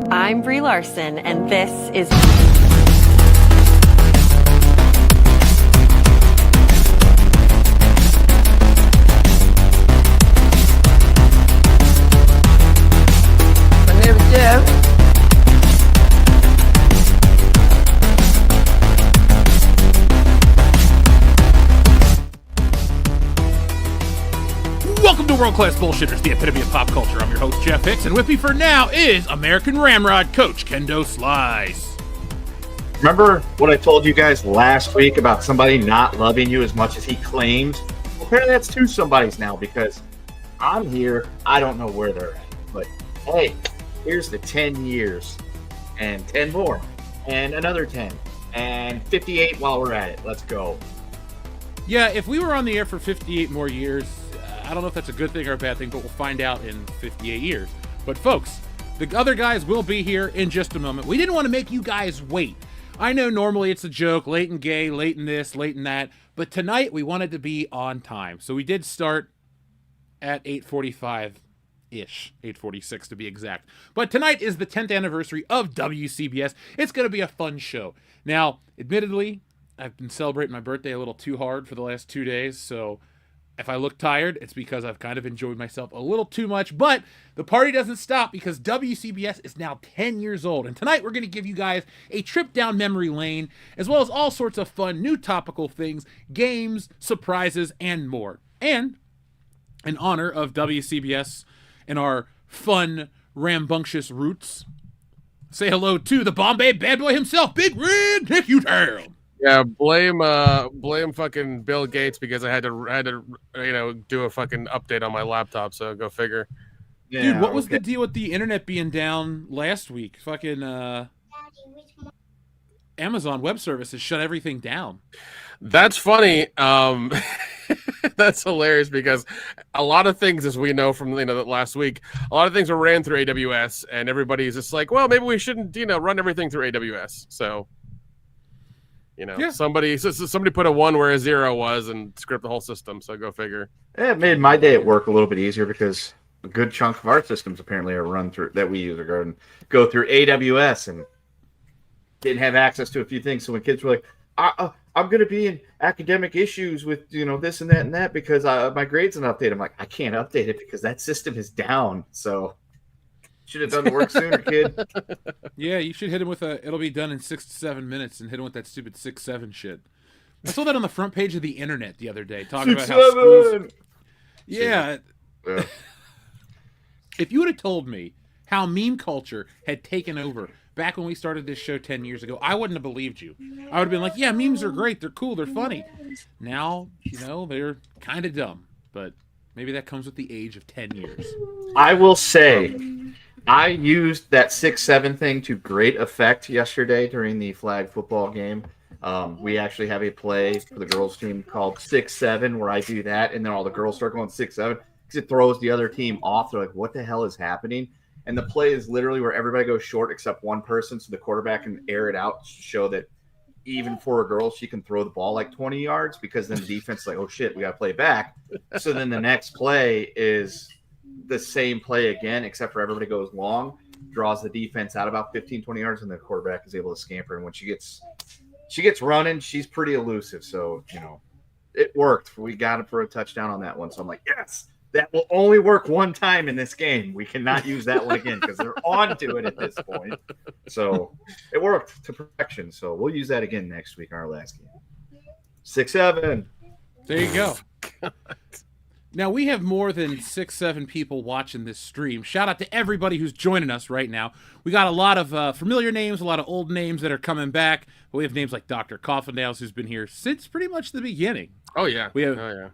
I'm Brie Larson, and this is... My name is Jeff. Welcome to World Class Bullshitters, the epitome of pop culture. I'm your host, Jeff Hicks, and with me for now is American Ramrod coach Kendo Slice. Remember what I told you guys last week about somebody not loving you as much as he claims? Well, apparently that's two somebodies now, because I'm here. I don't know where they're at. But hey, here's the 10 years and 10 more and another 10 and 58 while we're at it. Let's go. Yeah, if we were on the air for 58 more years, I don't know if that's a good thing or a bad thing, but we'll find out in 58 years. But folks, the other guys will be here in just a moment. We didn't want to make you guys wait. I know normally it's a joke, late and gay, late in this, late in that, but tonight we wanted to be on time. So we did start at 8:45-ish, 8:46 to be exact. But tonight is the 10th anniversary of WCBS. It's going to be a fun show. Now, admittedly, I've been celebrating my birthday a little too hard for the last 2 days, so if I look tired, it's because I've kind of enjoyed myself a little too much, but the party doesn't stop because WCBS is now 10 years old. And tonight we're going to give you guys a trip down memory lane, as well as all sorts of fun, new topical things, games, surprises, and more. And in honor of WCBS and our fun, rambunctious roots, say hello to the Bombay bad boy himself, Big Red Nick Utown. Yeah, blame fucking Bill Gates because I had to do a fucking update on my laptop. So go figure. Yeah, Dude, what was the deal with the internet being down last week? Fucking Amazon Web Services shut everything down. That's funny. That's hilarious because a lot of things, as we know from that last week, a lot of things were ran through AWS, and everybody's just like, well, maybe we shouldn't run everything through AWS. So. Yeah. Somebody put a 1 where a 0 was and script the whole system. So go figure. It made my day at work a little bit easier because a good chunk of our systems apparently are run through that we use or go through AWS, and didn't have access to a few things. So when kids were like, I'm going to be in academic issues with this and that because my grades not updated. I'm like, I can't update it because that system is down. So should have done the work sooner, kid. Yeah, you should hit him with it'll be done in 6 to 7 minutes and hit him with that stupid 6-7 shit. I saw that on the front page of the internet the other day, talking about how schools... Yeah. If you would have told me how meme culture had taken over back when we started this show 10 years ago, I wouldn't have believed you. I would have been like, yeah, memes are great, they're cool, they're funny. Now, they're kind of dumb, but maybe that comes with the age of 10 years. I will say... I used that 6-7 thing to great effect yesterday during the flag football game. We actually have a play for the girls team called 6-7 where I do that, and then all the girls start going 6-7 because it throws the other team off. They're like, what the hell is happening? And the play is literally where everybody goes short except one person, so the quarterback can air it out to show that even for a girl, she can throw the ball like 20 yards because then the defense is like, oh, shit, we got to play back. So then the next play is – the same play again, except for everybody goes long, draws the defense out about 15-20 yards, and the quarterback is able to scamper. And when she gets running, she's pretty elusive. So it worked. We got it for a touchdown on that one. So I'm like, yes, that will only work one time in this game. We cannot use that one again because they're on to it at this point. So it worked to perfection. So we'll use that again next week in our last game. 6-7. There you go. Now, we have more than 6-7 people watching this stream. Shout out to everybody who's joining us right now. We got a lot of familiar names, a lot of old names that are coming back. But we have names like Dr. Coffindales, who's been here since pretty much the beginning. Oh, yeah. We have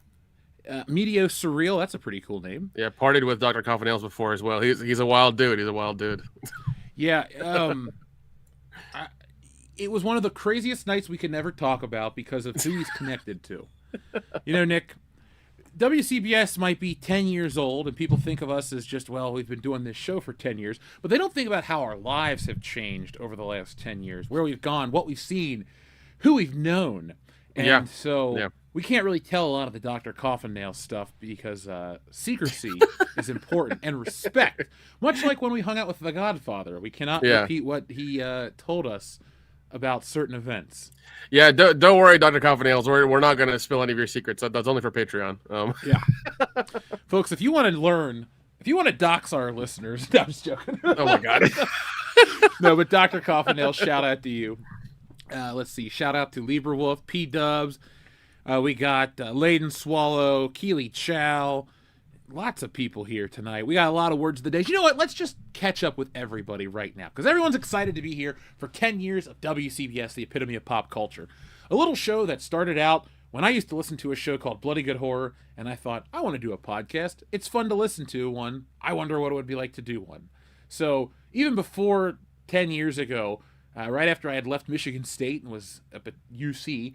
Medio Surreal. That's a pretty cool name. Yeah, partied with Dr. Coffindales before as well. He's a wild dude. He's a wild dude. Yeah. It was one of the craziest nights we could never talk about because of who he's connected to. Nick... WCBS might be 10 years old, and people think of us as just, well, we've been doing this show for 10 years, but they don't think about how our lives have changed over the last 10 years, where we've gone, what we've seen, who we've known. And so Yeah. we can't really tell a lot of the Dr. Coffin-Nail stuff because secrecy is important and respect. Much like when we hung out with The Godfather. We cannot repeat what he told us about certain events. Yeah, don't worry, Dr. Coffin-Nails. We're not going to spill any of your secrets. That's only for Patreon. Yeah. Folks, if you want to learn, if you want to dox our listeners, no, I'm just joking. Oh, my God. No, but Dr. Coffin-Nails, shout out to you. Let's see. Shout out to Lieberwolf, P-Dubs. We got Layden Swallow, Keely Chow. Lots of people here tonight. We got a lot of words of the day. You know what? Let's just catch up with everybody right now because everyone's excited to be here for 10 years of WCBS, the epitome of pop culture. A little show that started out when I used to listen to a show called Bloody Good Horror, and I thought, I want to do a podcast. It's fun to listen to one. I wonder what it would be like to do one. So even before 10 years ago, right after I had left Michigan State and was up at UC,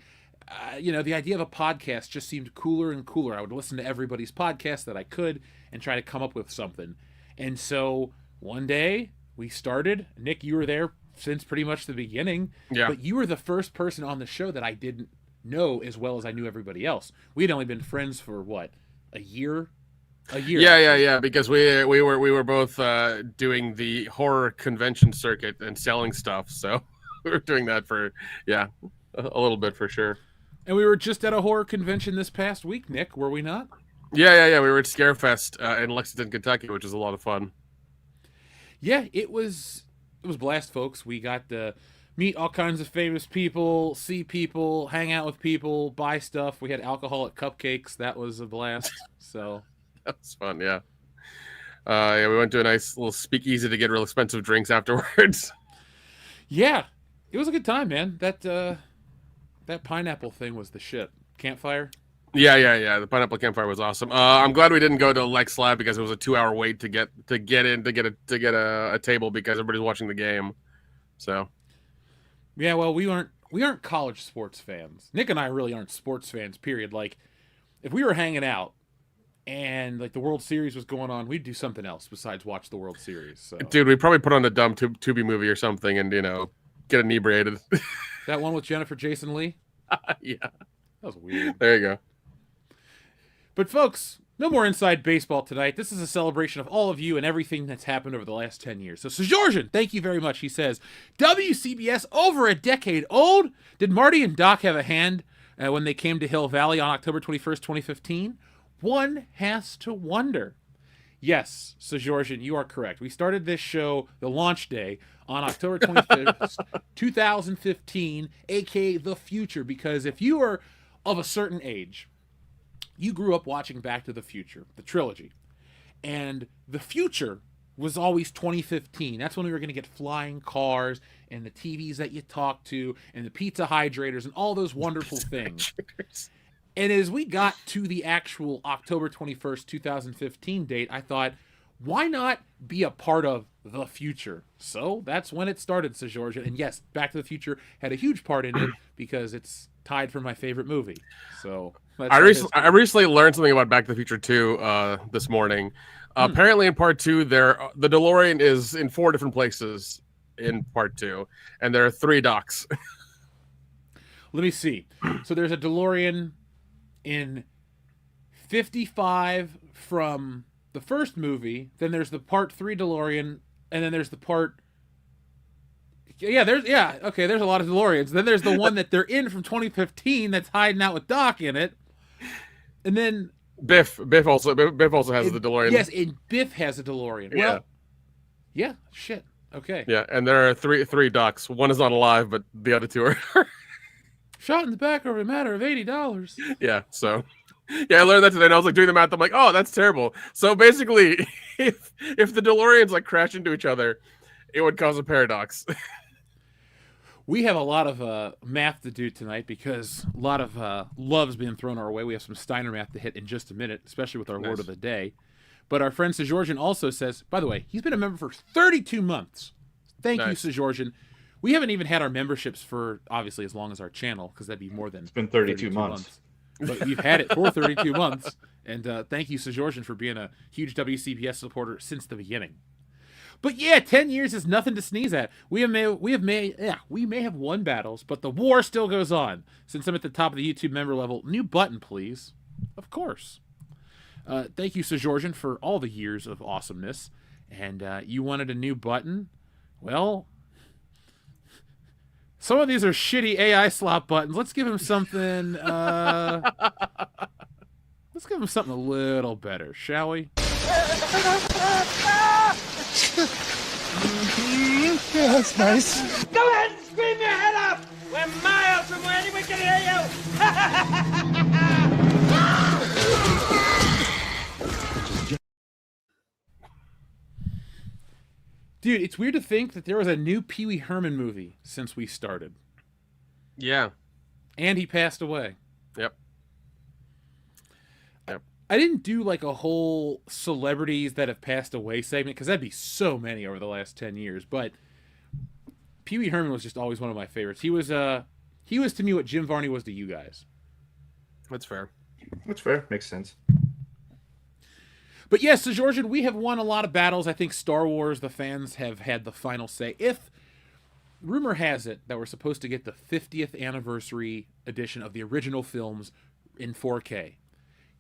the idea of a podcast just seemed cooler and cooler. I would listen to everybody's podcast that I could and try to come up with something. And so one day we started. Nick, you were there since pretty much the beginning. Yeah. But you were the first person on the show that I didn't know as well as I knew everybody else. We had only been friends for what, a year? Yeah. Because we were both doing the horror convention circuit and selling stuff. So we were doing that for a little bit for sure. And we were just at a horror convention this past week, Nick, were we not? Yeah. We were at Scarefest in Lexington, Kentucky, which is a lot of fun. Yeah, it was blast, folks. We got to meet all kinds of famous people, see people, hang out with people, buy stuff. We had alcoholic cupcakes. That was a blast. So that was fun. Yeah. We went to a nice little speakeasy to get real expensive drinks afterwards. Yeah, it was a good time, man. That pineapple thing was the shit. Campfire? Yeah. The pineapple campfire was awesome. I'm glad we didn't go to Lex Lab because it was a 2-hour wait to get a table because everybody's watching the game. So. Yeah, well, we aren't college sports fans. Nick and I really aren't sports fans. Period. Like, if we were hanging out and like the World Series was going on, we'd do something else besides watch the World Series. So. Dude, we'd probably put on a dumb Tubi movie or something and get inebriated. That one with Jennifer Jason Leigh? Yeah. That was weird. There you go. But folks, no more Inside Baseball tonight. This is a celebration of all of you and everything that's happened over the last 10 years. So, Georgian, thank you very much. He says, WCBS over a decade old? Did Marty and Doc have a hand when they came to Hill Valley on October 21st, 2015? One has to wonder. Yes, Georgian, you are correct. We started this show, the launch day, on October 25th, 2015, a.k.a. the future, because if you are of a certain age, you grew up watching Back to the Future, the trilogy, and the future was always 2015. That's when we were going to get flying cars and the TVs that you talk to and the pizza hydrators and all those wonderful things. And as we got to the actual October 21st, 2015 date, I thought, why not be a part of the future? So that's when it started, Georgia. And yes, Back to the Future had a huge part in it because it's tied for my favorite movie. So I recently learned something about Back to the Future 2 this morning. Apparently in part 2, the DeLorean is in 4 different places in part 2, and there are 3 docks. Let me see. So there's a DeLorean in 55 from the first movie, then there's the part 3 DeLorean, and then there's the part there's a lot of DeLoreans. Then there's the one that they're in from 2015 that's hiding out with Doc in it. And then Biff also has the DeLorean. Yes, and Biff has a DeLorean. Yeah. Well, yeah, shit. Okay. Yeah, and there are three Docs. One is not alive, but the other 2 are shot in the back over a matter of $80. Yeah, so I learned that today, and I was like doing the math. I'm like, oh, that's terrible. So basically, if the DeLoreans like crash into each other, it would cause a paradox. We have a lot of math to do tonight because a lot of love's being thrown our way. We have some Steiner math to hit in just a minute, especially with our word of the day. But our friend Georgian also says, by the way, he's been a member for 32 months. Thank you, Georgian. We haven't even had our memberships for, obviously, as long as our channel, because that'd be more than... It's been 32 months. But we've had it for 32 months. And thank you, Georgian, for being a huge WCBS supporter since the beginning. But yeah, 10 years is nothing to sneeze at. We may have won battles, but the war still goes on. Since I'm at the top of the YouTube member level, new button, please. Of course. Thank you, Sejorjan, for all the years of awesomeness. And you wanted a new button? Well, some of these are shitty AI slot buttons. Let's give him something. Let's give him something a little better, shall we? Yeah, that's nice. Go ahead and scream your head off! We're miles from where anyone can hear you! Dude, it's weird to think that there was a new Pee Wee Herman movie since we started. Yeah. And he passed away. Yep. I didn't do like a whole celebrities that have passed away segment because that'd be so many over the last 10 years. But Pee Wee Herman was just always one of my favorites. He was to me what Jim Varney was to you guys. That's fair. That's fair. Makes sense. But yes, Georgian, we have won a lot of battles. I think Star Wars, the fans have had the final say. If rumor has it that we're supposed to get the 50th anniversary edition of the original films in 4K.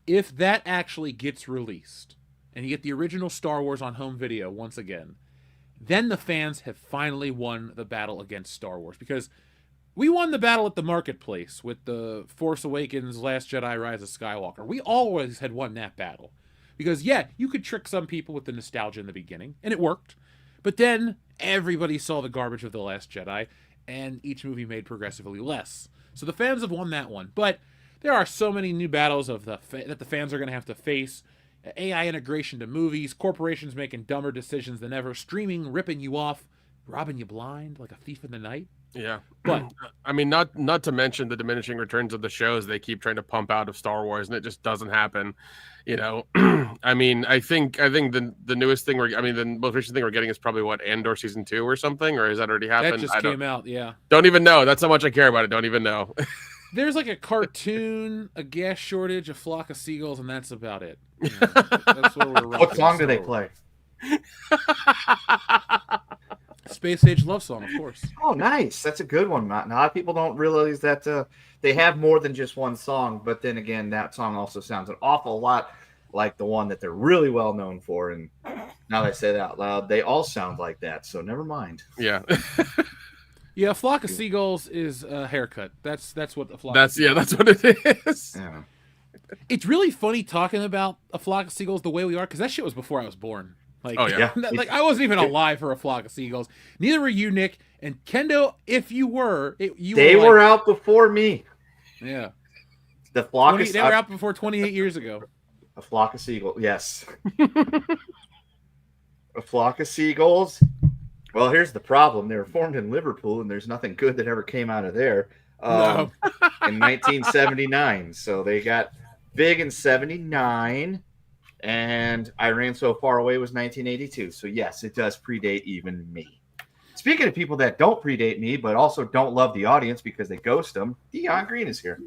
If that actually gets released and you get the original Star Wars on home video once again, then the fans have finally won the battle against Star Wars. Because we won the battle at the marketplace with the Force Awakens, Last Jedi, Rise of Skywalker. We always had won that battle. Because, yeah, you could trick some people with the nostalgia in the beginning, and it worked. But then everybody saw the garbage of The Last Jedi, and each movie made progressively less. So the fans have won that one. But there are so many new battles that the fans are going to have to face. AI integration to movies, corporations making dumber decisions than ever, streaming ripping you off, robbing you blind like a thief in the night. Yeah. But I mean, not to mention the diminishing returns of the shows they keep trying to pump out of Star Wars, and it just doesn't happen. You know, I mean, I think the newest thing the most recent thing we're getting is probably what, Andor season 2 or something, or has that already happened? That just came out, yeah. Don't even know. That's how much I care about it. Don't even know. There's like a cartoon, a gas shortage, a flock of seagulls, and that's about it. You know, that's where we're What song do they play? Space Age Love Song, of course. Oh, nice. That's a good one. Not a lot of people don't realize that they have more than just one song. But then again, that song also sounds an awful lot like the one that they're really well known for. And now that I say that out loud, they all sound like that. So never mind. Yeah. Yeah, a flock of seagulls is a haircut. That's what a flock. That's what it is. Yeah. It's really funny talking about a flock of seagulls the way we are, because that shit was before I was born. Like, oh yeah, like I wasn't even alive for a flock of seagulls. Neither were you, Nick and Kendo. If you were, they were out before me. Yeah, the flock. They were out before 28 years ago. A flock of seagulls. Yes. A flock of seagulls. Well, here's the problem. They were formed in Liverpool, and there's nothing good that ever came out of there No. in 1979. So they got big in 79, and I Ran So Far Away was 1982. So, yes, it does predate even me. Speaking of people that don't predate me, but also don't love the audience because they ghost them, Dion Green is here.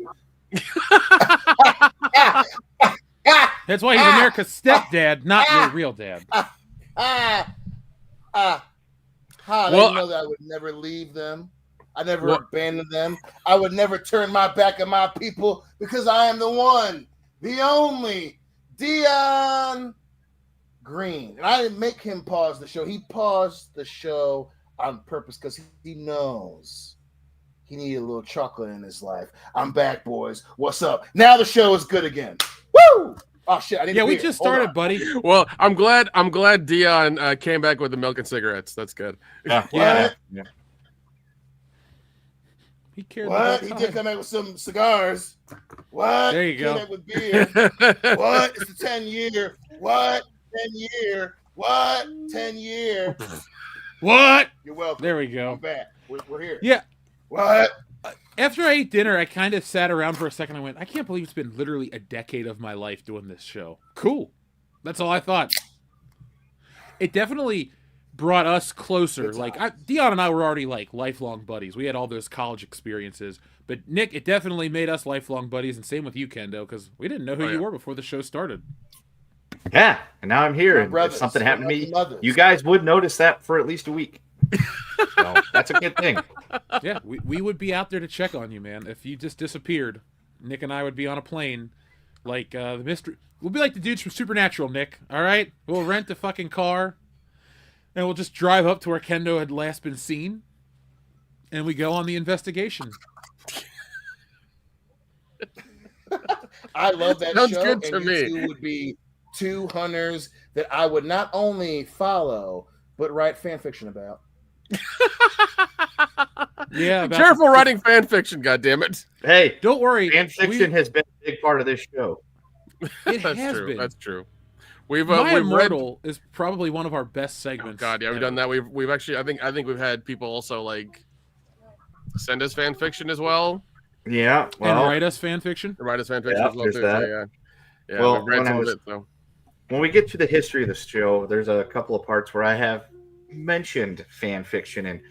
That's why he's America's stepdad, not your real dad. They know that I would never leave them. I never abandon them. I would never turn my back on my people because I am the one, the only Dion Green. And I didn't make him pause the show. He paused the show on purpose because he knows he needed a little chocolate in his life. I'm back, boys. What's up? Now the show is good again. Woo! Oh shit! I didn't. Yeah, we just started, buddy. Well, I'm glad Dion came back with the milk and cigarettes. That's good. Yeah. He cared. What? He did come back with some cigars. What? There you go. Came back with beer. What? It's the 10-year. What? 10-year. What? 10-year. What? You're welcome. There we go. I'm back. We're here. Yeah. What? After I ate dinner, I kind of sat around for a second. I went, I can't believe it's been literally a decade of my life doing this show. Cool. That's all I thought. It definitely brought us closer. Like, Dion and I were already like lifelong buddies. We had all those college experiences. But Nick, it definitely made us lifelong buddies, and same with you, Kendo, because we didn't know who you were before the show started. Yeah, and now I'm here. My And brothers, if something happened to me, mothers. you guys would notice that for at least a week. So that's a good thing. Yeah, we would be out there to check on you, man. If you just disappeared, Nick and I would be on a plane, like the mystery. We'll be like the dudes from Supernatural, Nick. All right, we'll rent a fucking car, and we'll just drive up to where Kendo had last been seen, and we go on the investigation. I love that Sounds show. good to and me. You two would be two hunters that I would not only follow but write fan fiction about. Yeah, Be careful writing fan fiction, goddammit. Hey, Don't worry, fan fiction has been a big part of this show. It That's has true. been. That's true. We've My we've read. Immortal is probably one of our best Oh, segments. God, yeah, we've ever. done that. We've actually. I think we've had people also like send us fan fiction as well. Yeah, And well, write us fan fiction. Write us fan fiction Yeah, as well there's too. that. So, yeah. Well, we've read when I some was- of it. So when we get to the history of the show, there's a couple of parts where I have mentioned fan fiction and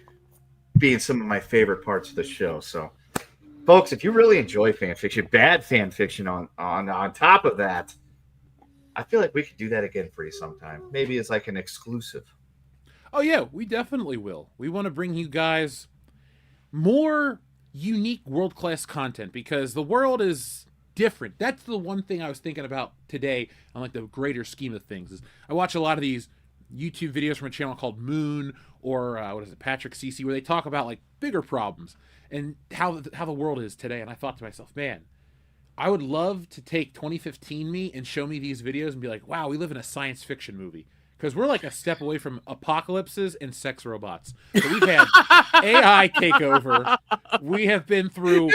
being some of my favorite parts of the show. So, folks, if you really enjoy fan fiction, bad fan fiction on top of that, I feel like we could do that again for you sometime. Maybe it's like an exclusive. Oh yeah, we definitely will. We want to bring you guys more unique world-class content because the world is different. That's the one thing I was thinking about today on like the greater scheme of things. Is I watch a lot of these YouTube videos from a channel called Moon or Patrick CC, where they talk about like bigger problems and how the world is today. And I thought to myself, man, I would love to take 2015 me and show me these videos and be like, wow, we live in a science fiction movie. Because we're like a step away from apocalypses and sex robots. So we've had AI take over. We have been through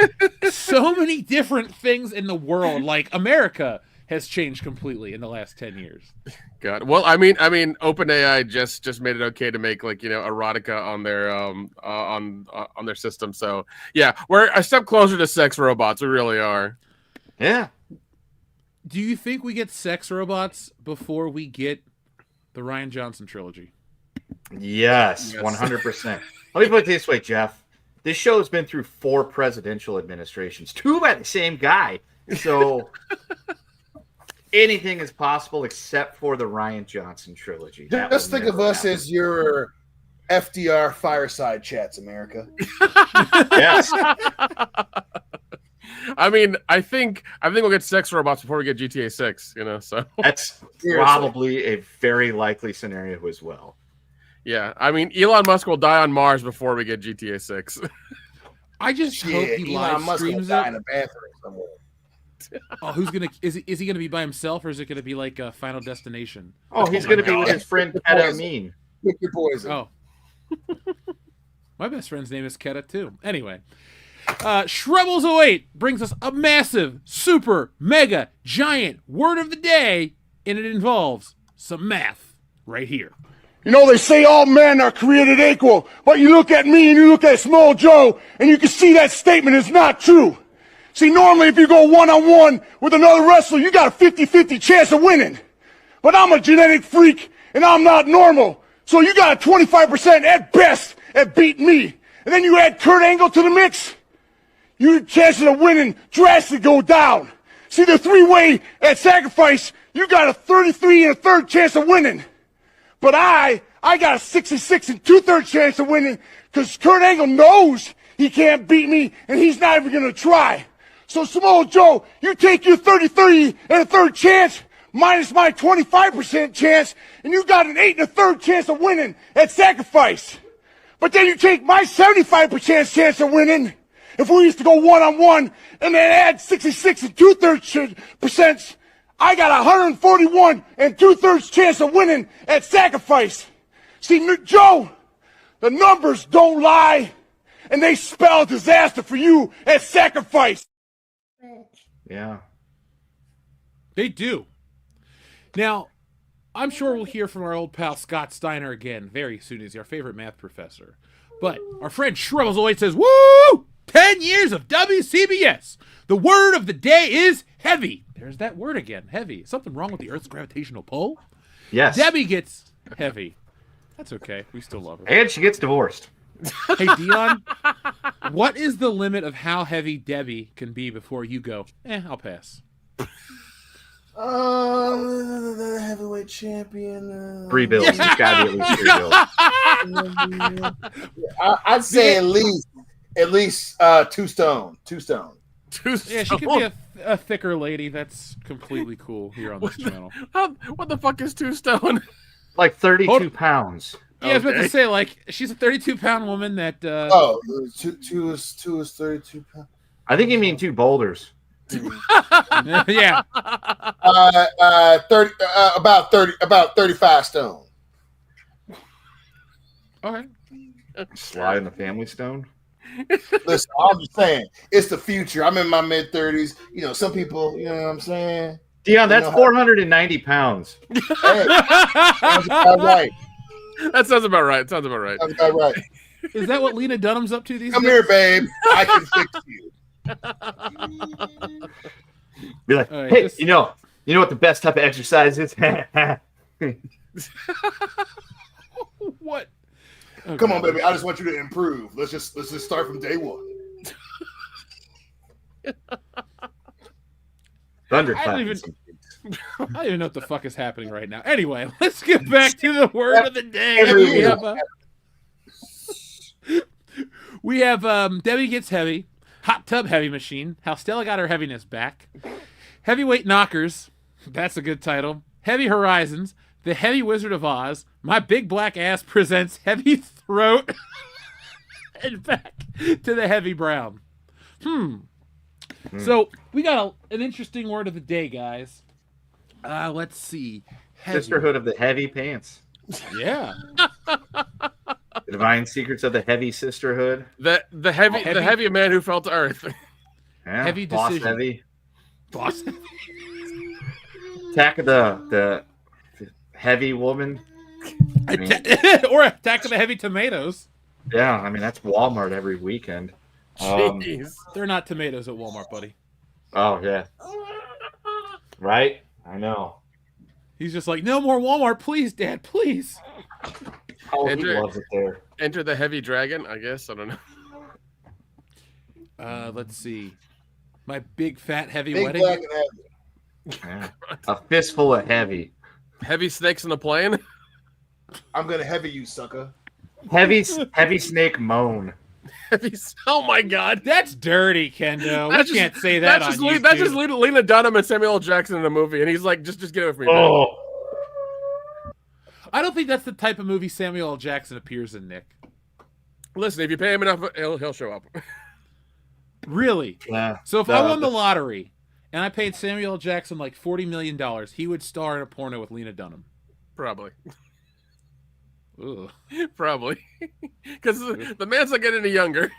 so many different things in the world. Like America has changed completely in the last 10 years. God. Well, I mean, OpenAI just made it okay to make like erotica on their on their system. So yeah, we're a step closer to sex robots. We really are. Yeah. Do you think we get sex robots before we get the Rian Johnson trilogy? Yes, 100%. Let me put it this way, Jeff. This show has been through 4 presidential administrations, 2 by the same guy. So anything is possible except for the Rian Johnson trilogy. That Just will think of never us happen. as your FDR fireside chats, America. Yes. I mean, I think we'll get sex robots before we get GTA 6. So That's probably a very likely scenario as well. yeah. I mean, Elon Musk will die on Mars before we get GTA 6. I just hope he live Elon Musk will streams die it. in a bathroom somewhere. Oh, who's gonna? Is he gonna be by himself or is it gonna be like a Final Destination? Oh, he's going to be with his friend Keta Amin. Pick your poison. Oh, my best friend's name is Keta too. Anyway, Shrebbles08 brings us a massive, super, mega, giant word of the day, and it involves some math right here. You know, they say all men are created equal, but you look at me and you look at Small Joe, and you can see that statement is not true. See, normally if you go one-on-one with another wrestler, you got a 50-50 chance of winning. But I'm a genetic freak, and I'm not normal. So you got a 25% at best at beating me. And then you add Kurt Angle to the mix, your chances of winning drastically go down. See, the 3-way at sacrifice, you got a 33 1/3 chance of winning. But I got a 66 2/3 chance of winning because Kurt Angle knows he can't beat me and he's not even going to try. So, Samoa Joe, you take your 33 1/3 chance minus my 25% chance and you got an 8 1/3 chance of winning at sacrifice. But then you take my 75% chance of winning if we used to go one-on-one and then add 66 2/3%. I got a 141 2/3 chance of winning at sacrifice. See, Joe, the numbers don't lie, and they spell disaster for you at sacrifice. Yeah. They do. Now, I'm sure we'll hear from our old pal Scott Steiner again very soon. He's our favorite math professor. But our friend Shrebbles08 says, woo! 10 years of WCBS. The word of the day is heavy. There's that word again, heavy. Is something wrong with the Earth's gravitational pull? Yes. Debbie gets heavy. That's okay. We still love her. And she gets divorced. Hey, Dion, what is the limit of how heavy Debbie can be before you go, I'll pass? The heavyweight champion. 3 bills. It's got to be at least 3 bills. I'd say at least 2 stone. 2 stone. Yeah, she could be a thicker lady. That's completely cool here on this channel. What the fuck is 2 stone? Like 32 pounds. Yeah, I was about to say, like, she's a 32-pound woman that. 2 is 32 pounds. I think you mean 2 boulders. Yeah. 35 stone. Okay. Slide in the family stone. Listen, I'm just saying, it's the future. I'm in my mid-30s. You know, some people, you know what I'm saying? Dion, that's 490 pounds. Hey, that's about right. That sounds about right. Sounds about right. That's about right. Is that what Lena Dunham's up to these Come days? here, babe. I can fix you. Be like, right, hey, you know what the best type of exercise is? What? Oh, Come God. on, baby. I just want you to improve. Let's just start from day one. Thunderclap. I don't even know what the fuck is happening right now. Anyway, let's get back to the word of the day. We have Debbie Gets Heavy, Hot Tub Heavy Machine, How Stella Got Her Heaviness Back, Heavyweight Knockers, that's a good title, Heavy Horizons, The Heavy Wizard of Oz, My Big Black Ass Presents Heavy Throat, and back to the Heavy Brown. So we got an interesting word of the day, guys. Let's see. Heavy. Sisterhood of the Heavy Pants. Yeah. The Divine Secrets of the Heavy Sisterhood. The heavy man who fell to earth. Yeah, Heavy Boss decision. Heavy. Boss. Attack of the Heavy Woman. Or Attack of the Heavy Tomatoes. Yeah, I mean that's Walmart every weekend. Jeez. They're not tomatoes at Walmart, buddy. Oh yeah. Right? I know. He's just like, no more Walmart, please, Dad, please. Oh, he Enter- loves it there. Enter the heavy dragon, I guess. I don't know. Let's see. My big fat heavy Big wedding. black and heavy. Yeah. A fistful of heavy. Heavy snakes in the plane. I'm gonna heavy you, sucker. Heavy snake moan. Oh my God. That's dirty, Kendo. That's We can't say that on YouTube. That's just Lena Dunham and Samuel L. Jackson in a movie, and he's like, just get it with me. Oh. I don't think that's the type of movie Samuel L. Jackson appears in, Nick. Listen, if you pay him enough, he'll show up. Really? Yeah. So if I won the lottery and I paid Samuel L. Jackson like $40 million, he would star in a porno with Lena Dunham. Probably. Ugh. Probably. Because the man's not getting any younger.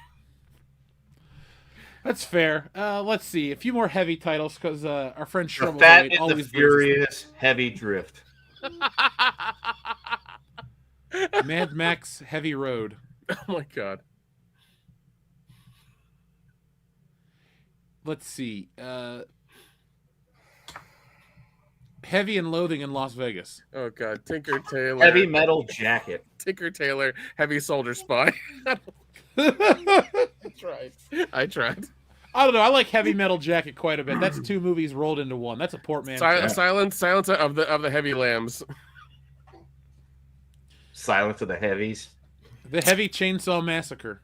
That's fair. Let's see. A few more heavy titles because our friend The Shrivel Fat and the always brings us Furious Heavy Drift. Mad Max Heavy Road. Oh my God. Let's see. Heavy and Loathing in Las Vegas. Oh God. Tinker Tailor. Heavy Metal Jacket. Tinker Tailor. Heavy Soldier Spy. I tried. I don't know. I like Heavy Metal Jacket quite a bit. That's 2 movies rolled into one. That's a portmanteau. Silence of the heavy lambs. Silence of the Heavies. The Heavy Chainsaw Massacre.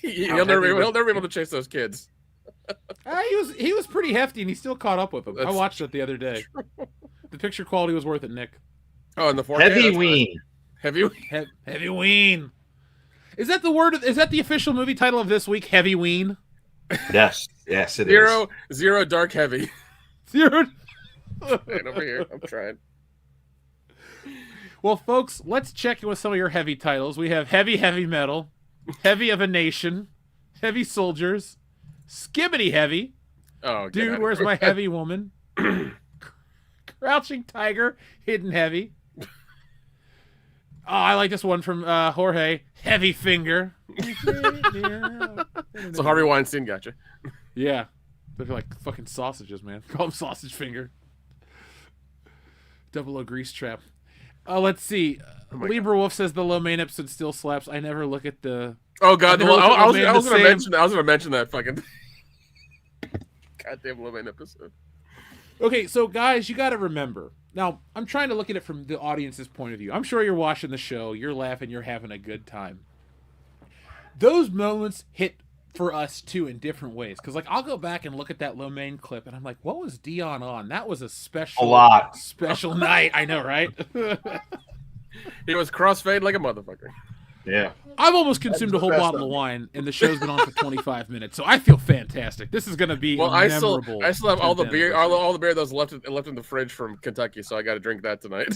He'll never be able to chase those kids. He was pretty hefty, and he still caught up with them. I watched it the other day. The picture quality was worth it, Nick. Oh, and the 4K. Heavy Ween. Heavy. Heavy Ween. Is that the word? Is that the official movie title of this week? Heavy Ween. Yes, it is. Zero dark heavy. Zero. Right over here. I'm trying. Well, folks, let's check in with some of your heavy titles. We have Heavy Metal, Heavy of a Nation, Heavy Soldiers, Skibbity Heavy, Oh, Dude, Where's My Heavy Woman, Crouching Tiger, Hidden Heavy. Oh, I like this one from Jorge, Heavy Finger. So Harvey Weinstein gotcha. Yeah, they're like fucking sausages, man. Call them Sausage Finger. 00 Grease Trap. Let's see. Libra Wolf says the low main episode still slaps. I never look at the. Oh God, I was gonna mention. mention that fucking goddamn low main episode. Okay, so guys, you got to remember. Now, I'm trying to look at it from the audience's point of view. I'm sure you're watching the show, you're laughing, you're having a good time. Those moments hit for us too in different ways. Because like I'll go back and look at that Lo Mein clip, and I'm like, what was Dion on? That was a special night. I know, right? He was crossfade like a motherfucker. Yeah. I've almost consumed a whole bottle of wine, and the show's been on for 25 minutes, so I feel fantastic. This is going to be memorable. I still have all the beer, all the beer that was left in the fridge from Kentucky, so I got to drink that tonight.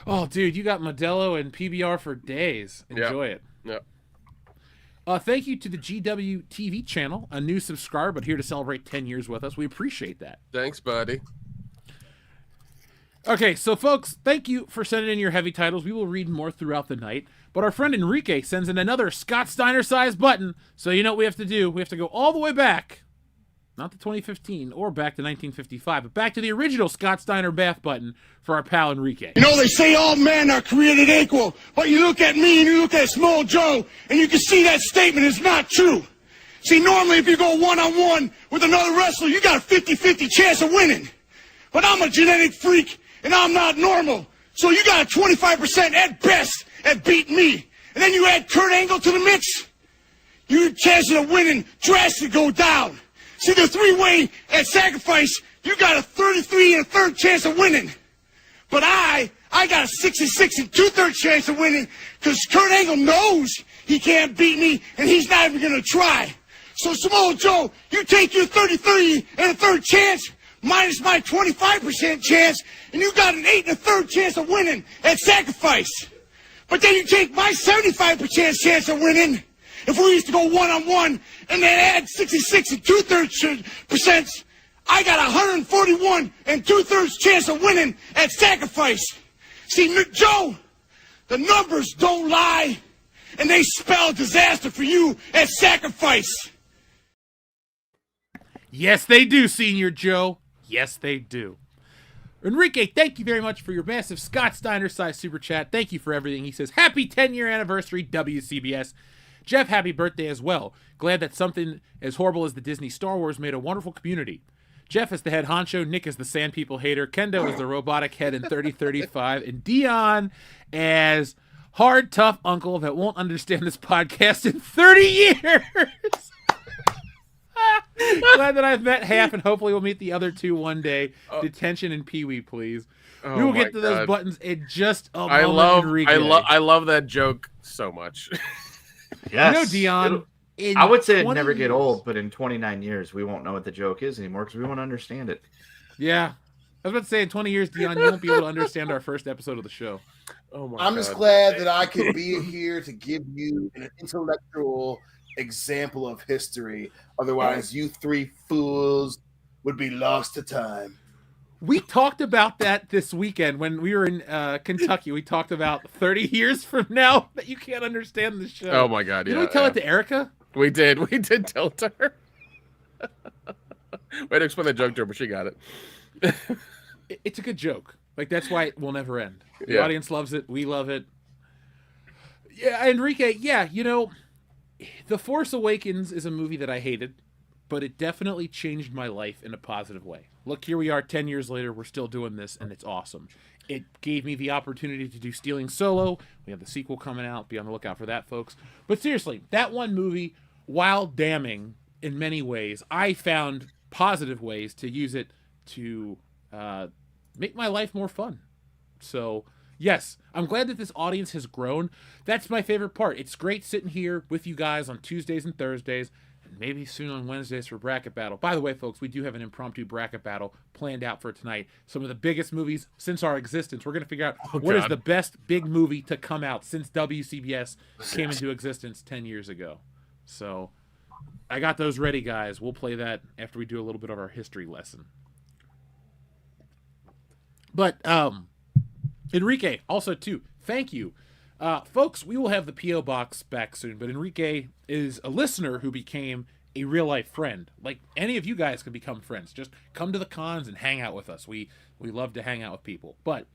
Oh, dude, you got Modelo and PBR for days. Enjoy it. Yeah. Thank you to the GW TV channel, a new subscriber, but here to celebrate 10 years with us. We appreciate that. Thanks, buddy. Okay, so folks, thank you for sending in your heavy titles. We will read more throughout the night. But our friend Enrique sends in another Scott Steiner-sized button. So you know what we have to do? We have to go all the way back, not to 2015 or back to 1955, but back to the original Scott Steiner bath button for our pal Enrique. You know, they say all men are created equal, but you look at me and you look at Small Joe, and you can see that statement is not true. See, normally if you go one-on-one with another wrestler, you got a 50-50 chance of winning. But I'm a genetic freak, and I'm not normal. So you got a 25% at best at beating me. And then you add Kurt Angle to the mix, your chances of winning drastically go down. See, the three-way at sacrifice, you got a 33 and a third chance of winning. But I got a 66 and two-thirds chance of winning because Kurt Angle knows he can't beat me, and he's not even going to try. So, Samoa Joe, you take your 33 and a third chance minus my 25% chance, and you got an 8 and a third chance of winning at sacrifice. But then you take my 75% chance of winning, if we used to go one-on-one, and then add 66 and two-thirds percent, I got 141 and two-thirds chance of winning at sacrifice. See, Joe, the numbers don't lie, and they spell disaster for you at sacrifice. Yes, they do, Senior Joe. Yes, they do. Enrique, thank you very much for your massive Scott Steiner-sized super chat. Thank you for everything. He says, happy 10-year anniversary, WCBS. Jeff, happy birthday as well. Glad that something as horrible as the Disney Star Wars made a wonderful community. Jeff is the head honcho, Nick is the sand people hater, Kendo is the robotic head in 3035, and Dion as hard, tough uncle that won't understand this podcast in 30 years. Glad that I've met half, and hopefully we'll meet the other two one day. Detention and Pee-wee, please. We will get to those buttons in just a moment. I love that joke so much. Yes. You know, Dion, I would say it'd never get old, but in 29 years, we won't know what the joke is anymore because we won't understand it. Yeah. I was about to say, in 20 years, Dion, you won't be able to understand our first episode of the show. Oh my I'm just glad that I could be here to give you an intellectual example of history. Otherwise, you three fools would be lost to time. We talked about that this weekend when we were in Kentucky. We talked about 30 years from now that you can't understand the show. Oh my God! Didn't we tell it to Erica? We did. We did tell it to her. We had to explain that joke to her, but she got it. It's a good joke. Like, that's why it will never end. The audience loves it. We love it. Yeah, Enrique, yeah, you know, The Force Awakens is a movie that I hated, but it definitely changed my life in a positive way. Look, here we are 10 years later. We're still doing this, and it's awesome. It gave me the opportunity to do Stealing Solo. We have the sequel coming out. Be on the lookout for that, folks. But seriously, that one movie, while damning in many ways, I found positive ways to use it to make my life more fun. So, yes, I'm glad that this audience has grown. That's my favorite part. It's great sitting here with you guys on Tuesdays and Thursdays, and maybe soon on Wednesdays for Bracket Battle. By the way, folks, we do have an impromptu Bracket Battle planned out for tonight. Some of the biggest movies since our existence. We're going to figure out what is the best big movie to come out since WCBS came into existence 10 years ago. So, I got those ready, guys. We'll play that after we do a little bit of our history lesson. But, Enrique, also, too, thank you. Folks, we will have the P.O. Box back soon, but Enrique is a listener who became a real-life friend. Like, any of you guys can become friends. Just come to the cons and hang out with us. We love to hang out with people. But,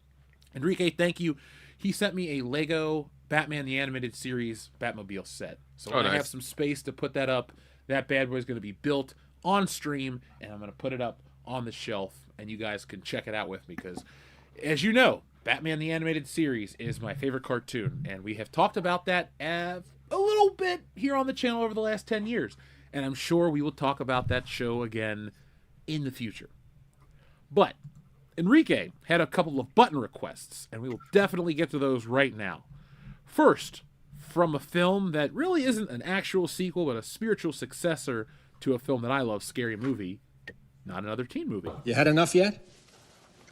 Enrique, thank you. He sent me a Lego Batman the Animated Series Batmobile set. So when I have some space to put that up, that bad boy is going to be built on stream, and I'm going to put it up on the shelf, and you guys can check it out with me because, as you know, Batman the Animated Series is my favorite cartoon, and we have talked about that a little bit here on the channel over the last 10 years, and I'm sure we will talk about that show again in the future. But Enrique had a couple of button requests, and we will definitely get to those right now. First, from a film that really isn't an actual sequel, but a spiritual successor to a film that I love, Scary Movie, Not Another Teen Movie. You had enough yet?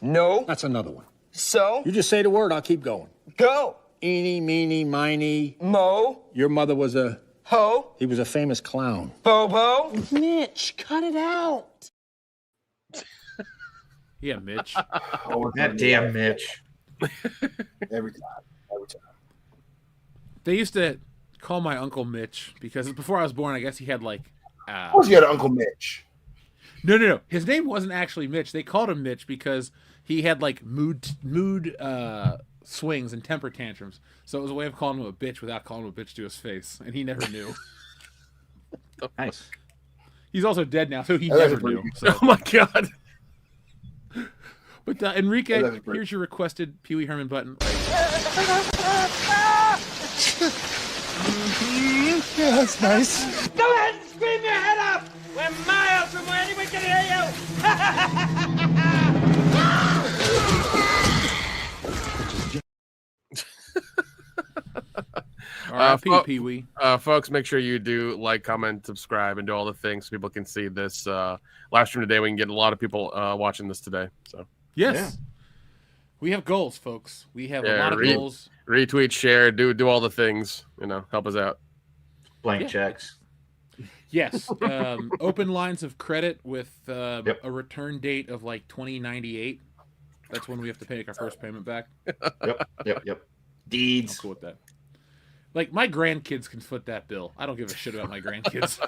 No. That's another one. So? You just say the word, I'll keep going. Go. Eeny, meeny, miny. Mo. Your mother was a... Ho. He was a famous clown. Bobo. Mitch, cut it out. Yeah, Mitch. Oh, that damn Mitch. Every time. They used to call my Uncle Mitch because before I was born, I guess he had like... Of course you had an Uncle Mitch. No. His name wasn't actually Mitch. They called him Mitch because he had like mood swings and temper tantrums. So it was a way of calling him a bitch without calling him a bitch to his face, and he never knew. Nice. He's also dead now, so he never knew. So. Oh my god. But Enrique, here's your requested Pee Wee Herman button. Yeah, that's nice. Go ahead and scream your head off! We're miles from where anyone can hear you! R.I.P. Pee Wee. Folks, make sure you do like, comment, subscribe, and do all the things so people can see this live stream today. We can get a lot of people watching this today. So yes. Yeah. We have goals, folks. We have a lot of goals. Retweet, share, do all the things. Help us out. Blank checks. Yes. Open lines of credit with a return date of like 2098. That's when we have to pay our first payment back. Yep. Deeds. I'm cool with that. Like, my grandkids can foot that bill. I don't give a shit about my grandkids.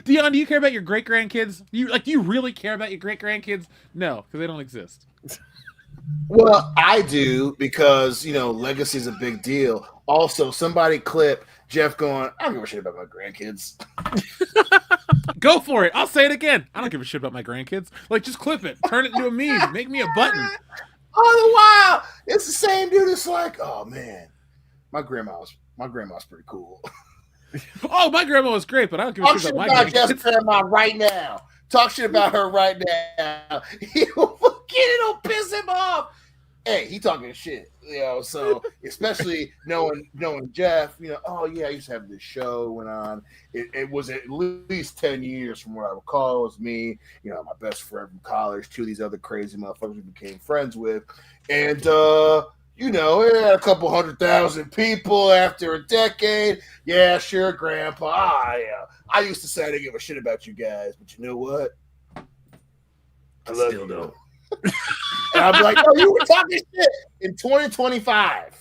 Dion, do you care about your great-grandkids? Do you really care about your great-grandkids? No, because they don't exist. Well, I do because, legacy is a big deal. Also, somebody clip Jeff going, I don't give a shit about my grandkids. Go for it. I'll say it again. I don't give a shit about my grandkids. Just clip it. Turn it into a meme. Make me a button. Oh, wow. It's the same dude. It's like, oh, man, my grandma's pretty cool. Oh, my grandma was great, but I don't give a shit about my grandkids. Grandma right now. Talk shit about her right now. It'll piss him off. Hey, he talking shit, so especially knowing Jeff, oh yeah, I used to have this show went on. It was at least 10 years from what I recall. It was me, my best friend from college, two of these other crazy motherfuckers we became friends with. And it had a couple 100,000 people after a decade. Yeah, sure, Grandpa. Yeah. I used to say I didn't give a shit about you guys, but you know what? I love you though. And I'm like, oh, you were talking shit in 2025.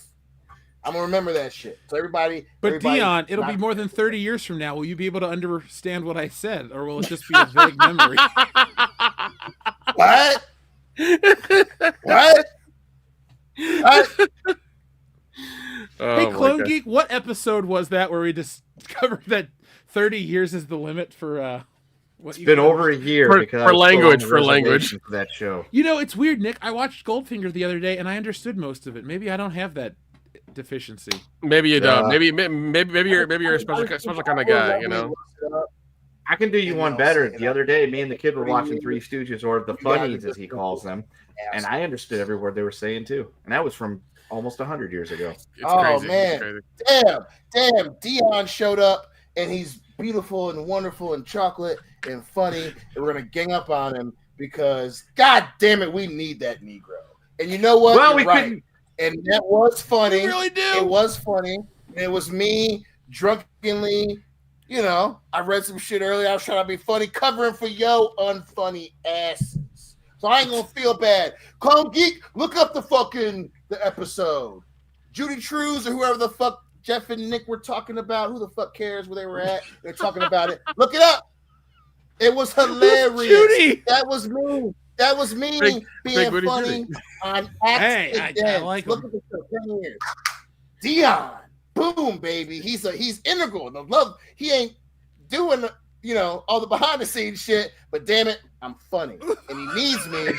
I'm gonna remember that shit. So everybody. Dion, it'll be more than 30 years from now. Will you be able to understand what I said, or will it just be a vague memory? What? What? Hey, Clone Geek, what episode was that where we discovered that 30 years is the limit for It's been over a year for language for that show. It's weird, Nick. I watched Goldfinger the other day and I understood most of it. Maybe I don't have that deficiency. Maybe you don't. Maybe you're a special kind of guy. I can do you one better. The other day, me and the kid were watching Three Stooges, or the Funnies as he calls them, and I understood every word they were saying too. And that was from almost 100 years ago. It's crazy. Man, damn! Dion showed up and he's beautiful and wonderful and chocolate and funny, and we're gonna gang up on him because, god damn it, we need that Negro. And you know what? Well, You're we right. couldn't. And that was funny. We really do. It was funny. And it was me drunkenly. I read some shit earlier. I was trying to be funny, covering for yo unfunny asses. So I ain't gonna feel bad. Clone Geek, look up the episode. Judy Trues or whoever the fuck Jeff and Nick were talking about. Who the fuck cares where they were at? They're talking about it. Look it up. It was hilarious. Judy. That was me. That was me being funny on accident. Hey, I like Look him. at this show, 10 years. Dion, boom, baby. He's integral. The love. He ain't doing. all the behind the scenes shit. But damn it, I'm funny, and he needs me.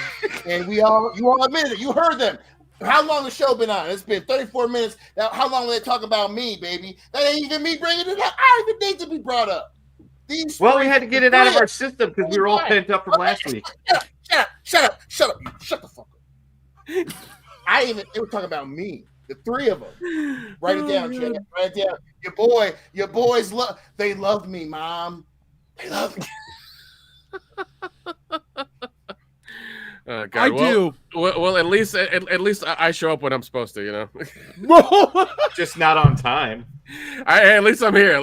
And you all admitted it. You heard them. How long the show been on? It's been 34 minutes. Now, how long will they talk about me, baby? That ain't even me bringing it up. I don't even need to be brought up. We had to get it out of our system because we were all pent up from last week. Shut up. Shut the fuck up. They were talking about me. The three of them. Write it down, Chad. Write it down. Your boys they love me, Mom. They love me. God, I do. Well, at least I show up when I'm supposed to, Just not on time. At least I'm here.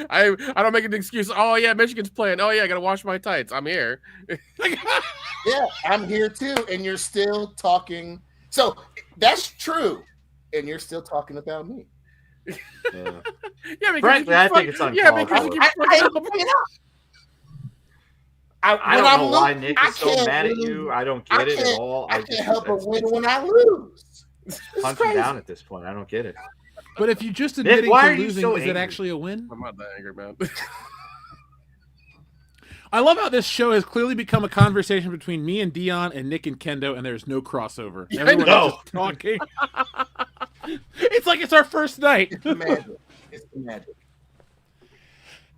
I don't make an excuse. Oh yeah, Michigan's playing. Oh yeah, I gotta wash my tights. I'm here. Yeah, I'm here too, and you're still talking. So that's true, and you're still talking about me. Yeah, because frankly, I think it's uncalled for. I don't know why Nick is so mad at you. I don't get it at all. I can't help but win when I lose. Punch him down at this point. I don't get it. But if you just admitting Nick, to losing, is it actually a win? I'm not that angry, man. I love how this show has clearly become a conversation between me and Dion and Nick and Kendo, and there's no crossover. Everyone else is talking. It's like it's our first night. It's magic.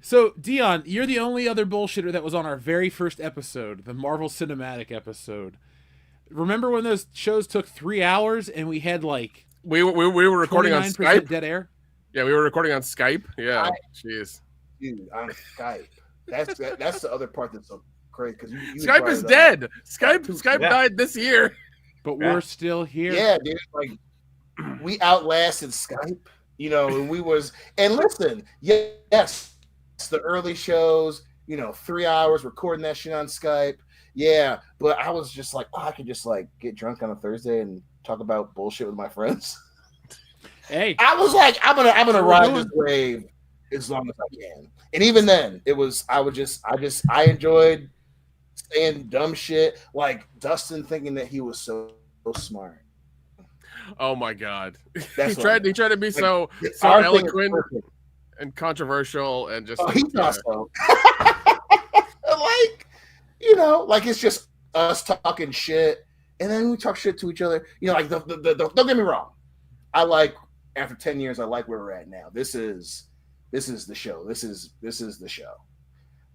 So, Dion, you're the only other bullshitter that was on our very first episode, the Marvel Cinematic episode. Remember when those shows took 3 hours and we had like we were recording on Skype? Dead air? Yeah, we were recording on Skype. Yeah, jeez. Dude, on Skype. That's the other part that's so crazy because Skype is dead. Skype died this year, but we're still here. Yeah, dude. Like we outlasted Skype, and we was. And listen, yes, the early shows, 3 hours recording that shit on Skype. Yeah, but I was just like, I could just like get drunk on a Thursday and talk about bullshit with my friends. Hey, I was like, I'm gonna ride this wave as long as I can. And even then, I enjoyed saying dumb shit like Dustin thinking that he was so smart. Oh my God. That's he tried to be so eloquent and controversial and just he thought so. Like it's just us talking shit, and then we talk shit to each other. Like don't get me wrong. After 10 years, I like where we're at now. This is the show. This is the show.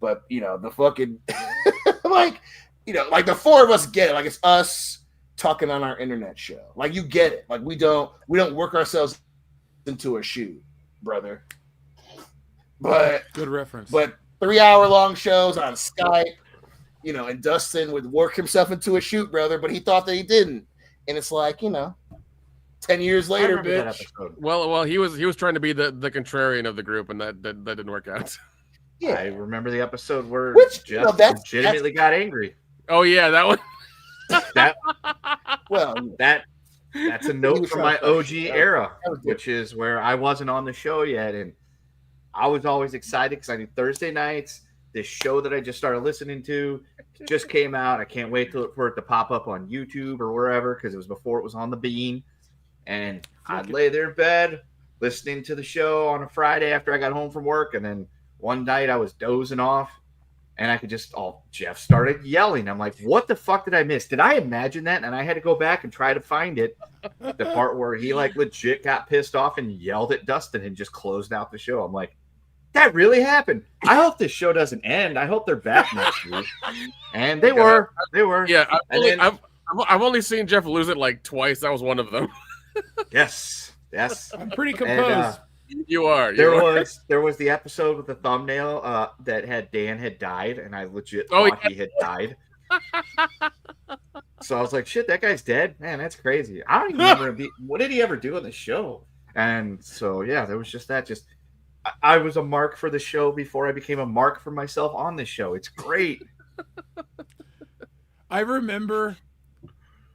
But the fucking like the four of us get it. Like it's us talking on our internet show. Like you get it. Like we don't work ourselves into a shoe, brother. But good reference. But 3 hour long shows on Skype, and Dustin would work himself into a shoot, brother, but he thought that he didn't. And it's like, 10 years later, bitch. Well, he was trying to be the contrarian of the group, and that didn't work out. Yeah, I remember the episode where Jeff legitimately got angry. Oh yeah, that one. That's a note from my OG era, which is where I wasn't on the show yet, and I was always excited because I knew Thursday nights, this show that I just started listening to just came out. I can't wait for it to pop up on YouTube or wherever because it was before it was on the Bean. And I'd lay there in bed listening to the show on a Friday after I got home from work. And then one night I was dozing off and I could Jeff started yelling. I'm like, what the fuck did I miss? Did I imagine that? And I had to go back and try to find it. The part where he legit got pissed off and yelled at Dustin and just closed out the show. I'm like, that really happened. I hope this show doesn't end. I hope they're back next week. And they were. Yeah, I've only seen Jeff lose it like twice. That was one of them. Yes. I'm pretty composed. You are. There was the episode with the thumbnail that had Dan had died, and I legit thought he had died. So I was like, shit, that guy's dead? Man, that's crazy. I don't even remember what did he ever do on the show? And so yeah, there was just that. I was a mark for the show before I became a mark for myself on the show. It's great. I remember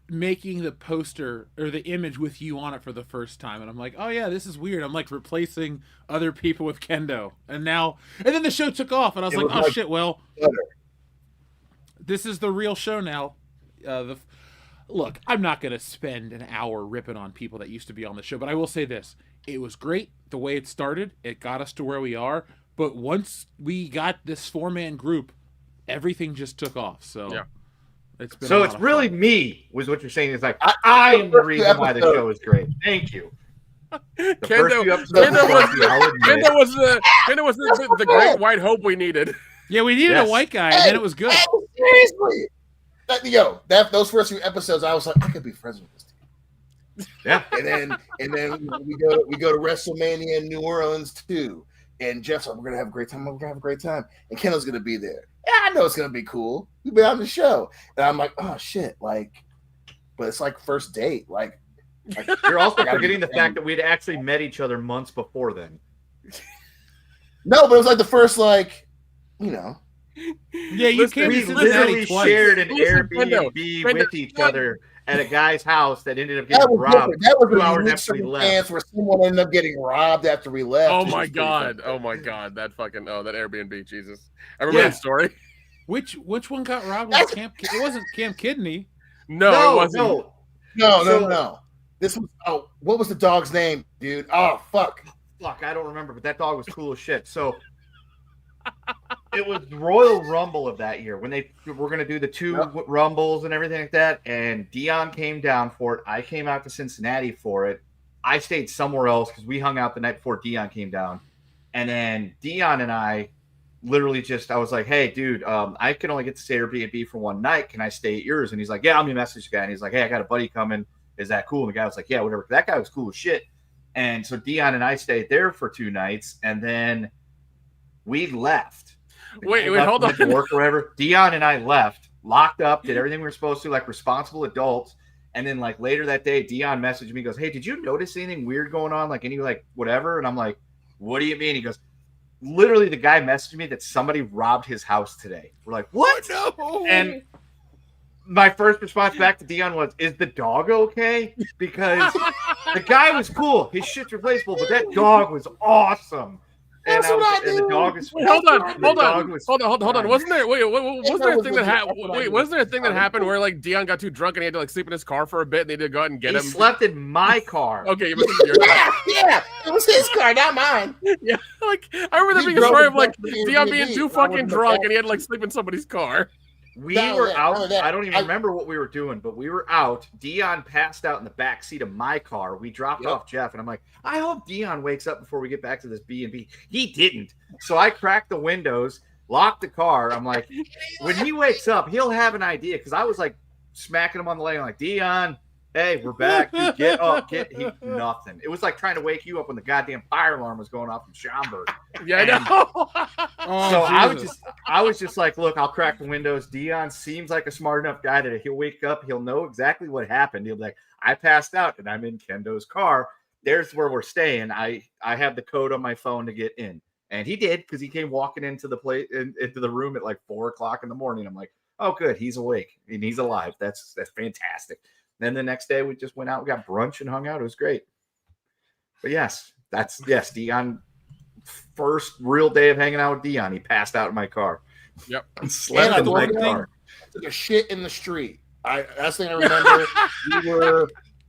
making the poster or the image with you on it for the first time, and I'm like, oh yeah, this is weird. I'm like replacing other people with Kendo, and then the show took off, and I was like, oh shit, well, this is the real show now. Look, I'm not going to spend an hour ripping on people that used to be on the show, but I will say this. it was great the way it started. It got us to where we are. But once we got this 4-man group, everything just took off. So Yeah. it's been So it's really me, was what you're saying. It's like I am the reason why the show is great. Thank you. The first few episodes Kendo was the great white hope we needed. Yeah, we needed a white guy, and then it was good. Seriously, those first few episodes, I was like, I could be friends with this team. Yeah, and then we go to WrestleMania in New Orleans too, and Jeff's like, we're gonna have a great time. We're gonna have a great time, and Kendall's gonna be there. Yeah, I know it's gonna be cool. We've been on the show, and I'm like, oh shit, like, but it's like first date, like you're also forgetting the fact that we'd actually met each other months before then. No, but it was like the first, like, you know. Yeah, you came we to literally twice. shared an Airbnb with each other at a guy's house that ended up getting robbed. That was 2 hours after we left. where someone ended up getting robbed after we left. Oh my god! That fucking that Airbnb, Jesus! I remember that story. Which one got robbed? Was it wasn't Camp Kidney. No, it wasn't. No. This was what was the dog's name, dude? Oh fuck, I don't remember, but that dog was cool as shit. So it was Royal Rumble of that year when they were going to do the 2 Rumbles and everything like that. And Dion came down for it. I came out to Cincinnati for it. I stayed somewhere else because we hung out the night before Dion came down. And then Dion and I literally I was like, hey, dude, I can only get to stay at Airbnb for one night. Can I stay at yours? And he's like, yeah, I'm your message guy. And he's like, hey, I got a buddy coming. Is that cool? And the guy was like, yeah, whatever. That guy was cool as shit. And so Dion and I stayed there for 2 nights. And then we left. Wait, hold on. Work or whatever. Dion and I left, locked up, did everything we were supposed to, like responsible adults. And then like later that day, Dion messaged me, goes, hey, did you notice anything weird going on? Like any like whatever? And I'm like, what do you mean? He goes, literally the guy messaged me that somebody robbed his house today. We're like, what? No. And my first response back to Dion was, is the dog okay? Because the guy was cool. His shit's replaceable, but that dog was awesome. And the dog is. Hold on. Wasn't there? Wasn't there a thing that happened? Wasn't there a thing that happened where like Dion got too drunk and he had to like sleep in his car for a bit, and they had to go out and get him? He slept in my car. Okay, you must have your car. Yeah, it was his car, not mine. Yeah, like I remember there being a story of like Dion being too fucking drunk and he had to like sleep in somebody's car. We were out. I don't even remember what we were doing, but we were out. Dion passed out in the back seat of my car. We dropped off Jeff, and I'm like, I hope Dion wakes up before we get back to this B&B. He didn't. So I cracked the windows, locked the car. I'm like, when he wakes up, he'll have an idea. Because I was like smacking him on the leg. I'm like, Dion, hey, we're back. Dude, get up. Nothing. It was like trying to wake you up when the goddamn fire alarm was going off in Schaumburg. Yeah, I know. I was just like, look, I'll crack the windows. Dion seems like a smart enough guy that he'll wake up, he'll know exactly what happened. He'll be like, I passed out and I'm in Kendo's car. There's where we're staying. I have the code on my phone to get in. And he did, because he came walking into the room at like 4:00 in the morning. I'm like, oh, good, he's awake and he's alive. That's fantastic. Then the next day we just went out, we got brunch and hung out. It was great. But yes, Dion. First real day of hanging out with Dion, he passed out in my car. Yep. And slept in my car. Took a shit in the street. That's the thing I remember.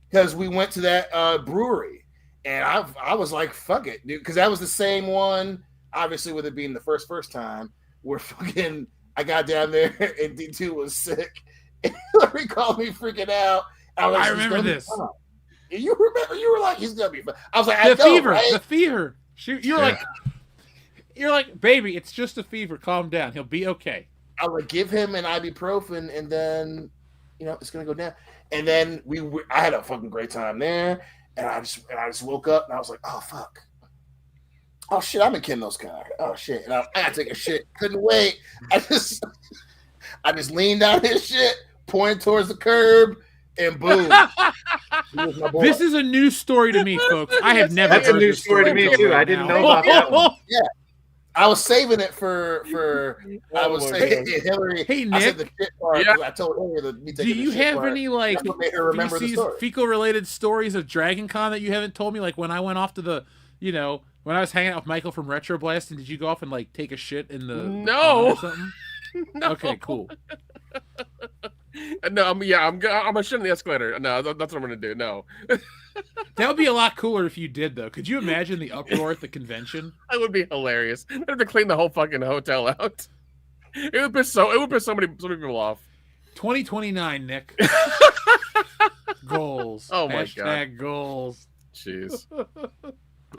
Because we went to that brewery, and I was like, fuck it, dude. Because that was the same one, obviously, with it being the first time, where fucking I got down there and D2 was sick. And Hillary called me freaking out. I remember this. You remember? You were like, he's gonna be fine. I was like, the fever. You're like, baby, it's just a fever. Calm down. He'll be okay. I would give him an ibuprofen, and then, it's gonna go down. And then I had a fucking great time there, and I just woke up and I was like, oh fuck, oh shit, I'm in Kendall's car. Oh shit, and I had to take a shit. Couldn't wait. I just leaned down his shit, pointed towards the curb. And boom. This is a new story to me, folks. I have never That's heard a new this story to me, too. I didn't know about that one. Yeah. I was saving it for Hillary. Hey, Nick. I said the shit part. Yeah. I told Hillary to be taking Do you have any like fecal related stories of Dragon Con that you haven't told me? Like when I went off to the, when I was hanging out with Michael from Retro Blast, and did you go off and like take a shit in the No. Or something? No. Okay, cool. No, I'm gonna shit in the escalator. No, that's what I'm gonna do. No. That would be a lot cooler if you did, though. Could you imagine the uproar at the convention? That would be hilarious. I'd have to clean the whole fucking hotel out. It would piss so many people off. 2029, Nick. Goals. Oh my Hashtag goals. Jeez.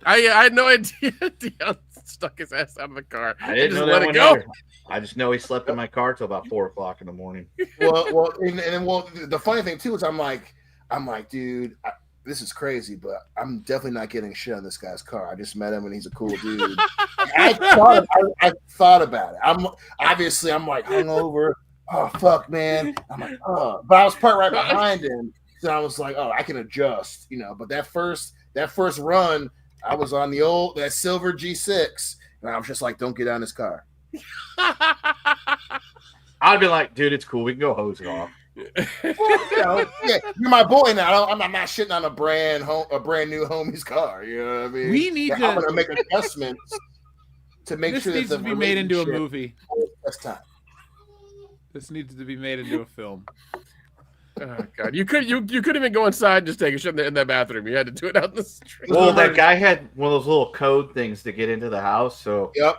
I had no idea Dion stuck his ass out of the car. I didn't know let that it one go. either. I just know he slept in my car till about 4:00 in the morning. Well, the funny thing too is I'm like, dude, this is crazy, but I'm definitely not getting shit on this guy's car. I just met him and he's a cool dude. I thought about it. I'm like hungover. Oh fuck, man. I'm like, oh, but I was parked right behind him, so I was like, oh, I can adjust, But that first run, I was on that silver G6, and I was just like, don't get out of this car. I'd be like, dude, it's cool. We can go hose it off. Well, yeah, you're my boy now. I'm not shitting on a brand new homie's car. You know what I mean? We need I'm gonna make adjustments to make this sure needs that to be made into a movie. Best time. This needs to be made into a film. Oh god, you couldn't even go inside and just take a shit in that bathroom. You had to do it out in the street. Well, that guy had one of those little code things to get into the house. So yep.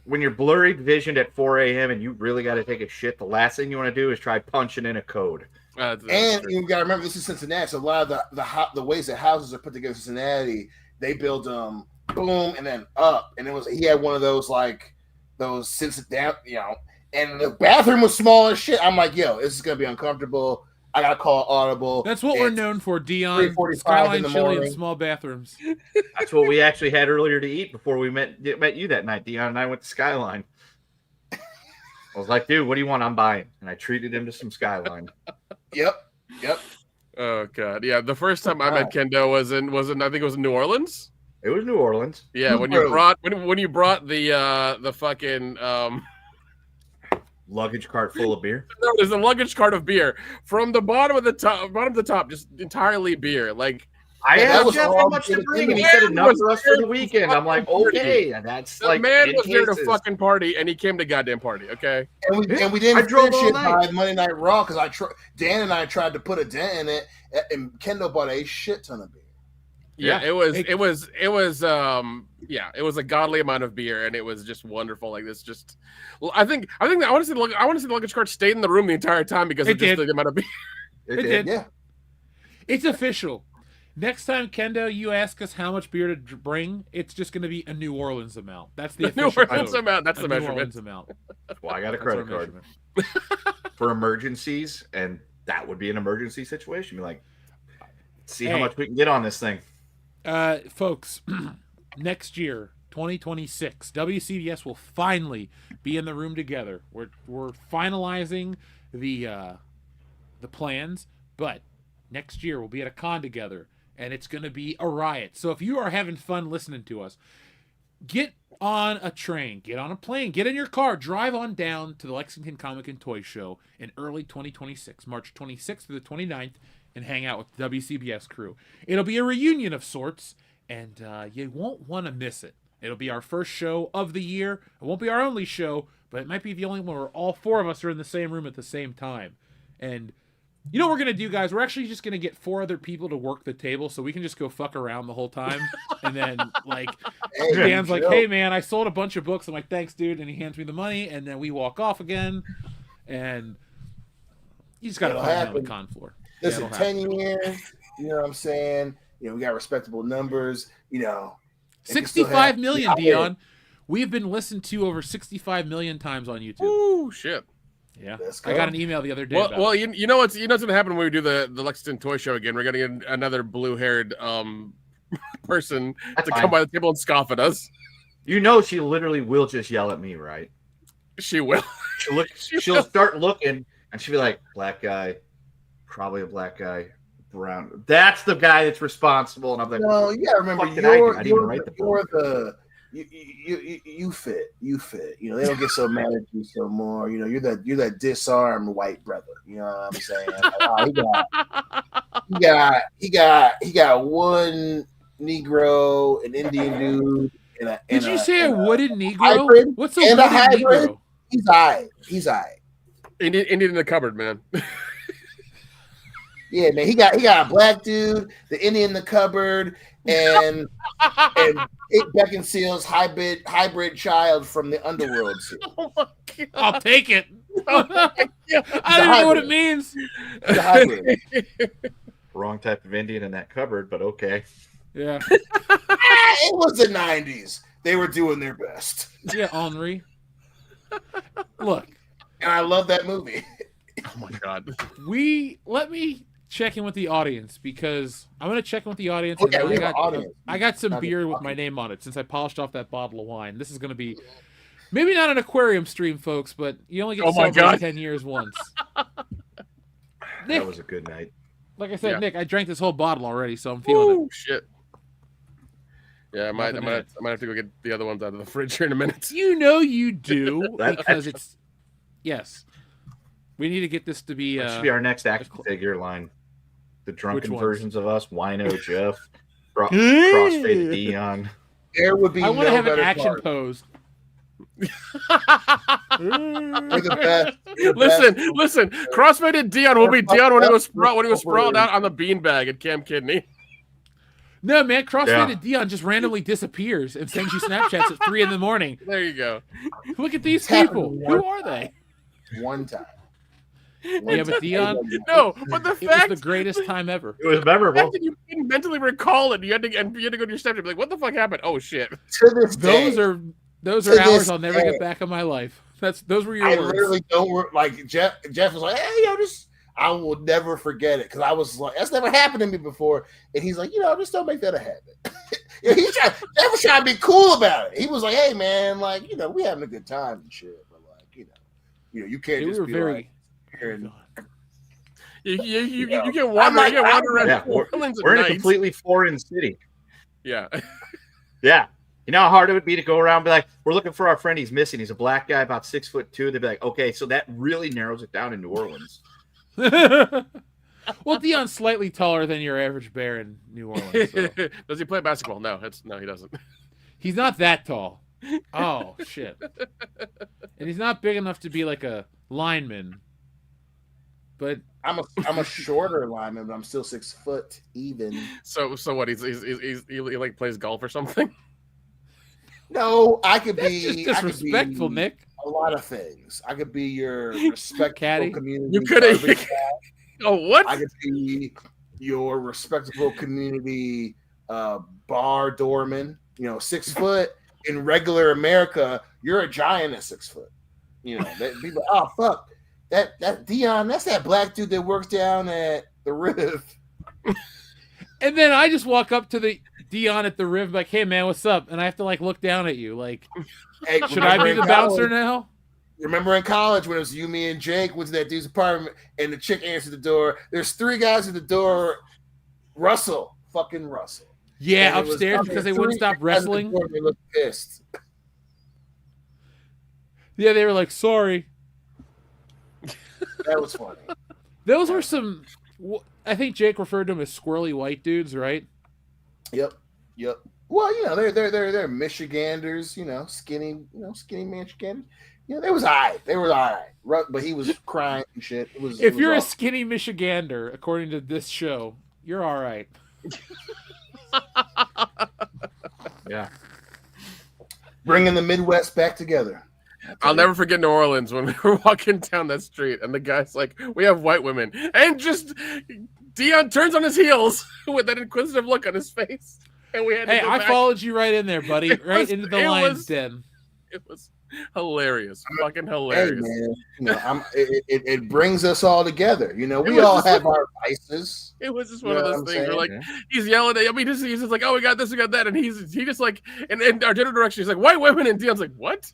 When you're blurry visioned at 4 a.m. and you really got to take a shit, the last thing you want to do is try punching in a code. And you got to remember, this is Cincinnati. So a lot of the ways that houses are put together in Cincinnati, they build them boom and then up. And he had one of those Cincinnati, and the bathroom was small as shit. I'm like, yo, this is gonna be uncomfortable. I gotta call Audible. That's what we're known for, Dion. Skyline Chili and small bathrooms. That's what we actually had earlier to eat before we met you that night. Dion and I went to Skyline. I was like, dude, what do you want? I'm buying. And I treated him to some Skyline. Yep. Oh god, yeah. The first time I met Kendo was in I think it was in New Orleans. It was New Orleans. Yeah, when you brought the fucking luggage cart full of beer. No, there's a luggage cart of beer from the bottom to the top, just entirely beer. Like I asked Jeff how much to bring, and he said enough for us for the weekend. I'm like, okay, that's the like man was there to fucking party, and he came to goddamn party. Okay, and we didn't finish it by Monday Night Raw because Dan and I tried to put a dent in it, and Kendo bought a shit ton of beer. Yeah, it was a godly amount of beer, and it was just wonderful. Like this, just I think I want to see the luggage cart stayed in the room the entire time because of just the amount of beer. It did. Yeah, it's official. Next time, Kendo, you ask us how much beer to bring, it's just going to be a New Orleans amount. That's the New Orleans amount. That's the New measurement. Orleans amount. Well, I got a credit card for emergencies, and that would be an emergency situation. Be like, see how much we can get on this thing. Folks, next year, 2026, WCBS will finally be in the room together. We're finalizing the plans, but next year we'll be at a con together, and it's going to be a riot. So if you are having fun listening to us, get on a train, get on a plane, get in your car, drive on down to the Lexington Comic and Toy Show in early 2026, March 26th through the 29th, and hang out with the WCBS crew. It'll be a reunion of sorts, and you won't want to miss it. It'll be our first show of the year. It won't be our only show, but it might be the only one where all four of us are in the same room at the same time. And you know what we're going to do, guys? We're actually just going to get 4 other people to work the table so we can just go fuck around the whole time. And then, Dan's like, hey, man, I sold a bunch of books. I'm like, thanks, dude. And he hands me the money, and then we walk off again. And you just got to find on the con floor. Listen, 10 years, you know what I'm saying? We got respectable numbers, 65 million, Dion. We've been listened to over 65 million times on YouTube. Ooh, shit. Yeah. I got an email the other day. Well, you know what's going to happen when we do the Lexington Toy Show again? We're going to get another blue-haired person to come by the table and scoff at us. She literally will just yell at me, right? She will. She'll start looking, and she'll be like, black guy. Probably a black guy, brown. That's the guy that's responsible. And I'm like, no, you gotta remember, you fit. They don't get so mad at you so more. You're that disarmed white brother. You know what I'm saying? He got one Negro, an Indian dude, Did you say a wooden Negro? Hybrid, what's a wooden Negro? He's all right. Indian in the cupboard, man. Yeah, man, he got a black dude, the Indian in the cupboard, and Kate Beckinsale's hybrid child from the underworld. Oh my God. I'll take it. Oh my God. I don't even know what it means. The hybrid. Wrong type of Indian in that cupboard, but okay. Yeah. It was the 90s. They were doing their best. Yeah, Henri. Look. And I love that movie. Oh my God. Let me check in with the audience because I'm going to check in with the audience. Okay, and we have an audience. I got some beer with my name on it since I polished off that bottle of wine. This is going to be maybe not an aquarium stream, folks, but you only get to celebrate 10 years once. Nick, That was a good night. like I said, Yeah. Nick, I drank this whole bottle already, so I'm feeling Oh shit. Yeah, I might have to go get the other ones out of the fridge here in a minute. it. You know you do That- because it's yes. We need to get this to be. That should be our next action figure line. The drunken ones? versions of us: Wino, Jeff, crossfaded Dion. There would be I want to no have an better action part. pose. You're the best. You're the best. Listen. Crossfaded Dion will be Dion when he was sprawled out on the beanbag at Camp Kidney. No, man, crossfaded Dion just randomly disappears and sends you Snapchats at 3 a.m. There you go. Look at these It's happened people. once. Who are they? One time. Yeah, but Dion, No, but the it was fact the greatest time ever. It was memorable. that you didn't mentally recall it, you had to go to your step and be like, "What the fuck happened?" Oh shit! To this day, Those To are hours this I'll never day. get back in my life. Those were your I words. literally don't work. Like Jeff was like, "Hey, I will never forget it," because I was like, "That's never happened to me before," and he's like, just don't make that a habit. Jeff was trying to be cool about it. He was like, "Hey, man, like, we having a good time and shit, but like, you can't We just were be very. like." Here and, You Yeah. can wander around Yeah, New Orleans We're at in a night. completely foreign city. Yeah. Yeah. You know how hard it would be to go around and be like, we're looking for our friend. He's missing. He's a black guy, about 6'2". They'd be like, okay, so that really narrows it down in New Orleans. Well, Dion's slightly taller than your average bear in New Orleans. So. Does he play basketball? No, he doesn't. He's not that tall. Oh shit! And he's not big enough to be like a lineman. But I'm a shorter lineman, but I'm still 6 foot even. So what? He like plays golf or something? No, I could that's be just I could disrespectful, be Nick. a lot of things. I could be your respectful Caddy? community. You could have. garbage. Oh, what? I could be your respectable community bar doorman. 6 foot in regular America, you're a giant at 6 foot. That people. Oh fuck, that Dion. That's that black dude that works down at the Riv. And then I just walk up to the Dion at the Riv, like, "Hey man, what's up?" And I have to like look down at you, like, Hey, "Should I be remember the in bouncer college- now?" Remember in college when it was you, me, and Jake went to that dude's apartment, and the chick answered the door. There's 3 guys at the door. Fucking Russell. Yeah, And it was upstairs fucking because they 3 wouldn't stop guys at the wrestling. door, and they looked pissed. Yeah, they were like, "Sorry." That was funny. Those were some. I think Jake referred to them as squirrely white dudes, right? Yep. Well, they're Michiganders. Skinny Michiganders. They was alright. They were alright. But he was crying and shit. If you're a skinny Michigander, according to this show, you're all right. Yeah. bringing the Midwest back together. I'll never forget New Orleans when we were walking down that street and the guy's like, "We have white women," and just Dion turns on his heels with that inquisitive look on his face, and we had. To Hey, go I back. followed you right in there, buddy, right into the lion's den. It was hilarious, fucking Hey hilarious. man, it brings us all together. We was all just have like- our vices. It was just You one of know those what I'm things where, like, saying? he's yelling at. I mean, he's just like, "Oh, we got this, we got that," and he just like, and our general direction, he's like, "White women," and Dion's like, "What?"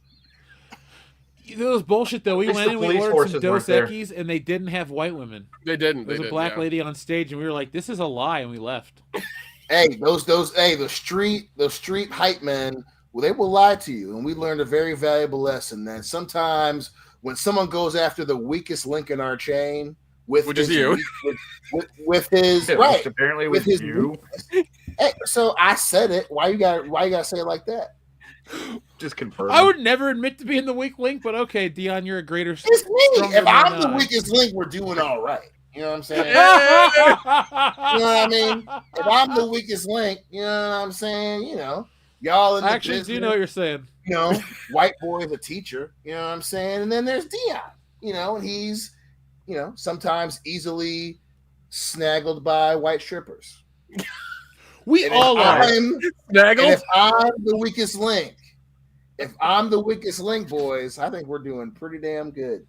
It was bullshit though. We At least went the in, we police ordered some forces weren't Dos there. Equis, and they didn't have white women. They didn't. There was a black lady on stage, and we were like, "This is a lie," and we left. Hey, the street hype men, well, they will lie to you, and we learned a very valuable lesson that sometimes when someone goes after the weakest link in our chain, which is you, with his Yeah, right, which apparently with was his you. Hey, so I said it. Why you gotta say it like that? Just confirm. I would never admit to being the weak link, but okay, Dion, you're a greater. It's me. stronger If than I'm the I. weakest link, we're doing all right. You know what I'm saying? You know what I mean? If I'm the weakest link, you know what I'm saying? You know, y'all in the I actually business, do know what you're saying. you know, white boy is a teacher, you know what I'm saying? And then there's Dion, you know, and he's, you know, sometimes easily snaggled by white strippers. We And all are. Snaggled? if I'm the weakest link, boys, I think we're doing pretty damn good.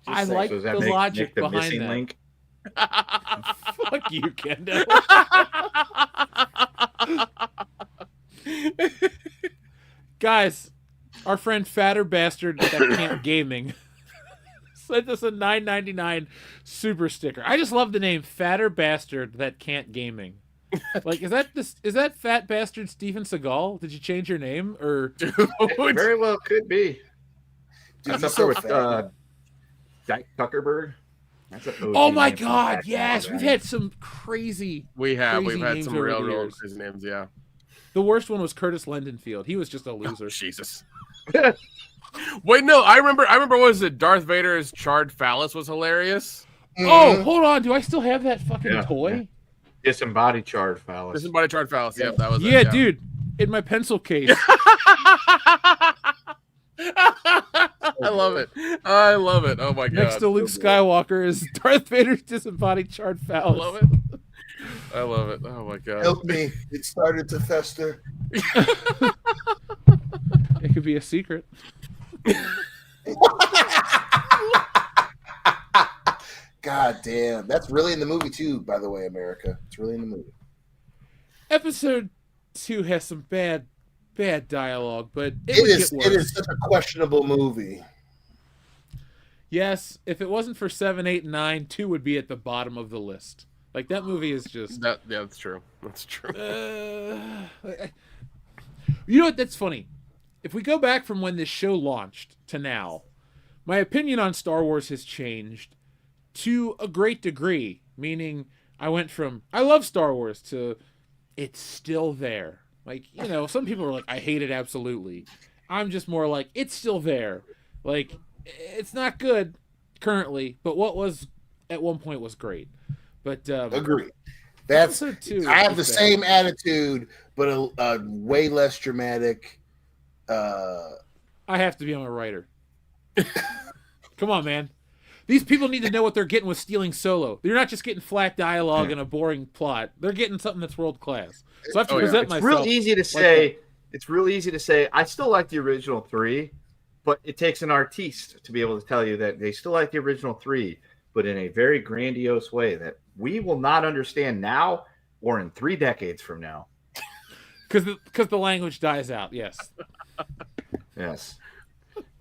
I saying. like So does that the make logic Nick the behind missing that. link? Fuck you, Kendo. Guys, our friend Fatter Bastard that Can't Gaming sent us a $9.99 super sticker. I just love the name Fatter Bastard that Can't Gaming. Like, is that Fat Bastard Steven Seagal? Did you change your name or? It very well could be. Dude, That's he's up there so with Jack Tuckerberg. That's an OG Oh my name from God! back Yes, then, we've right? had some crazy. We've had names some over real the years. crazy names, yeah. The worst one was Curtis Lendenfield. He was just a loser. Oh, Jesus. Wait, no, I remember what was it? Darth Vader's charred phallus was hilarious. Oh, hold on. Do I still have that fucking toy? Yeah. Disembodied charred phallus. Disembodied charred phallus. Yep, that was it. Yeah, dude. In my pencil case. I love it. I love it. Oh my God. Next to Luke Skywalker is Darth Vader's disembodied charred I phallus. love it. I love it. Oh my God. Help me. It started to fester. It could be a secret. God damn. That's really in the movie too, by the way, America. It's really in the movie. Episode 2 has some bad dialogue, but It would is get worse. it is such a questionable movie. Yes, if it wasn't for 7, 8, and 9, 2 would be at the bottom of the list. Like, that movie is just... Yeah, that's true. That's true. You know what? That's funny. If we go back from when this show launched to now, my opinion on Star Wars has changed to a great degree. Meaning, I went from, I love Star Wars to, it's still there. Like, you know, some people are like, I hate it absolutely. I'm just more like, it's still there. Like, it's not good currently, but what was at one point was great. But Agree. That's episode 2 I have is the bad. same attitude, but a way less dramatic. I have to be on a writer. Come on, man. These people need to know what they're getting with stealing Solo. They're not just getting flat dialogue and a boring plot. They're getting something that's world class. So I have to present It's myself. real easy to say. It's real easy to say. I still like the original 3, but it takes an artiste to be able to tell you that they still like the original 3, but in a very grandiose way that we will not understand now or in 3 decades from now. Because the language dies out. Yes. Yes.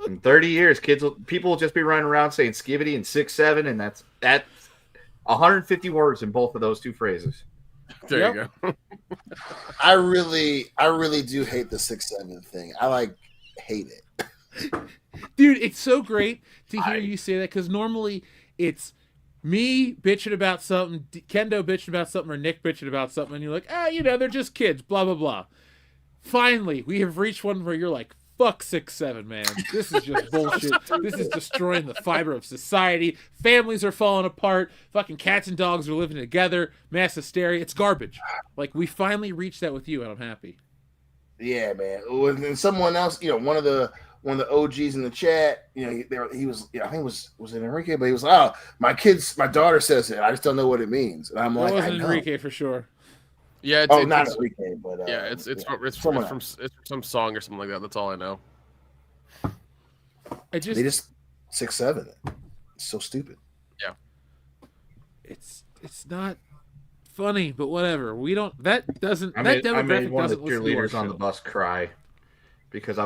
In 30 years, people will just be running around saying skibbity and 6-7, and that's 150 words in both of those 2 phrases. There you go. I really do hate the 6-7 thing. I hate it. Dude, it's so great to hear you say that because normally it's me bitching about something, Kendo bitching about something, or Nick bitching about something, and you're like, they're just kids, blah, blah, blah. Finally, we have reached one where you're like, fuck 6-7, man. This is just bullshit. This is destroying the fiber of society. Families are falling apart. Fucking cats and dogs are living together. Mass hysteria. It's garbage. Like, we finally reached that with you, and I'm happy. Yeah, man. And someone else, one of the OGs in the chat, he was, I think was it Enrique, but he was like, oh, my daughter says it. I just don't know what it means. And I'm That like, wasn't I know. Enrique for sure. Yeah, Not Enrique, but it's someone from some song or something like that. That's all I know. they just 6-7 it. It's so stupid. Yeah. It's not funny, but whatever. We don't. That doesn't. I That made demographic one of the doesn't listen to our cheerleaders on the show. bus cry because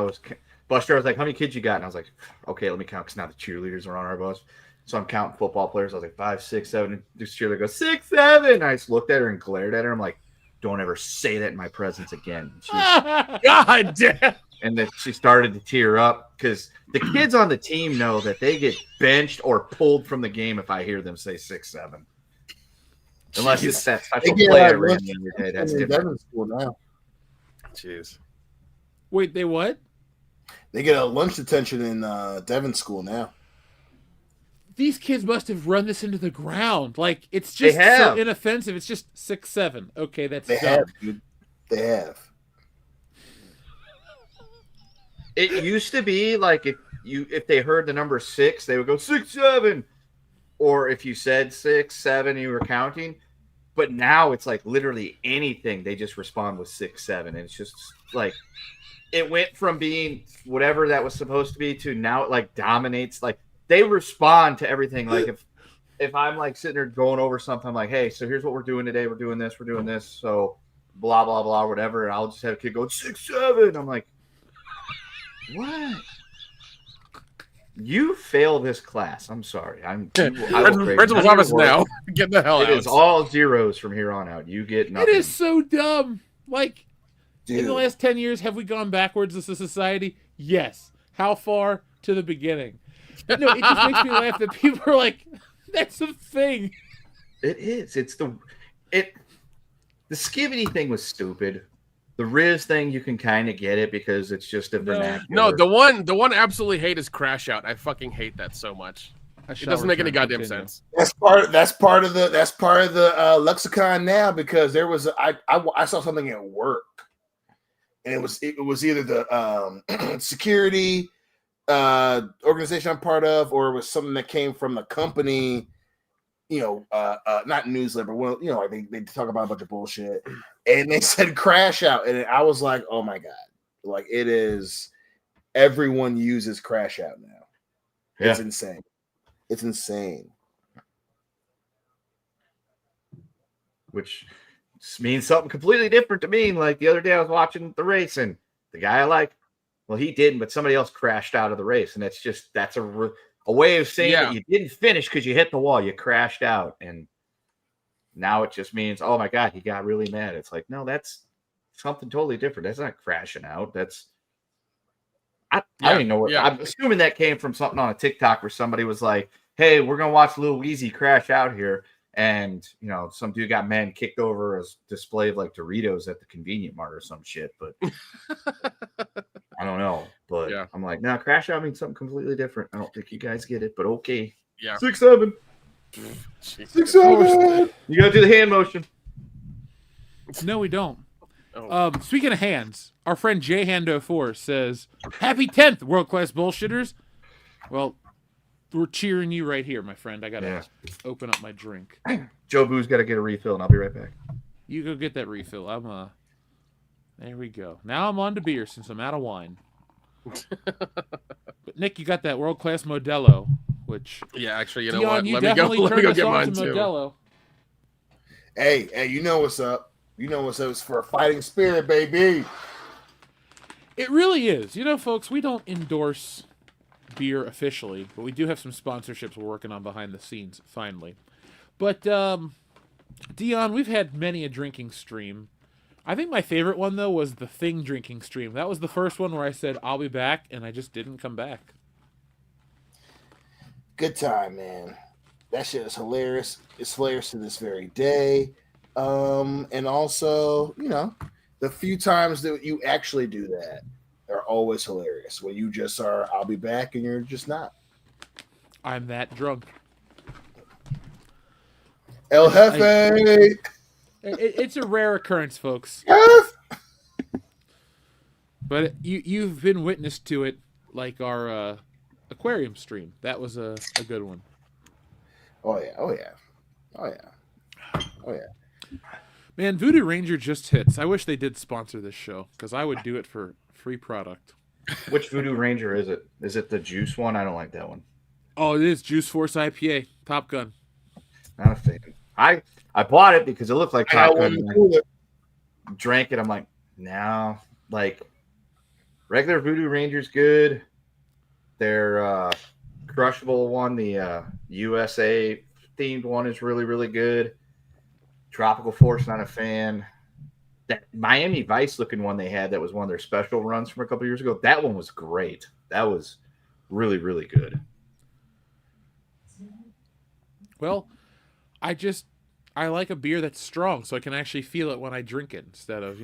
Buster was like, how many kids you got? And I was like, okay, let me count because now the cheerleaders are on our bus. So I'm counting football players. I was like, 5, 6, 7. And this cheerleader goes, 6, 7. And I just looked at her and glared at her. I'm like, don't ever say that in my presence again. God damn. And then she started to tear up because the kids on the team know that they get benched or pulled from the game if I hear them say 6, 7. Unless it's that special play I ran the other day. That's different. Devon school now. Jeez. Wait, they what? They get a lunch detention in Devon school now. these kids must have run this into the ground. Like, it's just so inoffensive. It's just 6-7. Okay, that's they dumb. have, dude. They have. It used to be like if they heard the number 6, they would go 6-7, or if you said 6-7, you were counting. But now it's like literally anything, they just respond with 6-7, and it's just like it went from being whatever that was supposed to be to now it like dominates. Like they respond to everything. Like if I'm like sitting there going over something, I'm like, hey, so here's what we're doing today. We're doing this. So blah blah blah whatever, and I'll just have a kid go 6-7. I'm like, what? You fail this class. I'm sorry. Principal's office now. Get the hell out. It is all zeros from here on out. You get nothing. It is so dumb. Like, Dude. In the last 10 years, have we gone backwards as a society? Yes. How far? To the beginning. No, it just makes me laugh that people are like, that's a thing. It is. The skivvy thing was stupid. The Riz thing, you can kind of get it because it's just a vernacular. No, the one I absolutely hate is Crash Out. I fucking hate that so much. It doesn't make any goddamn sense. That's part of the lexicon now, because there was I saw something at work, and it was either the security organization I'm part of, or it was something that came from the company. Not newsletter, well, like they talk about a bunch of bullshit, and they said Crash Out, and I was like, oh my god, like it is, everyone uses Crash Out now. Yeah. It's insane. Which means something completely different to me. Like the other day I was watching the race, and the guy I like, well, he didn't, but somebody else crashed out of the race, and that's a way of saying that you didn't finish because you hit the wall, you crashed out, and now it just means, oh my god, he got really mad. It's like, no, that's something totally different. That's not crashing out. That's I don't even know what. I'm assuming that came from something on a TikTok where somebody was like, hey, we're gonna watch Lil Weezy crash out here, and some dude got mad and kicked over a display of like Doritos at the convenient mart or some shit. But I don't know. But I'm like, no, crash out means something completely different. I don't think you guys get it, but okay. Yeah. 6-7. 6-7. You gotta do the hand motion. No, we don't. Speaking of hands, our friend Jhando4 says, happy 10th, world-class bullshitters. Well, we're cheering you right here, my friend. I gotta open up my drink. Joe Boo's gotta get a refill, and I'll be right back. You go get that refill. There we go. Now I'm on to beer since I'm out of wine. But Nick, you got that world-class Modelo, which... Yeah, actually, you know Dion, what? Let me go get mine, too. Modelo. Hey, you know what's up. You know what's up. It's for a fighting spirit, baby. It really is. Folks, we don't endorse beer officially, but we do have some sponsorships we're working on behind the scenes, finally. But, Dion, we've had many a drinking stream. I think my favorite one, though, was the Thing drinking stream. That was the first one where I said, I'll be back, and I just didn't come back. Good time, man. That shit is hilarious. It's hilarious to this very day. And also, the few times that you actually do that are always hilarious. When you just are, I'll be back, and you're just not. I'm that drunk. El Jefe! It's a rare occurrence, folks. But you've been witness to it, like our aquarium stream. That was a good one. Oh yeah. Man, Voodoo Ranger just hits. I wish they did sponsor this show, because I would do it for free product. Which Voodoo Ranger is it? Is it the juice one? I don't like that one. Oh, it is Juice Force IPA. Top Gun. Not a fan. I bought it because it looked like Top Gun. Drank it. I'm like, no. Like, regular Voodoo Ranger's good. Their crushable one, the USA themed one, is really, really good. Tropical Force, not a fan. That Miami Vice looking one they had, that was one of their special runs from a couple years ago. That one was great. That was really, really good. Well, I like a beer that's strong, so I can actually feel it when I drink it instead of,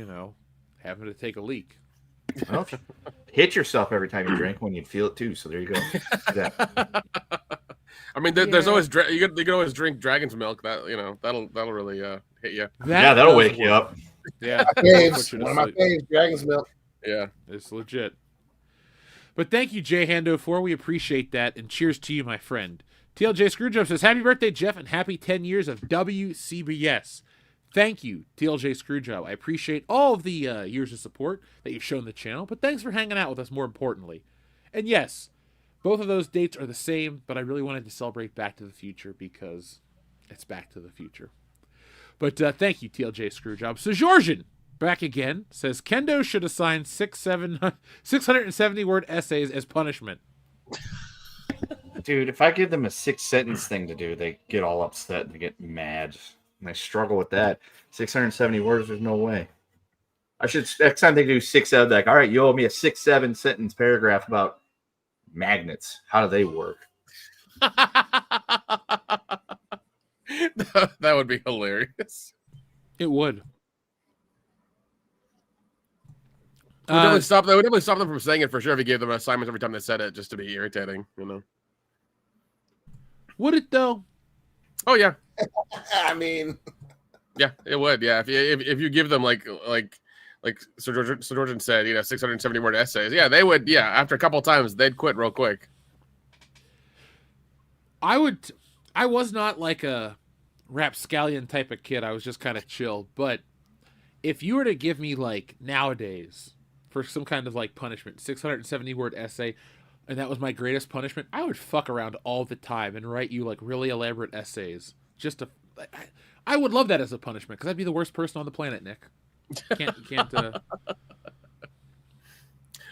having to take a leak. Well, hit yourself every time you drink when you feel it too. So there you go. I I mean, there's always you can always drink dragon's milk. That that'll really hit you. That'll wake you up. Yeah, One of my faves, dragon's milk. Yeah, it's legit. But thank you, Jay Hando4. We appreciate that, and cheers to you, my friend. TLJ Screwjob says, "Happy birthday, Jeff, and happy 10 years of WCBs." Thank you, TLJ Screwjob. I appreciate all of the years of support that you've shown the channel, but thanks for hanging out with us more importantly. And yes, both of those dates are the same, but I really wanted to celebrate Back to the Future because it's Back to the Future. But thank you, TLJ Screwjob. So Georgian, back again, says, Kendo should assign 670-word essays as punishment. Dude, if I give them a 6-sentence thing to do, they get all upset and they get mad. And I struggle with that. 670 words, there's no way. I should, next time they do 6 out, like, all right, you owe me a 6-7 sentence paragraph about magnets. How do they work? That would be hilarious. It would. It would definitely stop them from saying it for sure if you gave them assignments every time they said it, just to be irritating, Would it though? Oh yeah. I mean, yeah, it would. Yeah, if you give them like Sir Georgian said, 670 word essays. Yeah, they would. Yeah, after a couple of times, they'd quit real quick. I was not like a rapscallion type of kid. I was just kind of chill. But if you were to give me like nowadays for some kind of like punishment, 670-word essay, and that was my greatest punishment, I would fuck around all the time and write you like really elaborate essays. I would love that as a punishment because I'd be the worst person on the planet, Nick. Can't.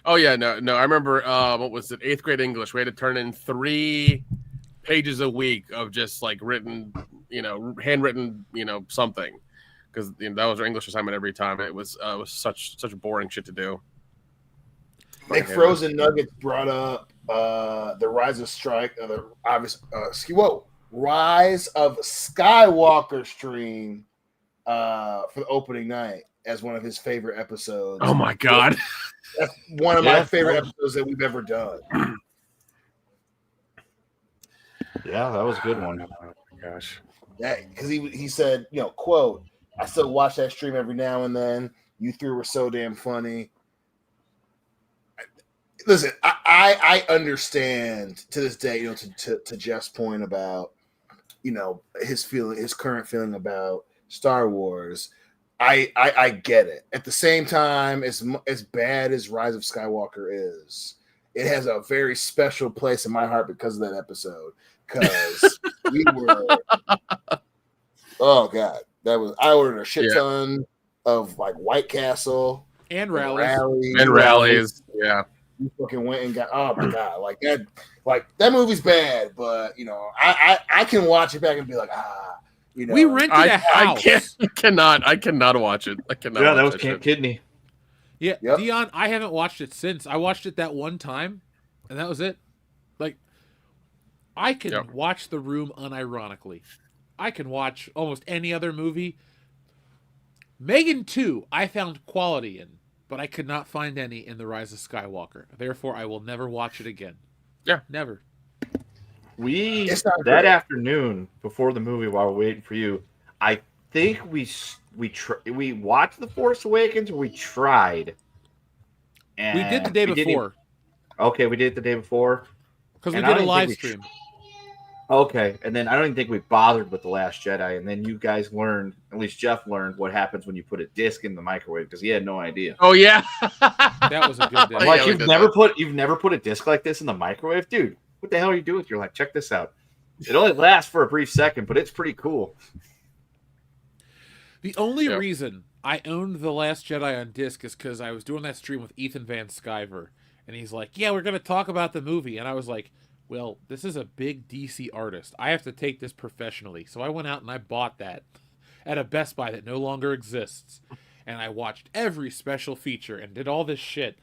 Oh yeah, no. I remember what was it? 8th grade English. We had to turn in 3 pages a week of just like written, handwritten, something, because that was our English assignment every time. It was such boring shit to do. Nick Frozen Nuggets brought up the Rise of Rise of Skywalker stream for the opening night as one of his favorite episodes. Oh my god, that's one of my favorite episodes that we've ever done. Yeah, that was a good one. Oh my gosh. Yeah, because he said, quote, "I still watch that stream every now and then. You three were so damn funny." Listen, I understand to this day, to Jeff's point about, his current feeling about Star Wars. I get it. At the same time, as bad as Rise of Skywalker is, it has a very special place in my heart because of that episode. Because we were, oh god, I ordered a shit ton of like White Castle and rallies. Yeah. You fucking went and got, oh my god, like that movie's bad, but I can watch it back and be like, we rented a house. I cannot watch it. I cannot. Yeah, watch that was Camp Kidney. Yeah, yep. Dion, I haven't watched it since. I watched it that one time, and that was it. Like, I can watch The Room unironically. I can watch almost any other movie. Megan 2, I found quality in, but I could not find any in The Rise of Skywalker. Therefore, I will never watch it again. Yeah. Never. That afternoon, before the movie, while we're waiting for you, I think we watched The Force Awakens, or we tried. And we did the day before. Okay, we did it the day before. Because we did a live stream. Okay, and then I don't even think we bothered with The Last Jedi, and then you guys learned, at least Jeff learned, what happens when you put a disc in the microwave, because he had no idea. Oh yeah, that was a good day. Like you've never put a disc like this in the microwave, dude. What the hell are you doing? You're like, check this out. It only lasts for a brief second, but it's pretty cool. The only reason I owned The Last Jedi on disc is because I was doing that stream with Ethan Van Sciver, and he's like, "Yeah, we're gonna talk about the movie," and I was like, well, this is a big DC artist. I have to take this professionally. So I went out and I bought that at a Best Buy that no longer exists. And I watched every special feature and did all this shit.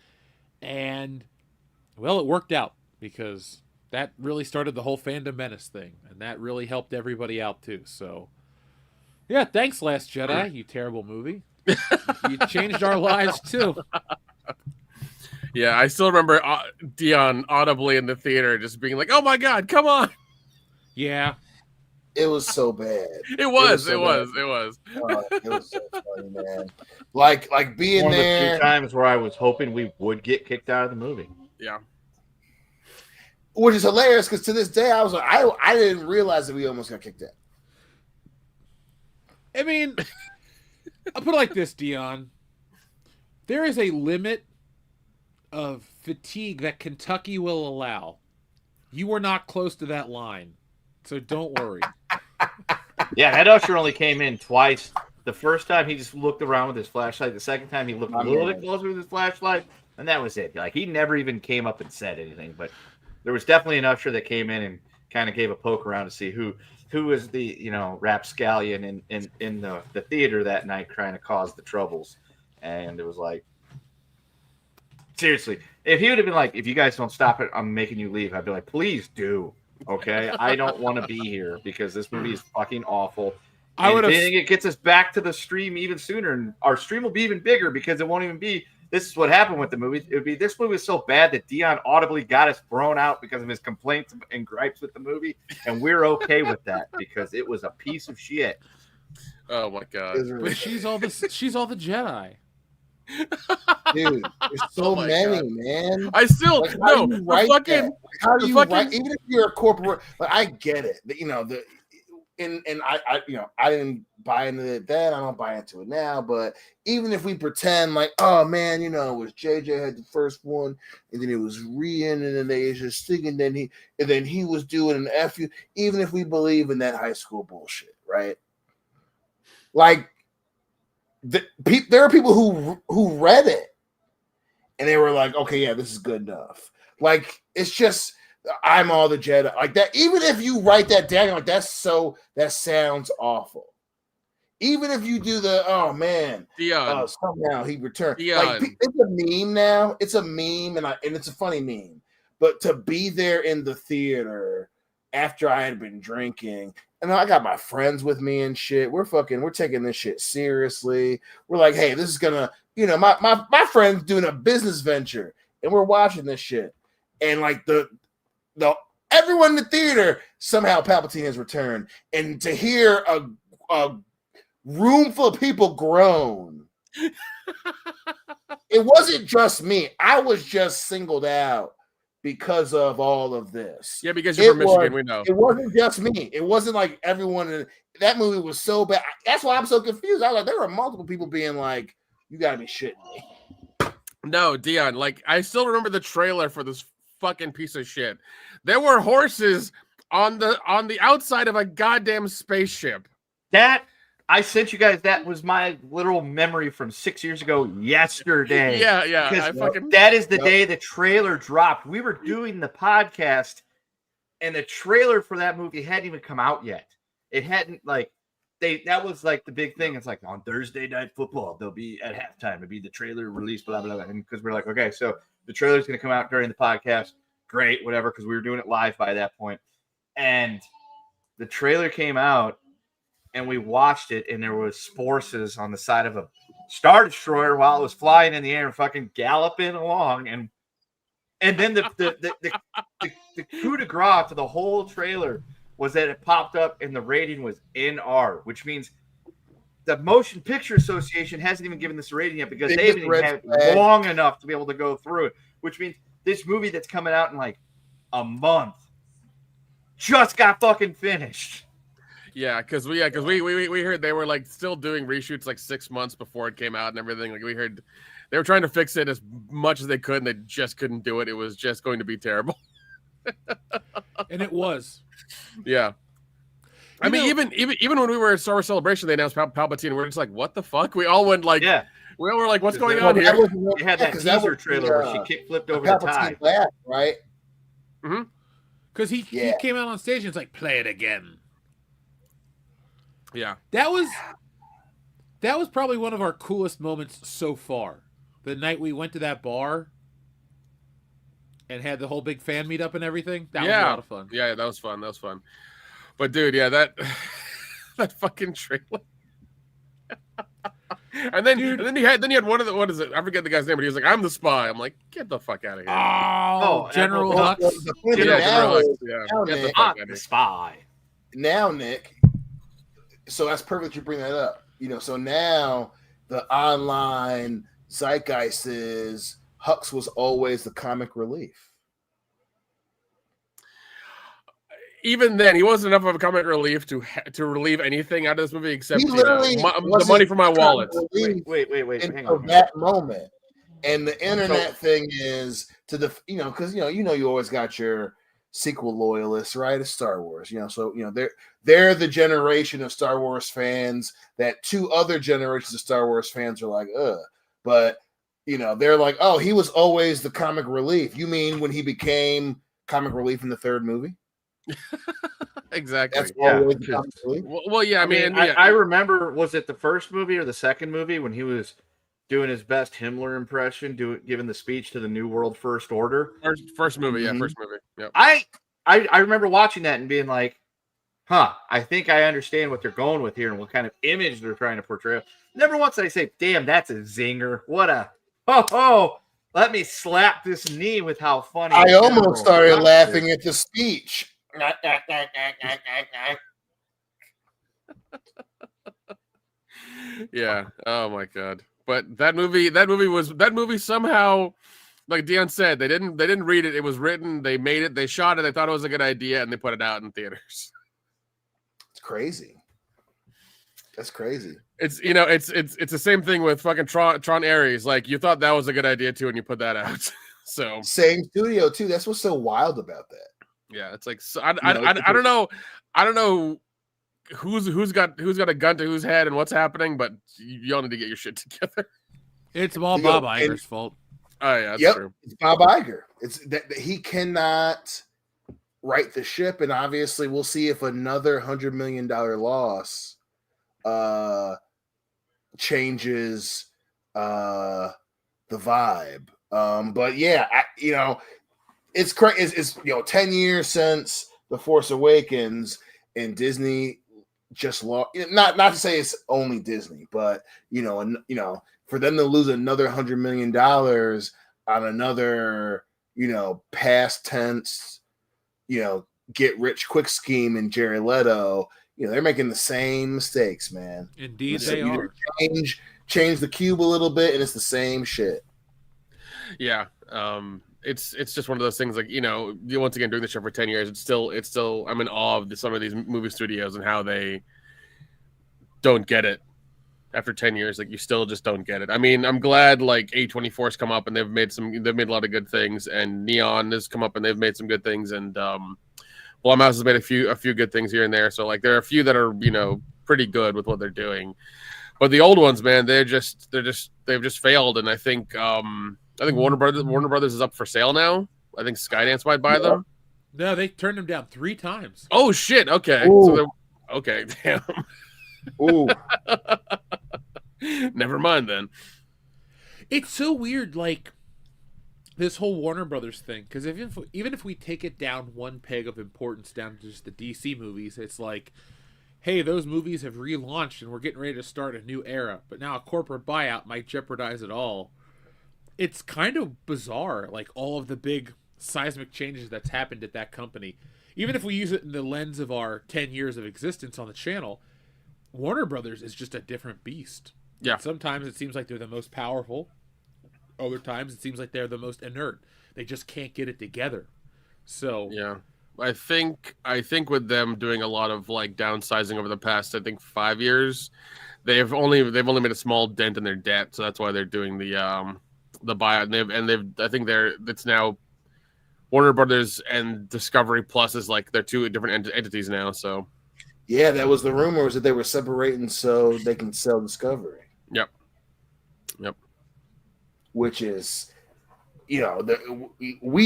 And, well, it worked out because that really started the whole Fandom Menace thing. And that really helped everybody out too. So, yeah, thanks, Last Jedi, you terrible movie. You changed our lives too. Yeah, I still remember Dion audibly in the theater just being like, "Oh my god, come on!" Yeah. It was so bad. It was so it was so funny, man. Like being One of the there. few times where I was hoping we would get kicked out of the movie. Yeah. Which is hilarious because to this day I was like, I didn't realize that we almost got kicked out. I mean, I'll put it like this, Dion. There is a limit of fatigue that Kentucky will allow. You were not close to that line, so don't worry. Yeah, that usher only came in twice. The first time he just looked around with his flashlight. The second time he looked a little bit closer with his flashlight, and that was it. Like, he never even came up and said anything. But there was definitely an usher that came in and kind of gave a poke around to see who was the rapscallion in the theater that night trying to cause the troubles. And it was like, seriously, if he would have been like, if you guys don't stop it, I'm making you leave, I'd be like, please do. Okay, I don't want to be here because this movie is fucking awful. I would think it gets us back to the stream even sooner, and our stream will be even bigger because it won't even be. This is what happened with the movie. It would be this movie was so bad that Dion audibly got us thrown out because of his complaints and gripes with the movie, and we're okay with that because it was a piece of shit. Oh my god! But she's all the Jedi. Dude, there's so many, man. I still like, how do you write fucking. How do you write? Even if you're a corporate, like, I get it. I didn't buy into it then. I don't buy into it now. But even if we pretend like, oh man, it was JJ had the first one, and then it was Rian, and then they just thinking, and then he was doing an FU. Even if we believe in that high school bullshit, right? Like, there are people who read it and they were like, okay, yeah, this is good enough. Like, it's just, I'm all the Jedi. Like that, even if you write that down, you're like, that sounds awful. Even if you do oh man, Dion, somehow he returned. Dion. Like, it's a meme now. It's a meme, and it's a funny meme. But to be there in the theater after I had been drinking, and I got my friends with me and shit. We're taking this shit seriously. We're like, hey, this is gonna, my friend's doing a business venture, and we're watching this shit. And like the everyone in the theater, somehow Palpatine has returned. And to hear a room full of people groan. It wasn't just me. I was just singled out because of all of this. Yeah, because you're from Michigan, we know. It wasn't just me. It wasn't like everyone. That movie was so bad. That's why I'm so confused. I was like, there were multiple people being like, you got to be shitting me. No, Dion, like, I still remember the trailer for this fucking piece of shit. There were horses on the outside of a goddamn spaceship. I sent you guys. That was my literal memory from 6 years ago yesterday. Yeah. That is the day the trailer dropped. We were doing the podcast, and the trailer for that movie hadn't even come out yet. It hadn't, like, that was like the big thing. It's like on Thursday Night Football, they'll be at halftime. It'll be the trailer release, blah, blah, blah. And because we're like, okay, so the trailer's going to come out during the podcast. Great, whatever, because we were doing it live by that point. And the trailer came out, and we watched it, and there was sporces on the side of a Star Destroyer while it was flying in the air and fucking galloping along. And then the coup de grace to the whole trailer was that it popped up and the rating was NR, which means the Motion Picture Association hasn't even given this a rating yet because they haven't even had it long enough to be able to go through it, which means this movie that's coming out in like a month just got fucking finished. Yeah, because we heard they were like still doing reshoots like 6 months before it came out and everything. Like, we heard they were trying to fix it as much as they could, and they just couldn't do it. It was just going to be terrible. And it was. Yeah. I mean, even when we were at Star Wars Celebration, they announced Palpatine, and we're just like, what the fuck? We all went like, yeah. We all were like, what's going on here? You had that teaser trailer where she kick flipped over the tie. Laugh, right? Mm-hmm. Because he came out on stage and it's like, play it again. Yeah. That was probably one of our coolest moments so far. The night we went to that bar and had the whole big fan meetup and everything. That was a lot of fun. Yeah, that was fun. But dude, yeah, that fucking trailer. And then you had one of the, what is it? I forget the guy's name, but he was like, "I'm the spy." I'm like, "Get the fuck out of here!" Oh, General Well, Hux. the point Yeah, now is, yeah. now, Get the Nick, fuck out of here. Spy. now, Nick, so that's perfect you bring that up. So now the online zeitgeist is Hux was always the comic relief. Even then, he wasn't enough of a comic relief to relieve anything out of this movie except He literally the money for my wallet. Wait. Hang Until on. that moment. And the internet thing is because you always got your sequel loyalists, right? It's Star Wars, so they're the generation of Star Wars fans that two other generations of Star Wars fans are like, ugh. But they're like, oh, he was always the comic relief. You mean when he became comic relief in the third movie? Exactly. That's always the comic relief. Well, yeah. I remember, was it the first movie or the second movie when he was doing his best Himmler impression, giving the speech to the New World First Order? First movie, first movie. Yep. I remember watching that and being like, I think I understand what they're going with here and what kind of image they're trying to portray. Never once did I say, damn, that's a zinger. What a let me slap this knee with how funny. I almost started laughing at the speech. Yeah. Oh my god. But that movie somehow, like Dion said, they didn't read it. It was written. They made it. They shot it. They thought it was a good idea, and they put it out in theaters. It's crazy. That's crazy. It's it's the same thing with fucking Tron Ares. Like you thought that was a good idea too, and you put that out. So same studio too. That's what's so wild about that. Yeah, it's like I don't know who's got a gun to whose head and what's happening, but you all need to get your shit together. It's all Bob Iger's fault. Oh yeah, that's true. It's Bob Iger. It's that he cannot right the ship, and obviously we'll see if another $100 million loss changes the vibe. But yeah, it's crazy. It's 10 years since The Force Awakens, and Disney just lost. Not to say it's only Disney, but for them to lose another $100 million on another past tense get rich quick scheme in Jared Leto, they're making the same mistakes, man. Indeed, they are. Change the cube a little bit, and it's the same shit. Yeah. It's just one of those things, like, once again, doing the show for 10 years, it's still I'm in awe of some of these movie studios and how they don't get it after 10 years. Like, you still just don't get it. I mean, I'm glad like A24's come up and they've made a lot of good things, and Neon has come up and they've made some good things, and Blumhouse has made a few good things here and there. So like there are a few that are pretty good with what they're doing, but the old ones, man, they've just failed. And I think Warner Brothers is up for sale now. I think Skydance might buy them. No, they turned them down 3 times. Oh shit! Okay, okay, damn. Ooh. Never mind then. It's so weird, like this whole Warner Brothers thing. Because even if we take it down one peg of importance down to just the DC movies, it's like, hey, those movies have relaunched and we're getting ready to start a new era. But now a corporate buyout might jeopardize it all. It's kind of bizarre, like all of the big seismic changes that's happened at that company. Even if we use it in the lens of our 10 years of existence on the channel, Warner Brothers is just a different beast. Yeah. And sometimes it seems like they're the most powerful. Other times it seems like they're the most inert. They just can't get it together. So yeah, I think with them doing a lot of like downsizing over the past 5 years, they've only made a small dent in their debt. So that's why they're doing the buyout. It's now Warner Brothers and Discovery Plus is like they're 2 different entities now. So yeah, that was the rumor, was that they were separating so they can sell Discovery. Yep. Which is, we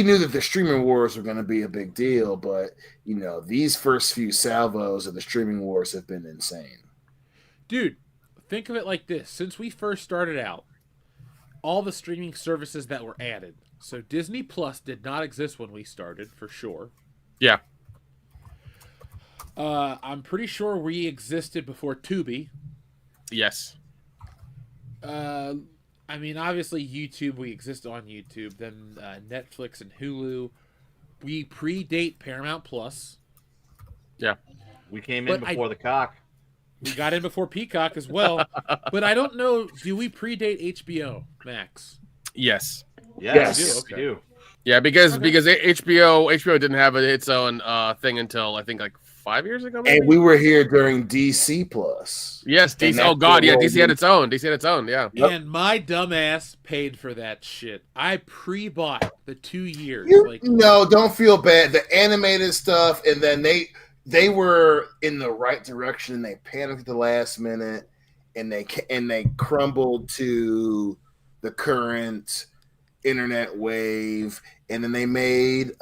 knew that the streaming wars were going to be a big deal, but these first few salvos of the streaming wars have been insane. Dude, think of it like this: since we first started out, all the streaming services that were added. So Disney Plus did not exist when we started, for sure. Yeah. I'm pretty sure we existed before Tubi. Yes. I mean, obviously YouTube. We exist on YouTube. Then Netflix and Hulu. We predate Paramount Plus. Yeah. We came in before the cock. We got in before Peacock as well. But I don't know. Do we predate HBO Max? Yes. Yes. We We do. Yeah, because HBO didn't have its own thing until I think like 5 years ago. Maybe? And we were here during DC Plus. Yes, DC. Oh God, yeah, DC had its own. DC had its own. Yeah. And my dumbass paid for that shit. I pre-bought the 2 years. No, don't feel bad. The animated stuff, and then they were in the right direction. They panicked at the last minute, and they crumbled to the current internet wave, and then they made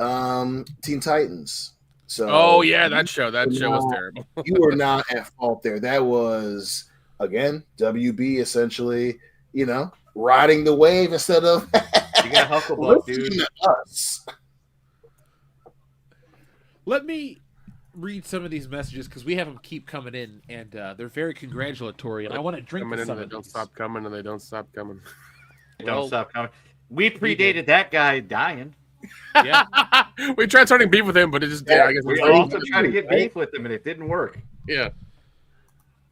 Teen Titans. So, oh yeah, that show was terrible. You were not at fault there. That was again WB essentially, riding the wave instead of you got Hucklebuck, dude. Us. Let me read some of these messages because we have them keep coming in, and they're very congratulatory. And I want to drink to some of They don't stop coming, and they don't stop coming. Don't stop coming. We predated that guy dying. Yeah, we tried starting beef with him, but it just I guess we also tried to get beef with him, and it didn't work. Yeah.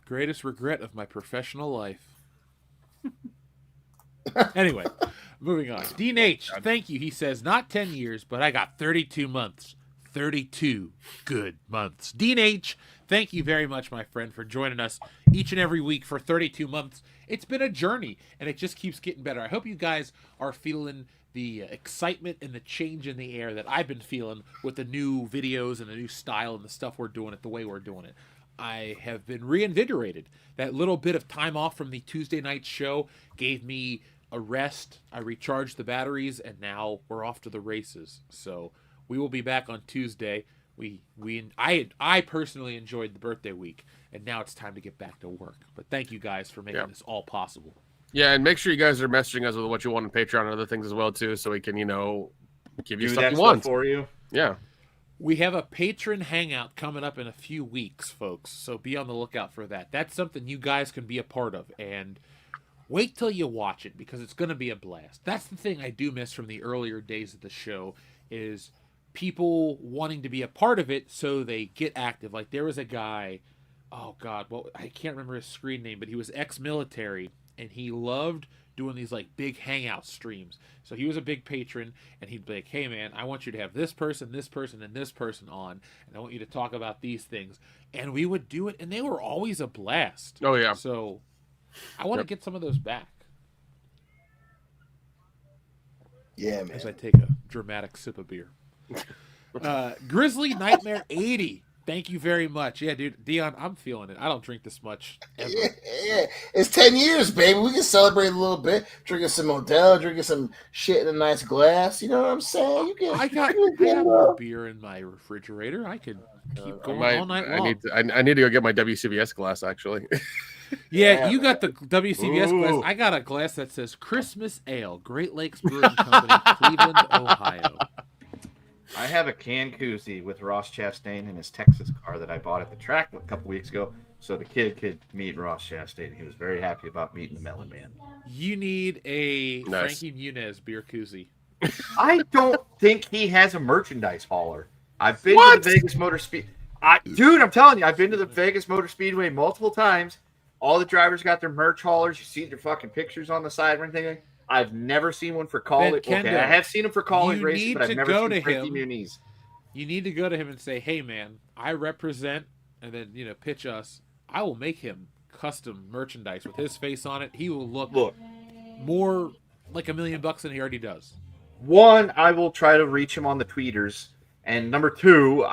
Greatest regret of my professional life. Anyway, moving on. Dean H, thank you. He says, not 10 years, but I got 32 months. 32 good months. Dean H, thank you very much, my friend, for joining us each and every week for 32 months. It's been a journey, and it just keeps getting better. I hope you guys are feeling the excitement and the change in the air that I've been feeling with the new videos and the new style and the stuff we're doing it, the way we're doing it. I have been reinvigorated. That little bit of time off from the Tuesday night show gave me a rest. I recharged the batteries, and now we're off to the races. So we will be back on Tuesday. I personally enjoyed the birthday week, and now it's time to get back to work. But thank you guys for making this all possible. Yeah, and make sure you guys are messaging us with what you want on Patreon and other things as well too, so we can give you stuff you want for you. Yeah. We have a patron hangout coming up in a few weeks, folks. So be on the lookout for that. That's something you guys can be a part of, and wait till you watch it because it's going to be a blast. That's the thing I do miss from the earlier days of the show is people wanting to be a part of it so they get active. Like there was a guy, oh God, well, I can't remember his screen name, but he was ex-military and he loved doing these like big hangout streams. So he was a big patron and he'd be like, hey man, I want you to have this person, and this person on, and I want you to talk about these things. And we would do it, and they were always a blast. Oh yeah. So I want to get some of those back. Yeah, man. As I take a dramatic sip of beer. Grizzly Nightmare 80. Thank you very much. Yeah, dude, Dion, I'm feeling it. I don't drink this much ever. Yeah. It's 10 years, baby. We can celebrate a little bit. Drinking some Modelo, drinking some shit in a nice glass. You know what I'm saying? I got more beer in my refrigerator. I could keep going all night long. I need to go get my WCBs glass, actually. Yeah, you got the WCBs glass. I got a glass that says Christmas Ale, Great Lakes Brewing Company, Cleveland, Ohio. I have a can koozie with Ross Chastain in his Texas car that I bought at the track a couple weeks ago, so the kid could meet Ross Chastain. He was very happy about meeting the Melon Man. You need a Frankie Muniz beer koozie. I don't think he has a merchandise hauler. I've been to the Vegas Motor Speed. Dude, I'm telling you, I've been to the Vegas Motor Speedway multiple times. All the drivers got their merch haulers. You see their fucking pictures on the side and everything. I've never seen one for college. Okay, I have seen him for college races, but I've never seen Frankie Muniz. You need to go to him and say, "Hey, man, I represent," and then pitch us. I will make him custom merchandise with his face on it. He will look more like $1 million than he already does. One, I will try to reach him on the tweeters, and number two,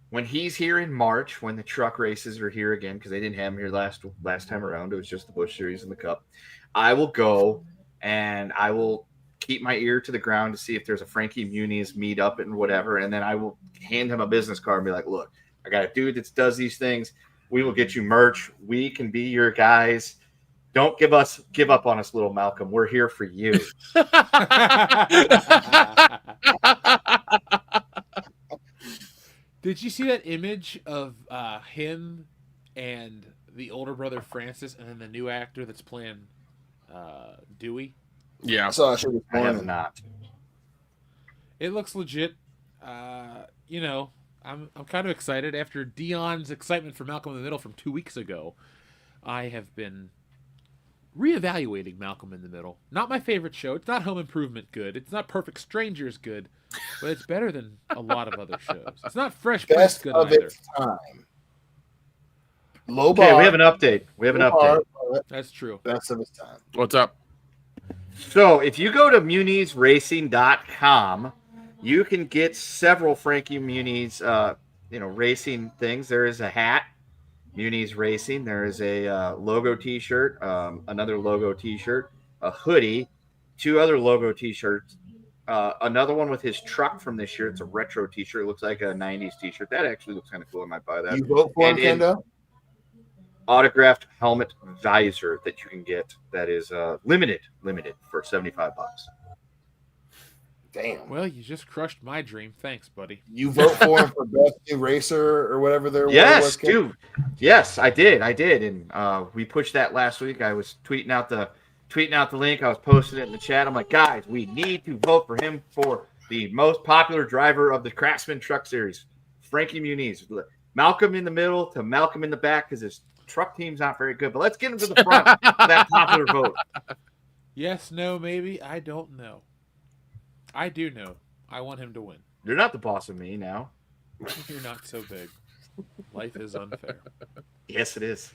when he's here in March, when the truck races are here again, because they didn't have him here last time around, it was just the Busch Series and the Cup. I will go and I will keep my ear to the ground to see if there's a Frankie Muniz meetup and whatever, and then I will hand him a business card and be like, "Look, I got a dude that does these things. We will get you merch. We can be your guys. Don't give up on us, little Malcolm. We're here for you." Did you see that image of him and the older brother Francis, and then the new actor that's playing Dewey. Yeah. I saw that shit this I have morning. not. It looks legit. You know, I'm kind of excited after Dion's excitement for Malcolm in the Middle from 2 weeks ago. I have been reevaluating Malcolm in the Middle. Not my favorite show. It's not Home Improvement good. It's not Perfect Strangers good, but it's better than a lot of other shows. It's not Fresh Prince Best good of either. its time. Low Okay, bar. we have an update. We have an low update. bar, That's true. best of its time. What's up? So if you go to munisracing.com, you can get several Frankie Muniz, racing things. There is a hat, Muniz Racing. There is a logo T-shirt, another logo T-shirt, a hoodie, 2 other logo T-shirts, another one with his truck from this year. It's a retro T-shirt. It looks like a 90s T-shirt. That actually looks kind of cool. I might buy that. You vote for him, And Kendo? autographed helmet visor that you can get that is limited for $75. Damn. Well, you just crushed my dream. Thanks, buddy. You vote for him for best new racer or whatever their award Yes, was, Kendo? dude. Yes, I did, and we pushed that last week. I was tweeting out the link. I was posting it in the chat. I'm like, guys, we need to vote for him for the most popular driver of the Craftsman Truck Series, Frankie Muniz. Malcolm in the middle to Malcolm in the back because his truck team's not very good. But let's get him to the front for that popular vote. Yes, no, maybe. I don't know. I do know. I want him to win. You're not the boss of me now. You're not so big. Life is unfair. Yes, it is.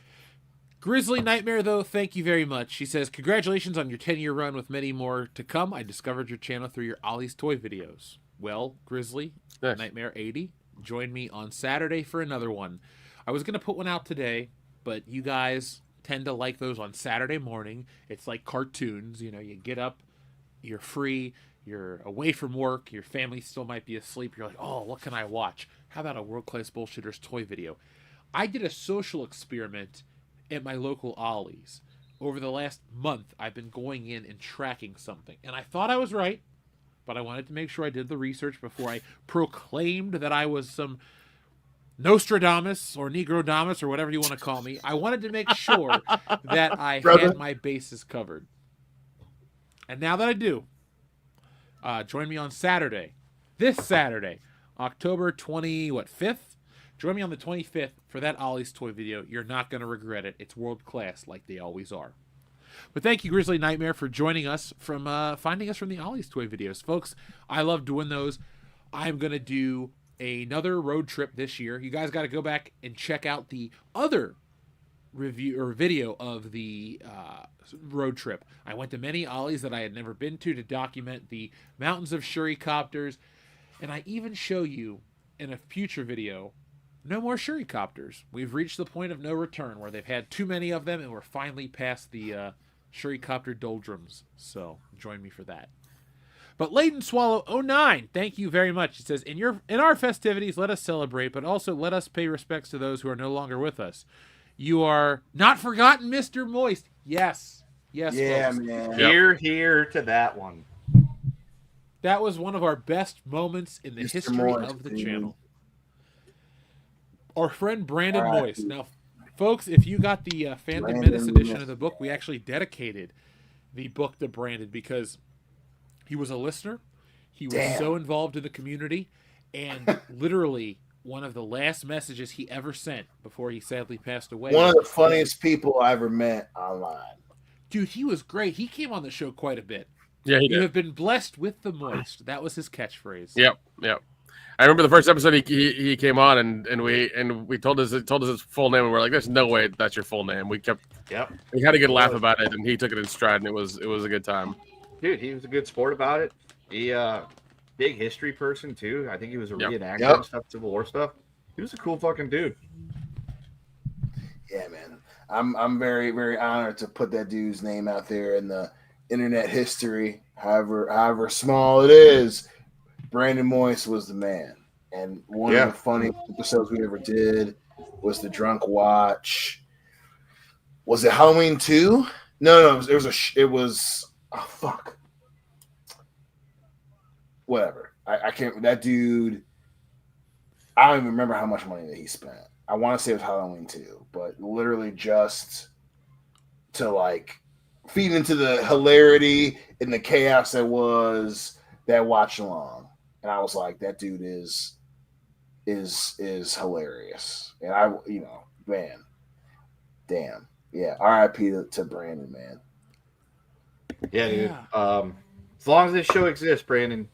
Grizzly Nightmare, though, thank you very much. She says, congratulations on your 10-year run with many more to come. I discovered your channel through your Ollie's Toy videos. Well, Grizzly, Nice. Nightmare 80, join me on Saturday for another one. I was going to put one out today, but you guys tend to like those on Saturday morning. It's like cartoons. You know, you get up, you're free, you're away from work, your family still might be asleep. You're like, oh, what can I watch? How about a World Class Bullshitters toy video? I did a social experiment at my local Ollie's. Over the last month, I've been going in and tracking something. And I thought I was right, but I wanted to make sure I did the research before I proclaimed that I was some Nostradamus or Negrodamus or whatever you want to call me. I wanted to make sure that I had my bases covered. And now that I do, join me on Saturday. This Saturday, October 5th? Join me on the 25th for that Ollie's Toy video. You're not going to regret it. It's world class like they always are. But thank you, Grizzly Nightmare, for joining us from finding us from the Ollie's Toy videos. Folks, I love doing those. I'm going to do another road trip this year. You guys got to go back and check out the other review or video of the road trip. I went to many Ollie's that I had never been to document the mountains of Shuricopters. And I even show you in a future video, no more Shuricopters. We've reached the point of no return where they've had too many of them and we're finally past the Shuricopter doldrums. So join me for that. But Laden Swallow 09, thank you very much. He says, in our festivities, let us celebrate, but also let us pay respects to those who are no longer with us. You are not forgotten, Mr. Moist. Yes. Yes, Yeah, folks. man. Yep. Here to that one. That was one of our best moments in the Mr. history Moist, of the dude. channel. Our friend Brandon All right, Moist. dude. Now, folks, if you got the Fandom Brandon Menace edition Moist. of the book, we actually dedicated the book to Brandon because he was a listener. He was Damn. so involved in the community, and literally one of the last messages he ever sent before he sadly passed away. One of the funniest people I ever met online. Dude, he was great. He came on the show quite a bit. Yeah, he You did. have been blessed with the moist. That was his catchphrase. Yep. I remember the first episode he came on and we told us his full name and we're like, there's no way that's your full name. We had a good laugh about it and he took it in stride and it was a good time. Dude, he was a good sport about it. He big history person too. I think he was a Yep. reenactor Yep. and stuff, Civil War stuff. He was a cool fucking dude. Yeah, man. I'm very, very honored to put that dude's name out there in the internet history, however small it is. Brandon Moist was the man. And one of the funniest episodes we ever did was the Drunk Watch. Was it Halloween 2? No, it was oh fuck. Whatever. I can't. That dude. I don't even remember how much money that he spent. I want to say it was Halloween 2, but literally just to like feed into the hilarity and the chaos that was that watch along. And I was like, that dude is hilarious. And I, man, damn. Yeah, R.I.P. to Brandon, man. Yeah, dude. As long as this show exists, Brandon,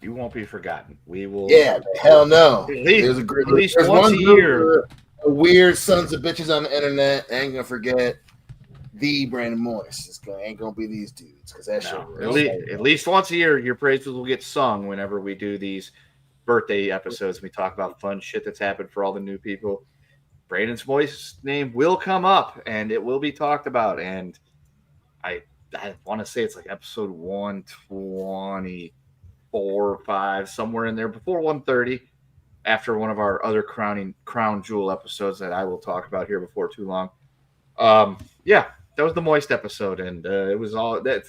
you won't be forgotten. We will. Yeah, hell no. At least, There's once one a year. Weird sons of bitches on the internet. I ain't gonna forget the Brandon Morris. Ain't gonna be these dudes because that shit. At least once a year, your praises will get sung whenever we do these birthday episodes. We talk about fun shit that's happened for all the new people. Brandon's voice name will come up and it will be talked about. And I want to say it's like episode 124 or 5, somewhere in there before 130, after one of our other crown jewel episodes that I will talk about here before too long. Yeah, that was the Moist episode, and it was all that.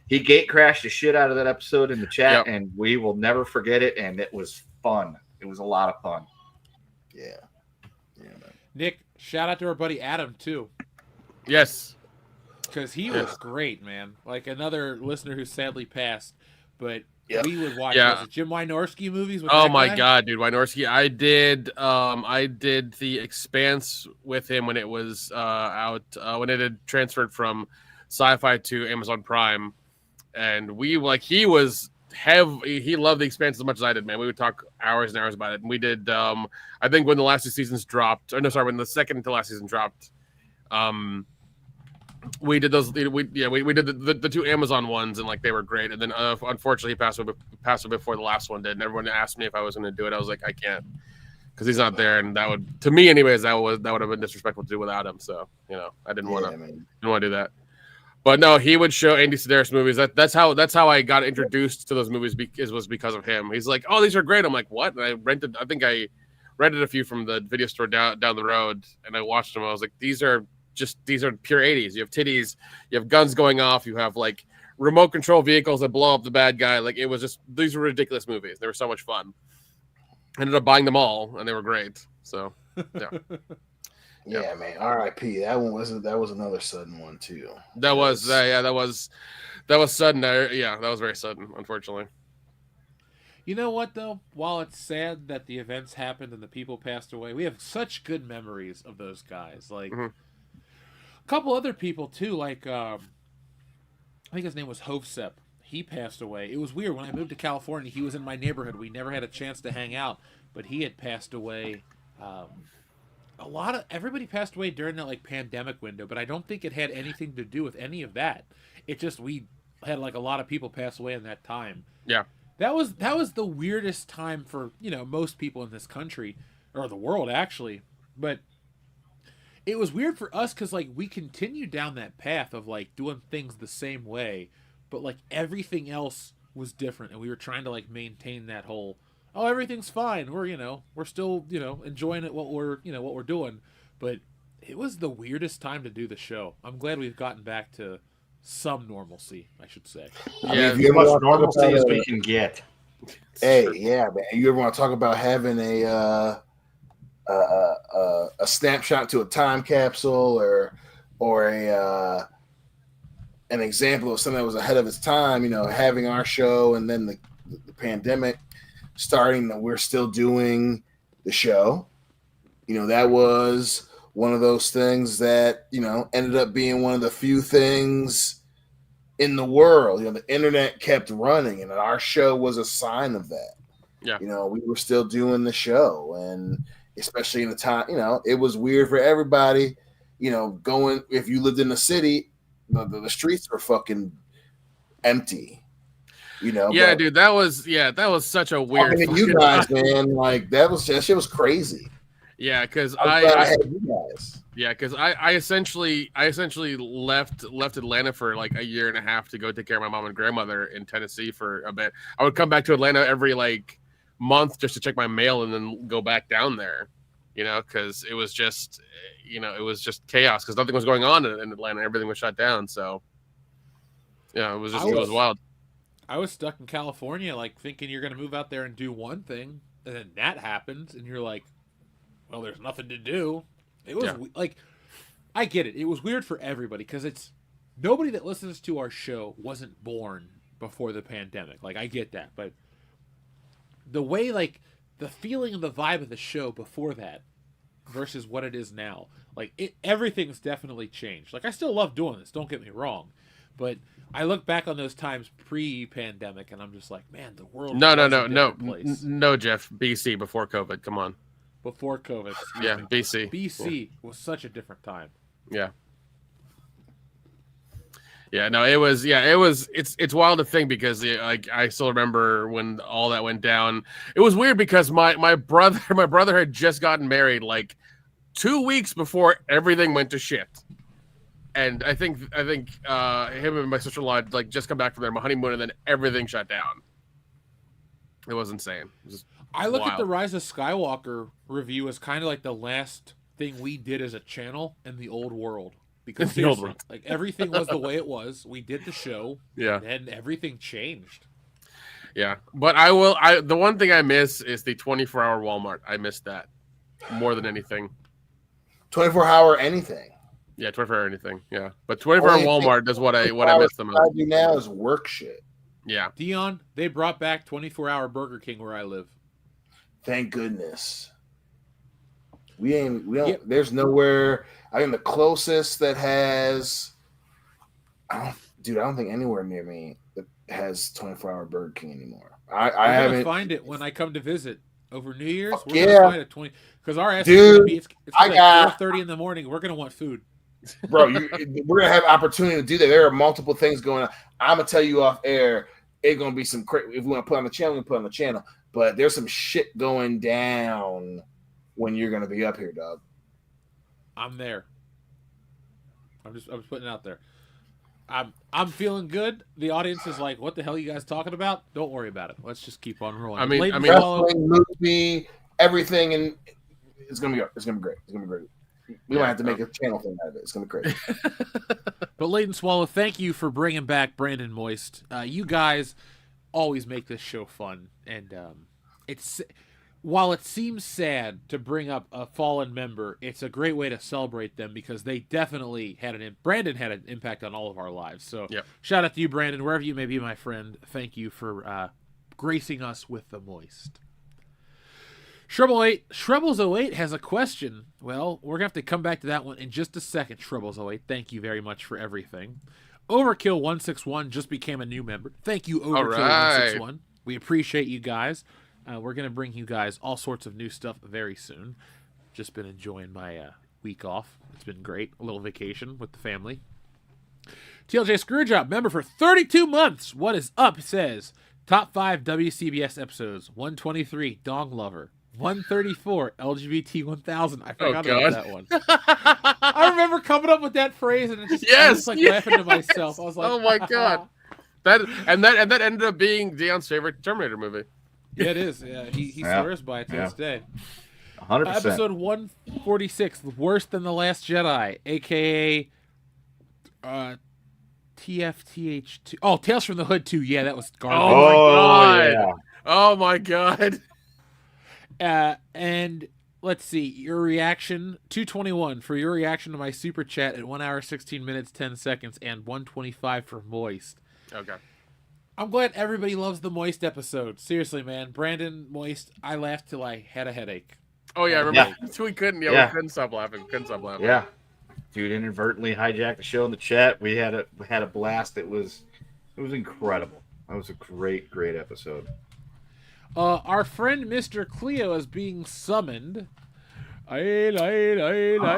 He gate crashed the shit out of that episode in the chat, and we will never forget it. And it was fun. It was a lot of fun. Yeah, man. Nick, shout out to our buddy Adam too. Yes, because he was great, man. Like another listener who sadly passed, but we would watch Jim Wynorski movies. With oh my god, dude, Wynorski! I did The Expanse with him when it was out when it had transferred from Sci-Fi to Amazon Prime, and he loved The Expanse as much as I did, man. We would talk hours and hours about it, and we did. I think when the last 2 seasons dropped, when the second to last season dropped, we did those. We did the 2 Amazon ones, and like they were great. And then unfortunately, he passed away before the last one did. And everyone asked me if I was going to do it. I was like, I can't, because he's not there, and that would, to me, anyways, that would have been disrespectful to do without him. So I didn't want to do that. But no, he would show Andy Sedaris movies. That's how I got introduced to those movies. Was because of him. He's like, oh, these are great. I'm like, what? And I rented a few from the video store down the road, and I watched them. I was like, these are pure 80s. You have titties, you have guns going off, you have like remote control vehicles that blow up the bad guy. Like it was just, these were ridiculous movies. They were so much fun. I ended up buying them all, and they were great. So yeah, man. R.I.P. That was another sudden one too. That was sudden. That was very sudden, unfortunately. You know what though? While it's sad that the events happened and the people passed away, we have such good memories of those guys. Like. Mm-hmm. A couple other people too, like I think his name was Hovsep. He passed away. It was weird when I moved to California. He was in my neighborhood. We never had a chance to hang out, but he had passed away. Everybody passed away during that like pandemic window, but I don't think it had anything to do with any of that. It just we had like a lot of people pass away in that time. Yeah, that was the weirdest time for most people in this country or the world actually, but. It was weird for us because, like, we continued down that path of, like, doing things the same way, but, like, everything else was different, and we were trying to, like, maintain that whole, oh, everything's fine, we're still, enjoying it, what we're doing, but it was the weirdest time to do the show. I'm glad we've gotten back to some normalcy, I should say. As much normalcy as we can get. Hey, yeah, man. You ever want to talk about having a snapshot to a time capsule or an example of something that was ahead of its time, having our show and then the pandemic starting, that we're still doing the show. That was one of those things that, ended up being one of the few things in the world. The internet kept running, and our show was a sign of that. Yeah. We were still doing the show, and especially in the time, it was weird for everybody, going, if you lived in the city, the streets were fucking empty, Yeah, dude, that was such a weird. You guys, man, like that shit was crazy. Yeah, because I had you guys. Yeah, because I essentially left Atlanta for like a year and a half to go take care of my mom and grandmother in Tennessee for a bit. I would come back to Atlanta every like month just to check my mail and then go back down there, because it was just chaos because nothing was going on in Atlanta. Everything was shut down. So yeah, it was wild. I was stuck in California, like thinking you're going to move out there and do one thing, and then that happens, and you're like, well, there's nothing to do. It was like, I get it. It was weird for everybody because it's nobody that listens to our show wasn't born before the pandemic. Like, I get that, but the way, like, the feeling and the vibe of the show before that versus what it is now, like, everything's definitely changed. Like, I still love doing this, don't get me wrong, but I look back on those times pre-pandemic and I'm just like, man, the world No, place. no, Jeff. BC, before COVID. Come on. Before COVID. Yeah, BC. BC was such a different time. Yeah. Yeah, no, it was. It's wild to think because like I still remember when all that went down. It was weird because my brother had just gotten married like 2 weeks before everything went to shit, and I think him and my sister-in-law had, like, just come back from their honeymoon, and then everything shut down. It was insane. It was I look wild. at the Rise of Skywalker review as kind of like the last thing we did as a channel in the old world. Because The old seriously, world. like, everything was the way it was. We did the show, Yeah. and everything changed. Yeah, but the one thing I miss is the 24-hour Walmart. I miss that more than anything. 24-hour anything. Yeah, 24-hour anything. Yeah, but 24-hour Walmart is what I miss the most. What I do now is work shit. Yeah, Dion, they brought back 24-hour Burger King where I live. Thank goodness. We don't. There's nowhere. I think the closest that has. I don't think anywhere near me that has 24-hour Burger King anymore. I haven't find it when I come to visit over New Year's. Fuck We're yeah. gonna find it 20 because our ass is Dude, gonna be it's I like got- 4:30 in the morning. We're gonna want food. bro. We're gonna have opportunity to do that. There are multiple things going on. I'm gonna tell you off air. It's gonna be some crazy. If we want to put on the channel, we put on the channel. But there's some shit going down when you're gonna be up here, dog. I'm there. I'm just putting it out there. I'm feeling good. The audience is like, "What the hell are you guys talking about?" Don't worry about it. Let's just keep on rolling. I mean, Wrestling, movie, everything, and it's gonna be great. It's gonna be great. We don't have to make a channel thing out of it. It's gonna be crazy. But Leighton Swallow, thank you for bringing back Brandon Moist. You guys always make this show fun, and it's while it seems sad to bring up a fallen member, it's a great way to celebrate them because they definitely had Brandon had an impact on all of our lives. So shout out to you, Brandon, wherever you may be, my friend. Thank you for gracing us with the Moist. Shrubbles08 has a question. Well, we're going to have to come back to that one in just a second, Shrubbles08. Thank you very much for everything. Overkill161 just became a new member. Thank you, Overkill161. We appreciate you guys. We're going to bring you guys all sorts of new stuff very soon. Just been enjoying my week off. It's been great. A little vacation with the family. TLJ Screwjob, member for 32 months. What is up? Says, top 5 WCBS episodes. 123, Dong Lover. 134, LGBT 1000. I forgot about that one. I remember coming up with that phrase and I was like laughing to myself. I was like, oh my god, that ended up being Dion's favorite Terminator movie. Yeah, it is. Yeah, he swears by it to this day. 100%. Episode 146, Worse Than the Last Jedi, aka TFTH2. Oh, Tales from the Hood 2. Yeah, that was garbage. Oh my god. And let's see, your reaction, 221 for your reaction to my super chat at 1 hour, 16 minutes, 10 seconds, and 125 for Moist. Okay. I'm glad everybody loves the Moist episode. Seriously, man. Brandon Moist, I laughed till I had a headache. Oh yeah, I remember. We couldn't stop laughing. Yeah. Dude inadvertently hijacked the show in the chat. We had a blast. It was incredible. That was a great episode. Our friend Mr. Cleo is being summoned. Mr.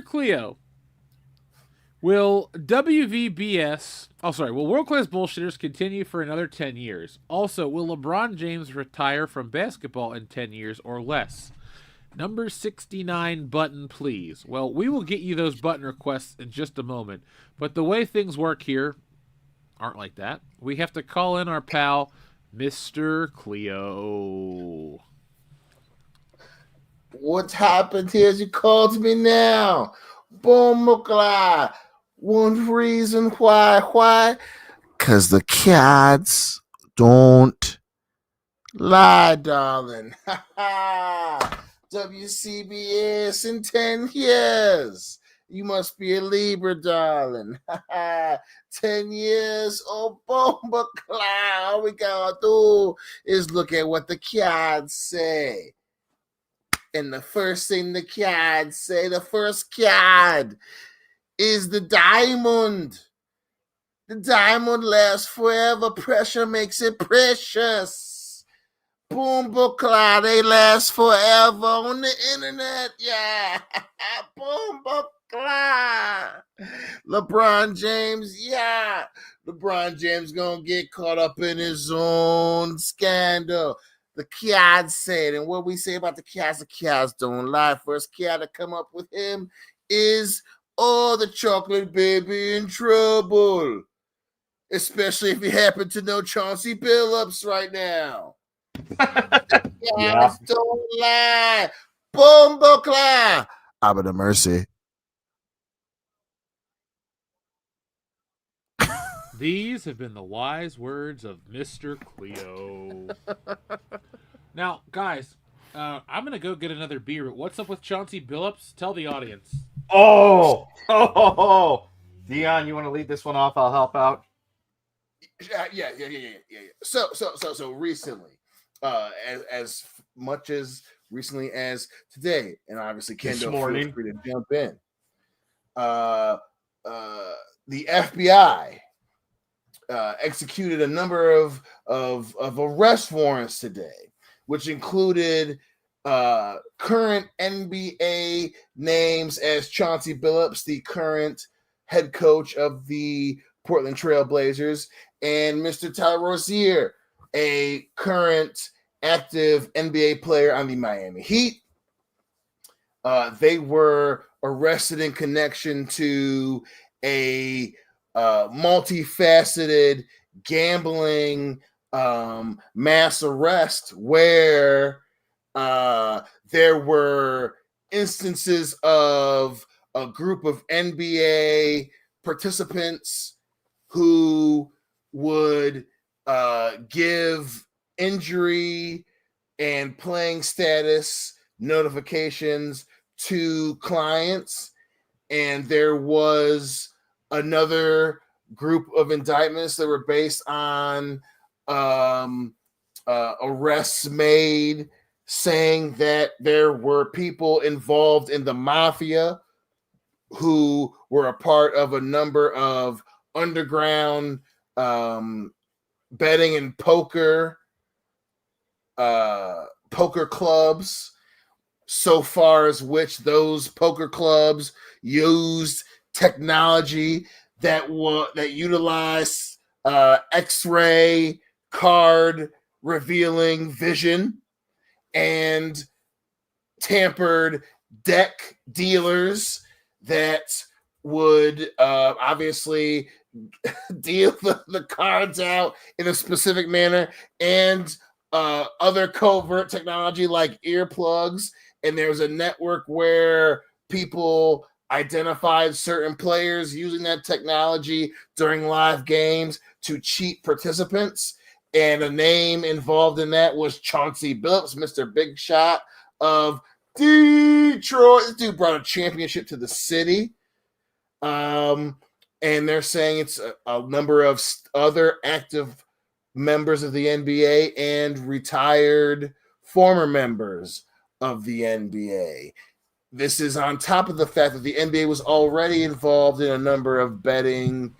Cleo, will World Class Bullshitters continue for another 10 years? Also, will LeBron James retire from basketball in 10 years or less? Number 69 button, please. Well, we will get you those button requests in just a moment. But the way things work here aren't like that. We have to call in our pal, Mr. Cleo. What's happened here is you called me now. Boom, Mukla. One reason why? Because the cats don't Lie, darling. WCBs in 10 years. You must be a Libra, darling. 10 years, oh, bomba cloud. All we gotta do is look at what the kids say. And the first thing the kids say, the first kid is the diamond. The diamond lasts forever. Pressure makes it precious. Boom, Bukla, they last forever on the internet. Yeah. Boom, Bukla. LeBron James, yeah. LeBron James gonna get caught up in his own scandal. The kids said, and what we say about the kids don't lie. First kid to come up with him is, oh, the chocolate baby in trouble. Especially if you happen to know Chauncey Billups right now. Yeah. Don't lie. Boom, Bukla. Abba the mercy. These have been the wise words of Mr. Cleo. Now, guys, I'm going to go get another beer. What's up with Chauncey Billups? Tell the audience. Oh. Dion, you want to lead this one off? I'll help out. Yeah. So recently, as much as recently as today, and obviously Kendall feels free to jump in. The FBI executed a number of arrest warrants today, which included current NBA names as Chauncey Billups, the current head coach of the Portland Trail Blazers, and Mr. Tyler Rozier, a current active NBA player on the Miami Heat. They were arrested in connection to a multifaceted gambling mass arrest where there were instances of a group of NBA participants who would give injury and playing status notifications to clients. And there was another group of indictments that were based on arrests made saying that there were people involved in the mafia who were a part of a number of underground betting and poker clubs, so far as which those poker clubs used technology that utilized X-ray card revealing vision and tampered deck dealers that would obviously deal the cards out in a specific manner, and other covert technology like earplugs. And there's a network where people identified certain players using that technology during live games to cheat participants. And a name involved in that was Chauncey Billups, Mr. Big Shot of Detroit. This dude brought a championship to the city. And they're saying it's a number of other active members of the NBA and retired former members of the NBA. This is on top of the fact that the NBA was already involved in a number of betting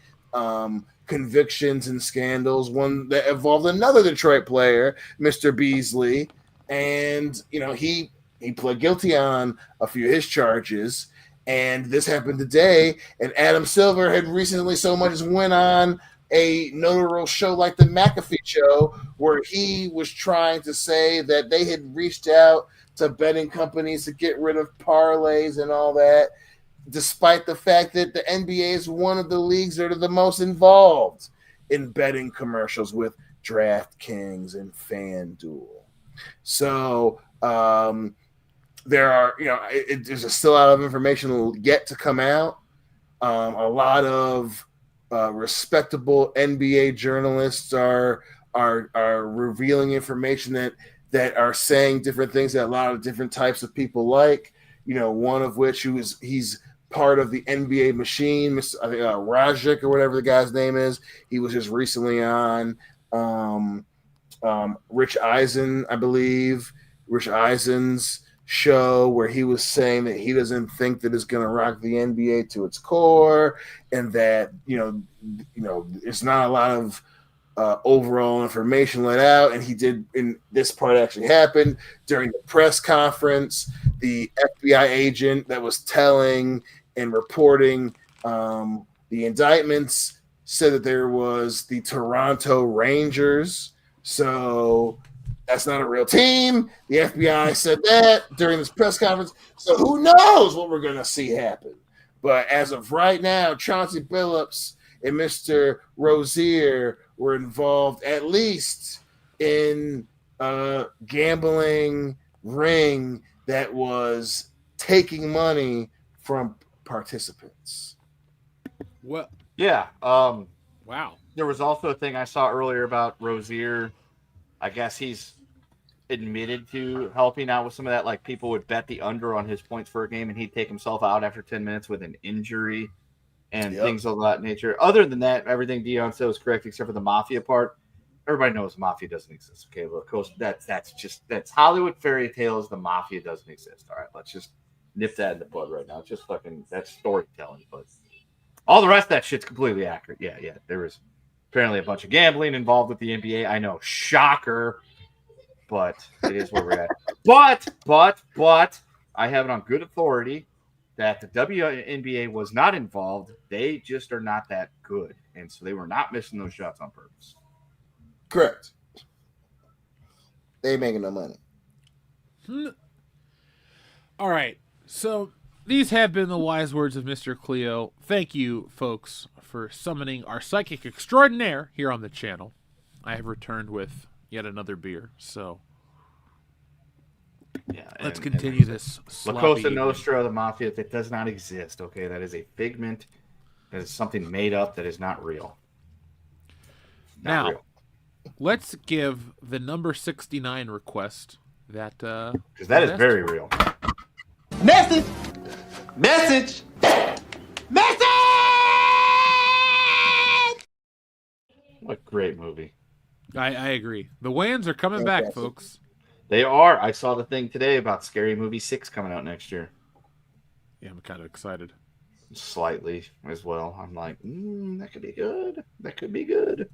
convictions and scandals, one that involved another Detroit player, Mr. Beasley. And, he pled guilty on a few of his charges. And this happened today. And Adam Silver had recently so much as went on a notable show like the McAfee Show, where he was trying to say that they had reached out to betting companies to get rid of parlays and all that, despite the fact that the NBA is one of the leagues that are the most involved in betting commercials with DraftKings and FanDuel. So there are, there's still a lot of information yet to come out. A lot of respectable NBA journalists are are revealing information that are saying different things that a lot of different types of people like. One of which he's part of the NBA machine, I think Rajic or whatever the guy's name is. He was just recently on Rich Eisen, I believe, Rich Eisen's show, where he was saying that he doesn't think that it's going to rock the NBA to its core, and that it's not a lot of overall information let out. And he did, in this part actually happened during the press conference. The FBI agent that was telling and reporting the indictments said that there was the Toronto Rangers. So that's not a real team. The FBI said that during this press conference. So who knows what we're going to see happen. But as of right now, Chauncey Billups and Mr. Rozier were involved at least in a gambling ring that was taking money from participants. Well, Yeah. wow. There was also a thing I saw earlier about Rozier. I guess he's admitted to helping out with some of that. Like, people would bet the under on his points for a game, and he'd take himself out after 10 minutes with an injury and things of that nature. Other than that, everything Dion said was correct, except for the mafia part. Everybody knows the mafia doesn't exist. Okay, well, of course, that's Hollywood fairy tales. The mafia doesn't exist. All right, let's just nip that in the bud right now. It's just that's storytelling. But all the rest of that shit's completely accurate. Yeah. There was apparently a bunch of gambling involved with the NBA. I know, shocker, but it is where we're at. But I have it on good authority that the WNBA was not involved. They just are not that good, and so they were not missing those shots on purpose. Correct. They ain't making no money. All right. So these have been the wise words of Mr. Cleo. Thank you, folks, for summoning our psychic extraordinaire here on the channel. I have returned with yet another beer, so let's continue this. La Cosa Nostra, the mafia, that does not exist. Okay, that is a figment. That is something made up. That is not real. Not real. Let's give the number 69 request that because that is very real. Message! What great movie. I agree. The Wayans are coming back, folks. They are. I saw the thing today about Scary Movie 6 coming out next year. Yeah, I'm kind of excited. Slightly as well. I'm like, that could be good. That could be good.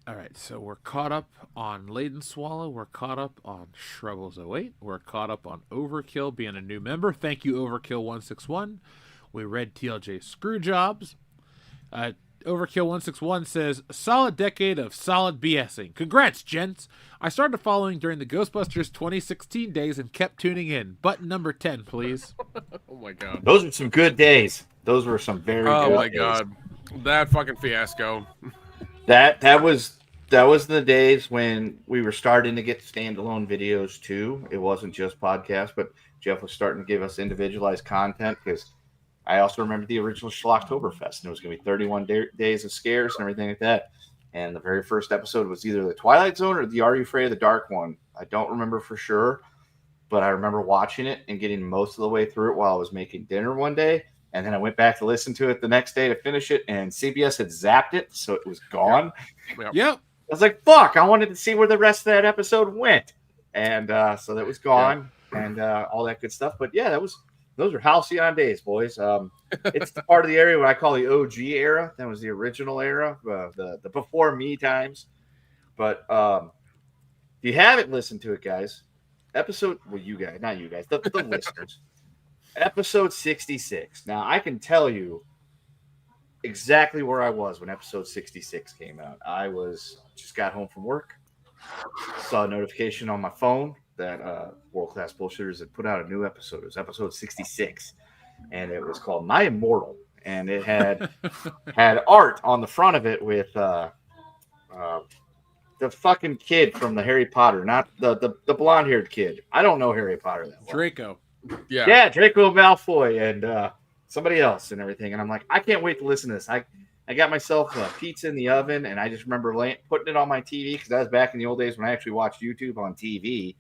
All right, so we're caught up on Laden Swallow. We're caught up on Shrubbles 08. We're caught up on Overkill being a new member. Thank you, Overkill161. We read TLJ Screwjobs. Overkill161 says, solid decade of solid BSing. Congrats, gents. I started following during the Ghostbusters 2016 days and kept tuning in. Button number 10, please. Oh, my God. Those are some good days. Those were some very good days. Oh, my God. That fucking fiasco. That was the days when we were starting to get standalone videos too. It wasn't just podcasts, but Jeff was starting to give us individualized content, because I also remember the original Schlocktoberfest, and it was going to be 31 days of scares and everything like that. And the very first episode was either the Twilight Zone or the Are You Afraid of the Dark one. I don't remember for sure, but I remember watching it and getting most of the way through it while I was making dinner one day. And then I went back to listen to it the next day to finish it, and CBS had zapped it, so it was gone. Yep. I was like, fuck, I wanted to see where the rest of that episode went. And so that was gone, and all that good stuff. But yeah, those are halcyon days, boys. It's the part of the area what I call the OG era. That was the original era, the before me times. But if you haven't listened to it, guys, you guys, not you guys, the listeners, episode 66. Now, I can tell you exactly where I was when episode 66 came out. I just got home from work, saw a notification on my phone that World Class Bullshitters had put out a new episode. It was episode 66, and it was called My Immortal, and it had art on the front of it with the fucking kid from the Harry Potter, not the blonde-haired kid. I don't know Harry Potter that well. Draco. Yeah, Draco Malfoy and somebody else and everything. And I'm like, I can't wait to listen to this. I got myself a pizza in the oven, and I just remember putting it on my TV because that was back in the old days when I actually watched YouTube on TV,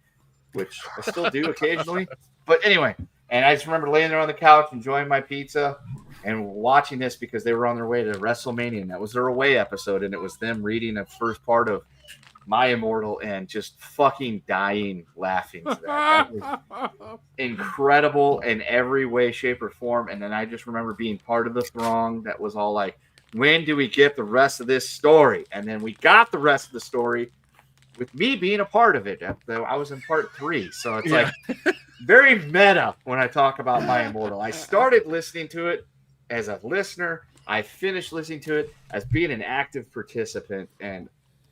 which I still do occasionally. But anyway, and I just remember laying there on the couch, enjoying my pizza, and watching this because they were on their way to WrestleMania, and that was their away episode, and it was them reading the first part of My Immortal and just fucking dying laughing to that. That was incredible in every way, shape, or form. And then I just remember being part of the throng that was all like, when do we get the rest of this story? And then we got the rest of the story with me being a part of it. I was in part 3. So it's like very meta when I talk about My Immortal. I started listening to it as a listener. I finished listening to it as being an active participant. And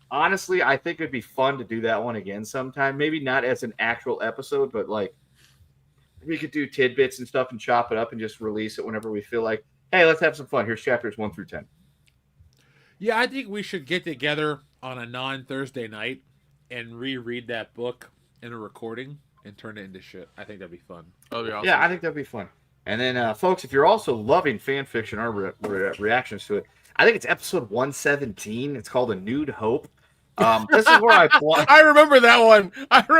honestly, I think it'd be fun to do that one again sometime. Maybe not as an actual episode, but like we could do tidbits and stuff and chop it up and just release it whenever we feel like, hey, let's have some fun. Here's chapters 1 through 10. Yeah, I think we should get together on a non-Thursday night and reread that book in a recording and turn it into shit. I think that'd be fun. That'd be awesome. Yeah, I think that'd be fun. And then, folks, if you're also loving fan fiction, our reactions to it, I think it's episode 117. It's called A Nude Hope. This is where I remember that one.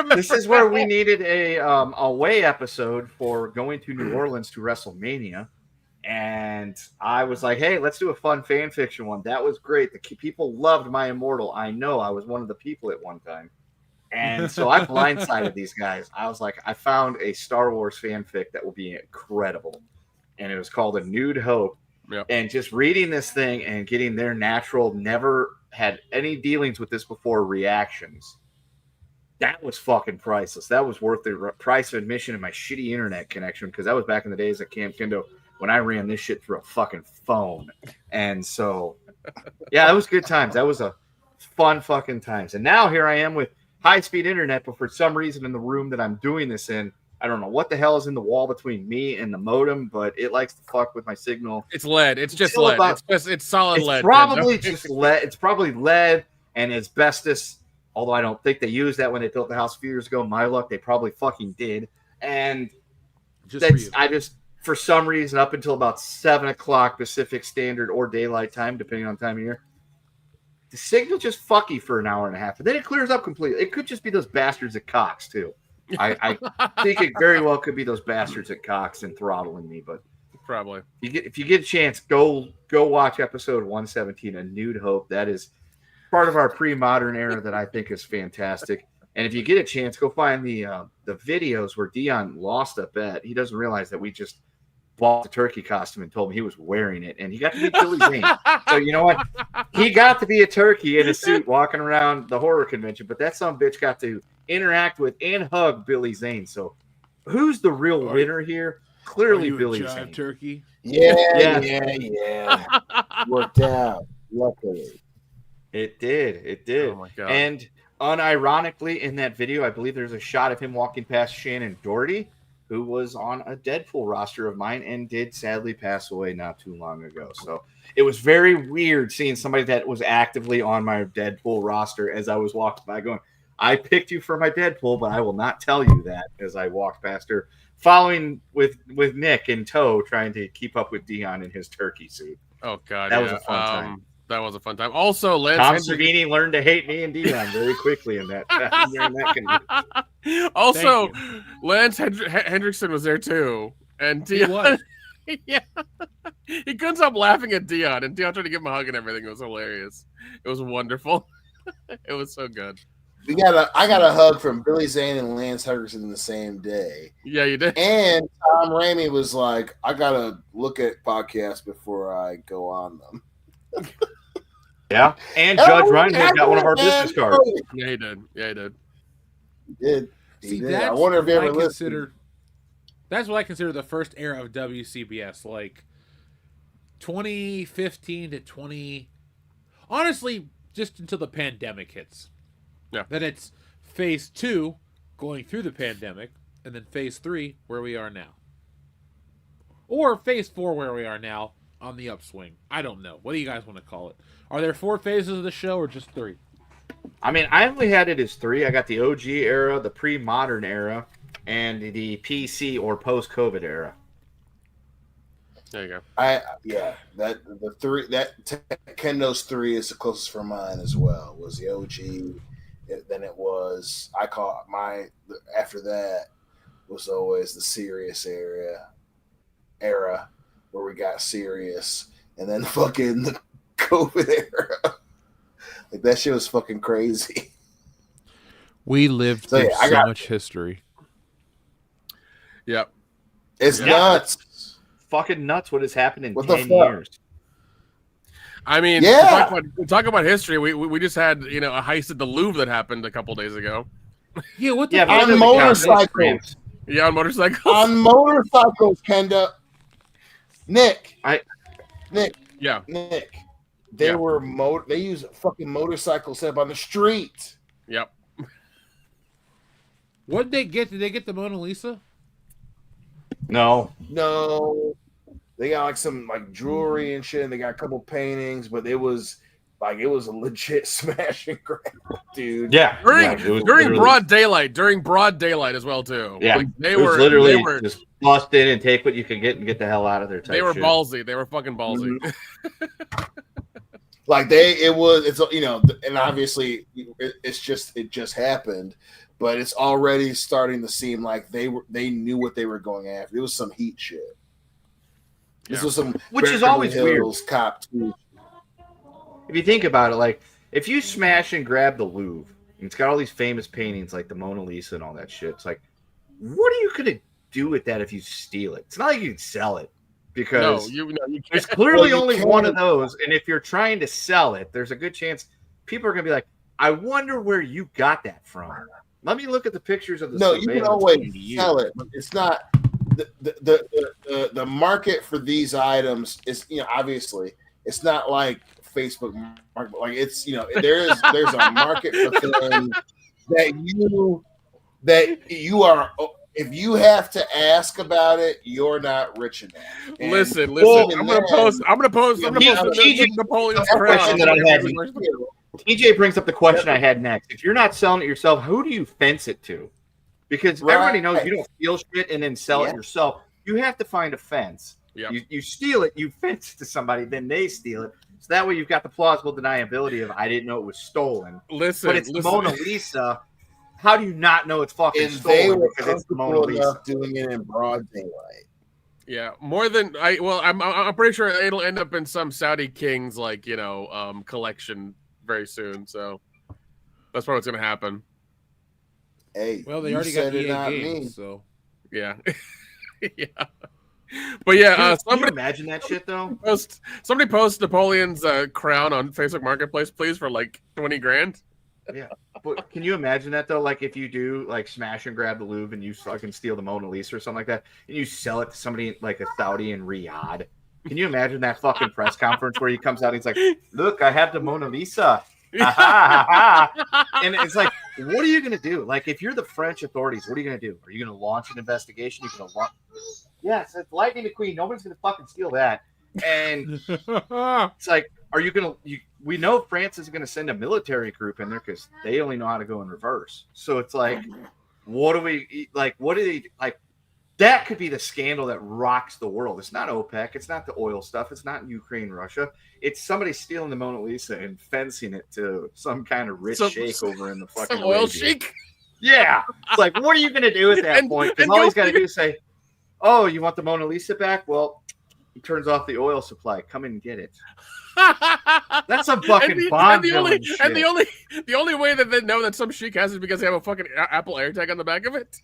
This is where we needed a away episode for going to New Orleans to WrestleMania. And I was like, hey, let's do a fun fan fiction one. That was great. The people loved My Immortal. I know. I was one of the people at one time. And so I blindsided these guys. I was like, I found a Star Wars fanfic that will be incredible. And it was called A Nude Hope. Yep. And just reading this thing and getting their natural, never had any dealings with this before reactions. That was fucking priceless. That was worth the price of admission and my shitty internet connection, because that was back in the days at Camp Kendo when I ran this shit through a fucking phone. And so, yeah, it was good times. That was a fun fucking times. And now here I am with high-speed internet, but for some reason in the room that I'm doing this in, I don't know what the hell is in the wall between me and the modem, but it likes to fuck with my signal. It's lead. It's just lead. It's solid lead. It's probably just lead. It's probably lead and asbestos, although I don't think they used that when they built the house a few years ago. My luck, they probably fucking did. And for some reason, up until about 7 o'clock Pacific Standard or daylight time, depending on time of year, the signal just fucky for an hour and a half. And then it clears up completely. It could just be those bastards at Cox, too. I think it very well could be those bastards at Cox and throttling me, but probably. If you get a chance, go watch episode 117, A Nude Hope. That is part of our pre-modern era that I think is fantastic. And if you get a chance, go find the videos where Dion lost a bet. He doesn't realize that we just bought the turkey costume and told him he was wearing it, and he got to be Billy Zane. So you know what? He got to be a turkey in a suit walking around the horror convention, but that son of a bitch got to interact with and hug Billy Zane. So who's the real winner here? Clearly Billy Zane. Turkey. Yeah. Worked out. Luckily. It did. Oh my God. And unironically, in that video, I believe there's a shot of him walking past Shannon Doherty, who was on a Deadpool roster of mine and did sadly pass away not too long ago. So it was very weird seeing somebody that was actively on my Deadpool roster as I was walking by going, I picked you for my Deadpool, but I will not tell you that, as I walked past her, following with Nick in tow, trying to keep up with Dion in his turkey suit. Oh, God. That was a fun time. That was a fun time. Also, Lance Tom Savini learned to hate me and Dion very quickly in that. Also, Lance Hendrickson was there too, and Dion. Yeah, he couldn't stop laughing at Dion, and Dion tried to give him a hug and everything. It was hilarious. It was wonderful. It was so good. I got a hug from Billy Zane and Lance Hendrickson the same day. Yeah, you did. And Tom Ramey was like, I gotta look at podcasts before I go on them. Yeah, and Judge Reinhardt got one of our business cards. Yeah, he did. He did. I wonder if you ever listened. That's what I consider the first era of WCBS, like 2015 to 20. Honestly, just until the pandemic hits. Yeah. Then it's phase 2, going through the pandemic, and then phase 3, where we are now. Or phase 4, where we are now, on the upswing. I don't know. What do you guys want to call it? Are there 4 phases of the show, or just 3? I mean, I only had it as 3. I got the OG era, the pre-modern era, and the PC or post-COVID era. There you go. Kendo's 3 is the closest for mine as well. Was the OG. Then it was after that was always the serious era where we got serious, and then fucking the COVID era. Like that shit was fucking crazy. We lived through so much history. Yep. It's nuts. Fucking nuts what has happened in What 10 years. I mean, talk about history. We just had, a heist at the Louvre that happened a couple days ago. Yeah, what the on motorcycles. Yeah, on motorcycles. On motorcycles, Kenda. Nick. Yeah. Nick. They they use a fucking motorcycle set up on the street. Yep. What did they get? Did they get the Mona Lisa? No. They got like some like jewelry and shit, and they got a couple paintings, but it was a legit smash and grab, dude. Yeah. During broad daylight. During broad daylight as well too. Yeah. Like, they were just bust in and take what you could get and get the hell out of there. They were ballsy. They were fucking ballsy. Mm-hmm. And obviously it just happened, but it's already starting to seem like they knew what they were going after. It was some heat shit. This was some, which is always weird. Cop 2. If you think about it, like if you smash and grab the Louvre, and it's got all these famous paintings like the Mona Lisa and all that shit, it's like, what are you gonna do with that if you steal it? It's not like you can sell it because there's clearly only one of those, and if you're trying to sell it, there's a good chance people are gonna be like, I wonder where you got that from. Let me look at the pictures of the. No, you can always sell it, but it's not. The market for these items is, obviously it's not like Facebook market. Like it's, there's a market for things that you are. If you have to ask about it, you're not rich enough. And listen. I'm gonna post Napoleon's crown. TJ brings up the question I had next. If you're not selling it yourself, who do you fence it to? Because everybody knows you don't steal shit and then sell it yourself. You have to find a fence. Yep. You steal it, you fence it to somebody, then they steal it. So that way you've got the plausible deniability of I didn't know it was stolen. Listen, but it's the Mona Lisa. How do you not know it's fucking stolen? They were because it's the Mona Lisa doing it in broad daylight. Yeah, more than I'm pretty sure it'll end up in some Saudi king's collection very soon. So that's probably what's gonna happen. Hey, well, they already got EA games, so yeah, yeah. But yeah, somebody imagine that shit though. Somebody post Napoleon's crown on Facebook Marketplace, please, for like $20,000. Yeah, but can you imagine that though? Like if you do like smash and grab the Louvre and you fucking steal the Mona Lisa or something like that, and you sell it to somebody like a Saudi in Riyadh. Can you imagine that fucking press conference where he comes out? And he's like, "Look, I have the Mona Lisa." And it's like, what are you gonna do? Like, if you're the French authorities, what are you gonna do? Are you gonna launch an investigation? You're gonna launch? Yes, it's Lightning McQueen. Nobody's gonna fucking steal that. And it's like, are you gonna? We know France is gonna send a military group in there because they only know how to go in reverse. So it's like, what do we like? What do they like? That could be the scandal that rocks the world. It's not OPEC. It's not the oil stuff. It's not Ukraine, Russia. It's somebody stealing the Mona Lisa and fencing it to some kind of rich sheikh over in the fucking oil sheik. Yeah. It's like, what are you going to do at that point? Because all he's got to do is say, oh, you want the Mona Lisa back? Well, he turns off the oil supply. Come and get it. That's a fucking Bond villain shit. And the only way that they know that some sheik has is because they have a fucking Apple AirTag on the back of it.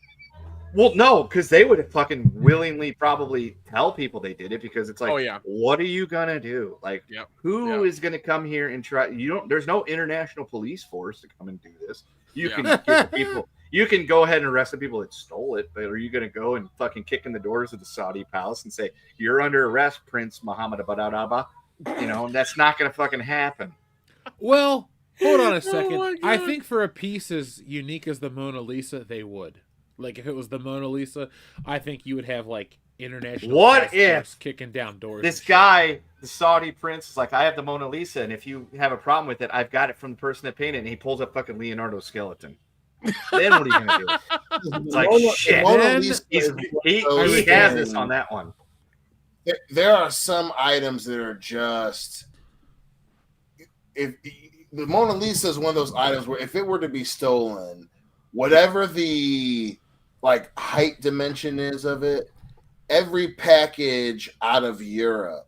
Well, no, because they would have fucking willingly probably tell people they did it because it's like, oh, yeah. What are you gonna do? Like, who is gonna come here and try? There's no international police force to come and do this. You can get people. You can go ahead and arrest the people that stole it, but are you gonna go and fucking kick in the doors of the Saudi palace and say you're under arrest, Prince Mohammed Abadadaba? That's not gonna fucking happen. Well, hold on a second. I think for a piece as unique as the Mona Lisa, they would. Like, if it was the Mona Lisa, I think you would have, like, international what if kicking down doors. This guy, the Saudi prince, is like, I have the Mona Lisa, and if you have a problem with it, I've got it from the person that painted it, and he pulls up fucking Leonardo's skeleton. Then what are you going to do? It's like, shit. He has this on that one. there are some items that are just if the Mona Lisa is one of those items where if it were to be stolen, whatever the like height dimension is of it, every package out of Europe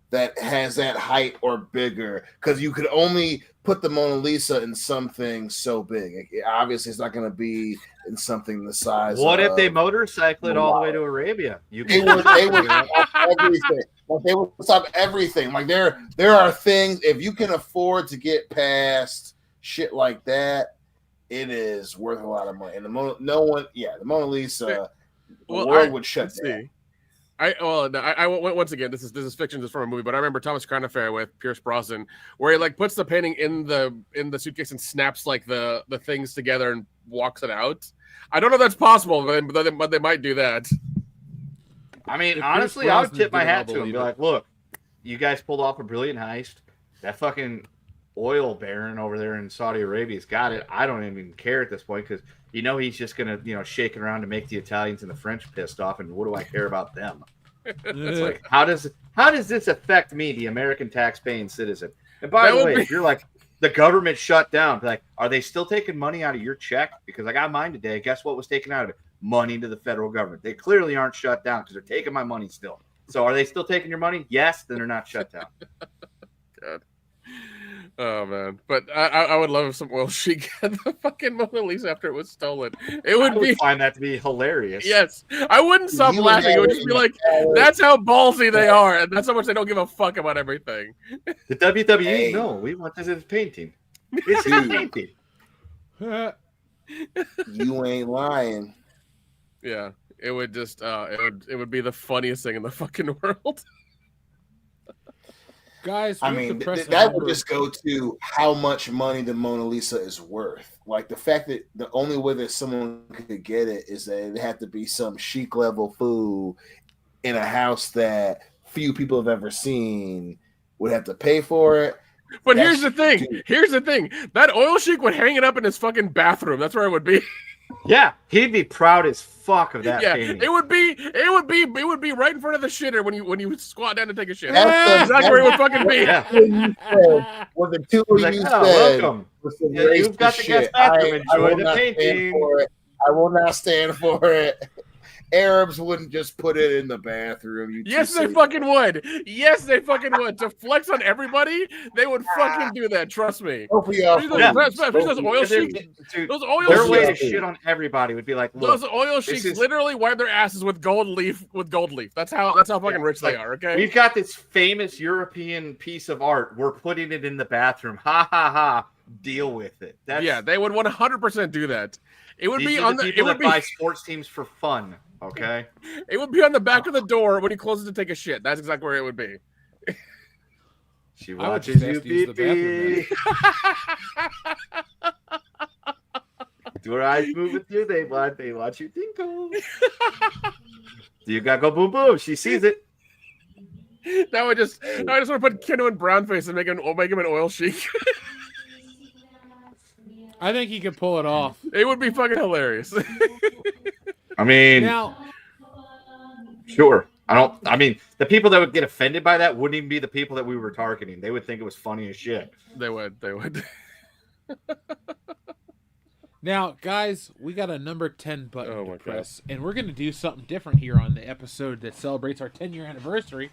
that has that height or bigger, because you could only put the Mona Lisa in something so big. Obviously, it's not going to be in something the size. What if they motorcycle it all the way to Arabia? They would stop everything. Like they would stop everything. Like there are things, if you can afford to get past shit like that, it is worth a lot of money. And the Mona Lisa, the world would shut down. Once again, this is fiction, just from a movie, but I remember Thomas Crown Affair with Pierce Brosnan, where he like puts the painting in the suitcase and snaps like the things together and walks it out. I don't know if that's possible, but they might do that. I mean, honestly, I would tip my hat to him and be like, look, you guys pulled off a brilliant heist. That fucking oil baron over there in Saudi Arabia's got it. I don't even care at this point because he's just gonna shake it around to make the Italians and the French pissed off, and what do I care about them? It's like, how does this affect me, the American tax-paying citizen? And by the way, if you're like the government shut down, like, are they still taking money out of your check? Because I got mine today. Guess what was taken out of it? Money to the federal government. They clearly aren't shut down because they're taking my money still. So are they still taking your money? Yes, then they're not shut down. God. Oh man, but I would love some oil chic at the fucking Mona Lisa after it was stolen. It would find that to be hilarious. Yes, I wouldn't stop laughing. It would just be like, that's how ballsy they are, and that's how much they don't give a fuck about everything. The WWE, no, we want this as painting. It's painting. You ain't lying. Yeah, it would just it would be the funniest thing in the fucking world. Guys, I mean, that would just go to how much money the Mona Lisa is worth. Like the fact that the only way that someone could get it is that it had to be some chic level food in a house that few people have ever seen, would have to pay for it. But here's the thing. That oil chic would hang it up in his fucking bathroom. That's where it would be. Yeah, he'd be proud as fuck of that. Yeah, painting. it would be right in front of the shitter when you squat down to take a shit. That's where it would fucking be. Yeah. Well, the two of you said, welcome. You've got the guest bathroom. Enjoy the painting. I will not stand for it. Arabs wouldn't just put it in the bathroom. Yes, they fucking would. Yes, they fucking would. To flex on everybody, they would fucking do that. Trust me. Those oil sheiks. Those oil their way to shit on everybody would be like, look, those oil sheiks literally wipe their asses with gold leaf. That's how fucking rich they are. Okay, we've got this famous European piece of art. We're putting it in the bathroom. Ha ha ha. Deal with it. They would 100% do that. It would be on the people that buy sports teams for fun. Okay, it would be on the back of the door when he closes to take a shit. That's exactly where it would be. She watches you pee. Do her eyes move with you? They watch you tinkle. You gotta go boom boom. She sees it. Now I just want to put Keno in brown face and make him an oil chic. I think he could pull it off. It would be fucking hilarious. I mean, sure. I mean, the people that would get offended by that wouldn't even be the people that we were targeting. They would think it was funny as shit. They would. Now, guys, we got a number 10 button to press, and we're going to do something different here on the episode that celebrates our 10-year anniversary.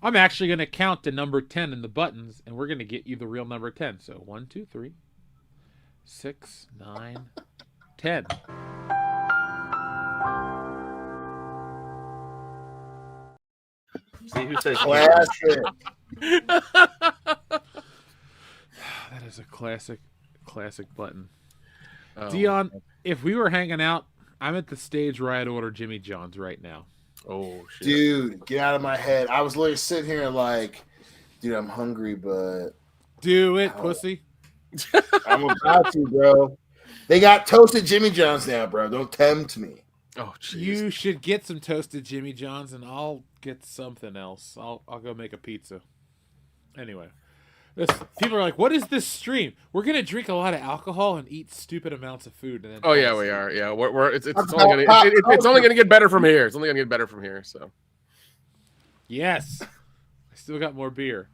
I'm actually going to count the number 10 in the buttons, and we're going to get you the real number 10. So 1, 2, 3, 6, 9, 10. See who says classic. That is a classic button. Dion, if we were hanging out, I'm at the stage where I'd order Jimmy John's right now. Oh shit. Dude, get out of my head. I was literally sitting here like, dude, I'm hungry, but do it, pussy. I'm about to, bro. They got toasted Jimmy John's now, bro. Don't tempt me. Oh, jeez. You should get some toasted Jimmy John's, and I'll get something else. I'll go make a pizza. Anyway, people are like, "What is this stream? We're gonna drink a lot of alcohol and eat stupid amounts of food." And then we are. Yeah, it's only gonna get better from here. It's only gonna get better from here. So Yes. I still got more beer.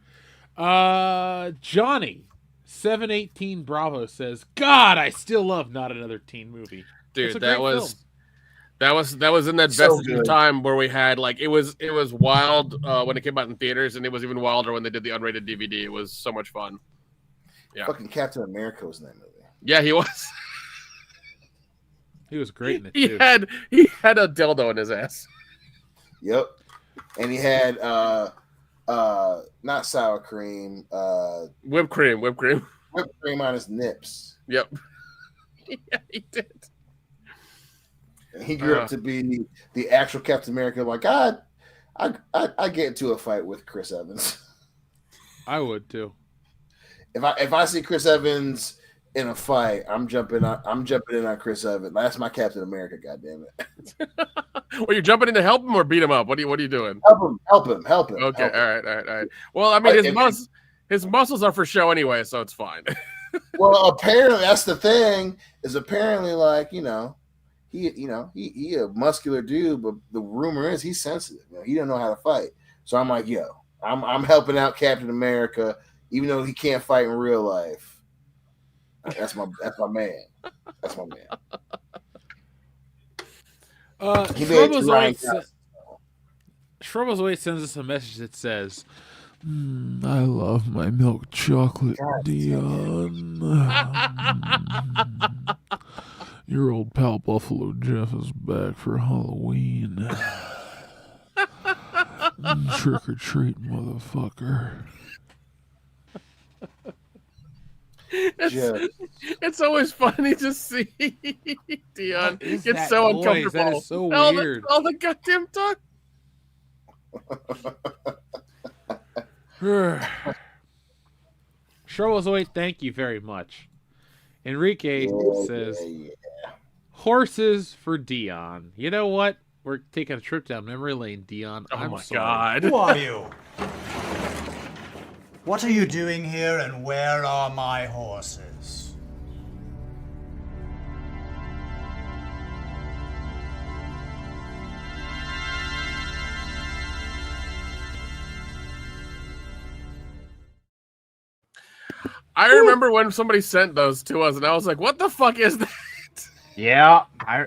Johnny 718 Bravo says, God, I still love Not Another Teen Movie. Dude, It's a great film. that was in that So vestige of good. time where we had like it was wild when it came out in theaters, and it was even wilder when they did the unrated DVD. It was so much fun. Yeah. Fucking Captain America was in that movie. Yeah, he was. He was great in it He too. had a dildo in his ass. Yep. And he had not sour cream, Whipped cream. whipped cream on his nips. Yep. Yeah, he did. And he grew up to be the actual Captain America. Like, I get into a fight with Chris Evans. I would too. If I see Chris Evans in a fight, I'm jumping in on Chris Evans. That's my Captain America, goddammit. Well, you're jumping in to help him or beat him up? What are you doing? Help him. Okay, help him. all right. Well, I mean, his muscles are for show anyway, so it's fine. Well, apparently that's the thing. Is apparently like he a muscular dude, but the rumor is he's sensitive. He don't know how to fight. So I'm like, I'm helping out Captain America, even though he can't fight in real life. That's my man. That's my man. Shrubozoid sends us a message that says, I love my milk chocolate, Dion. Your old pal Buffalo Jeff is back for Halloween. Trick or treat, motherfucker. It's always funny to see Dion get so noise? uncomfortable. That is so weird. All the goddamn talk. Shrobozoid, thank you very much. Enrique says, horses for Dion. You know what? We're taking a trip down memory lane, Dion. Oh I'm my sorry. God. Who are you? What are you doing here, and where are my horses? I remember when somebody sent those to us, and I was like, "What the fuck is that?" Yeah, I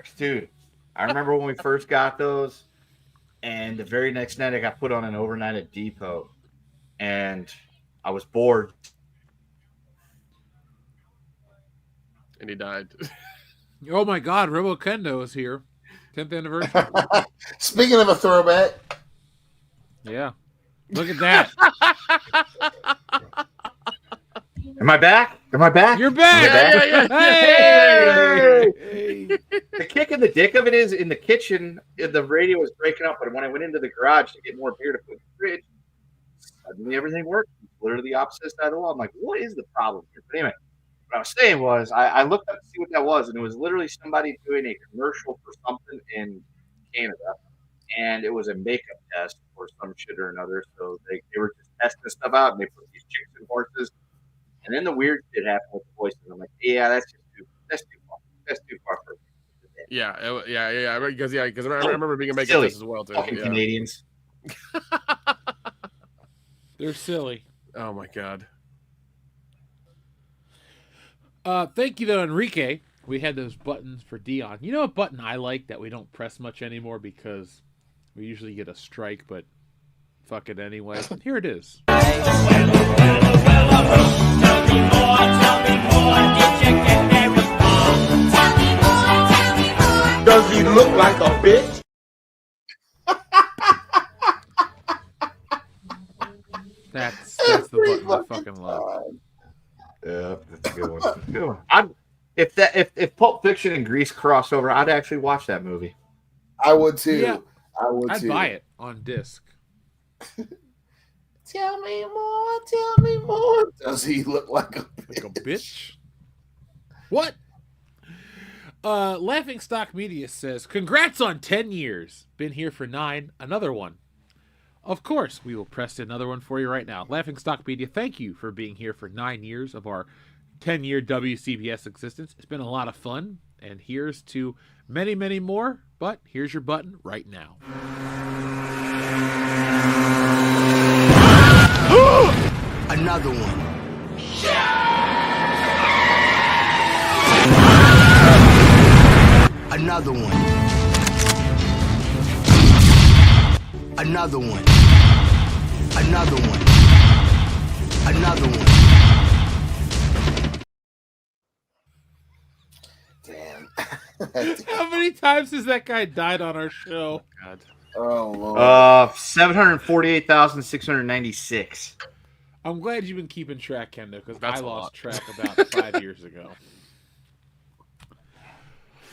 remember when we first got those, and the very next night I got put on an overnight at Depot, and I was bored. And he died. Oh my God, Robo Kendo is here. 10th anniversary. Speaking of a throwback. Yeah. Look at that. Am I back? You're back. Yeah. Hey. The kick in the dick of it is in the kitchen, the radio was breaking up, but when I went into the garage to get more beer to put in the fridge, suddenly everything worked. Literally the opposite side of the wall. I'm like, what is the problem here? But anyway, what I was saying was I looked up to see what that was, and it was literally somebody doing a commercial for something in Canada, and it was a makeup test or some shit or another. So they were just testing stuff out, and they put these chicks and horses. And then the weird shit happened with the voices. I'm like, yeah, that's too far. That's too far for me. Yeah. Because I remember being a makeup Silly. test as well too. Fucking Yeah. Canadians. They're silly. Oh my God. Thank you though, Enrique. We had those buttons for Dion. You know what button I like that we don't press much anymore because we usually get a strike, but fuck it anyway. Here it is. Does he look like a bitch? That's the button I fucking love. Yeah, that's a good one. That's a good one. If Pulp Fiction and Grease crossed over, I'd actually watch that movie. I would too. Yeah. I'd I'd buy it on disc. Tell me more. Does he look like a bitch? Like a bitch? What? Laughing Stock Media says, congrats on 10 years. Been here for 9. Another one. Of course, we will press another one for you right now. Laughing Stock Media, thank you for being here for 9 years of our 10-year WCBS existence. It's been a lot of fun, and here's to many, many more, but here's your button right now. Another one. Another one. Another one. Another one. Another one. Damn. How many times has that guy died on our show? God. Oh Lord. 748,696. I'm glad you've been keeping track, Kendo, because I That's a lost lot. track about 5 years ago.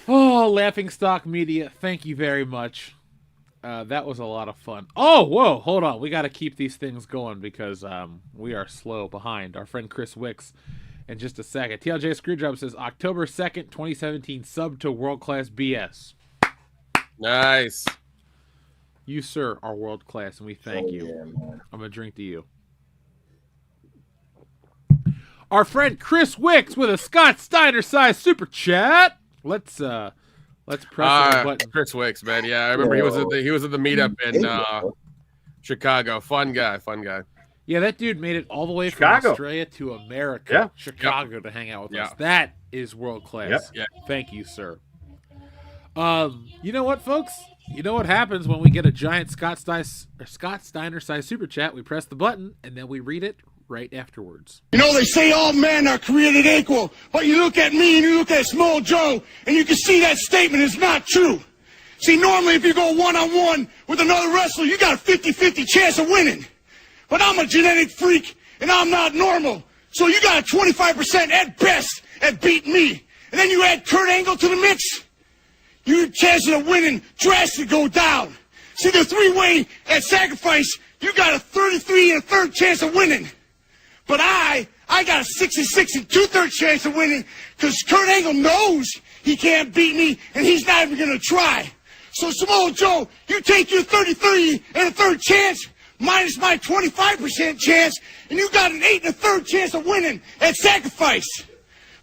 Oh, Laughing Stock Media, thank you very much. That was a lot of fun. Oh, whoa, hold on. We got to keep these things going because we are slow behind. Our friend Chris Wicks, in just a second. TLJ Screwjob says, October 2nd, 2017, sub to World Class BS. Nice. You, sir, are world class, and we thank you. Yeah, man. I'm going to drink to you. Our friend Chris Wicks with a Scott Steiner-sized super chat. Let's press the button. Chris Wicks, man. Yeah, I remember he was at the meetup in Chicago. Fun guy. Yeah, that dude made it all the way Chicago. from Australia to America, Yeah. Chicago, to hang out with us. Yeah. That is world class. Yep. Yeah. Thank you, sir. You know what, folks? You know what happens when we get a giant Scott Steiner-sized super chat? We press the button, and then we read it right afterwards. You know, they say all men are created equal, but you look at me and you look at Small Joe, and you can see that statement is not true. See, normally if you go one-on-one with another wrestler, you got a 50-50 chance of winning. But I'm a genetic freak, and I'm not normal. So you got a 25% at best at beating me. And then you add Kurt Angle to the mix, your chances of winning drastically go down. See, the three-way at Sacrifice, you got a 33 1/3 chance of winning. But I got a 66 2/3 chance of winning because Kurt Angle knows he can't beat me, and he's not even going to try. So, Samoa Joe, you take your 33 1/3 chance minus my 25% chance, and you got an 8 1/3 chance of winning at Sacrifice.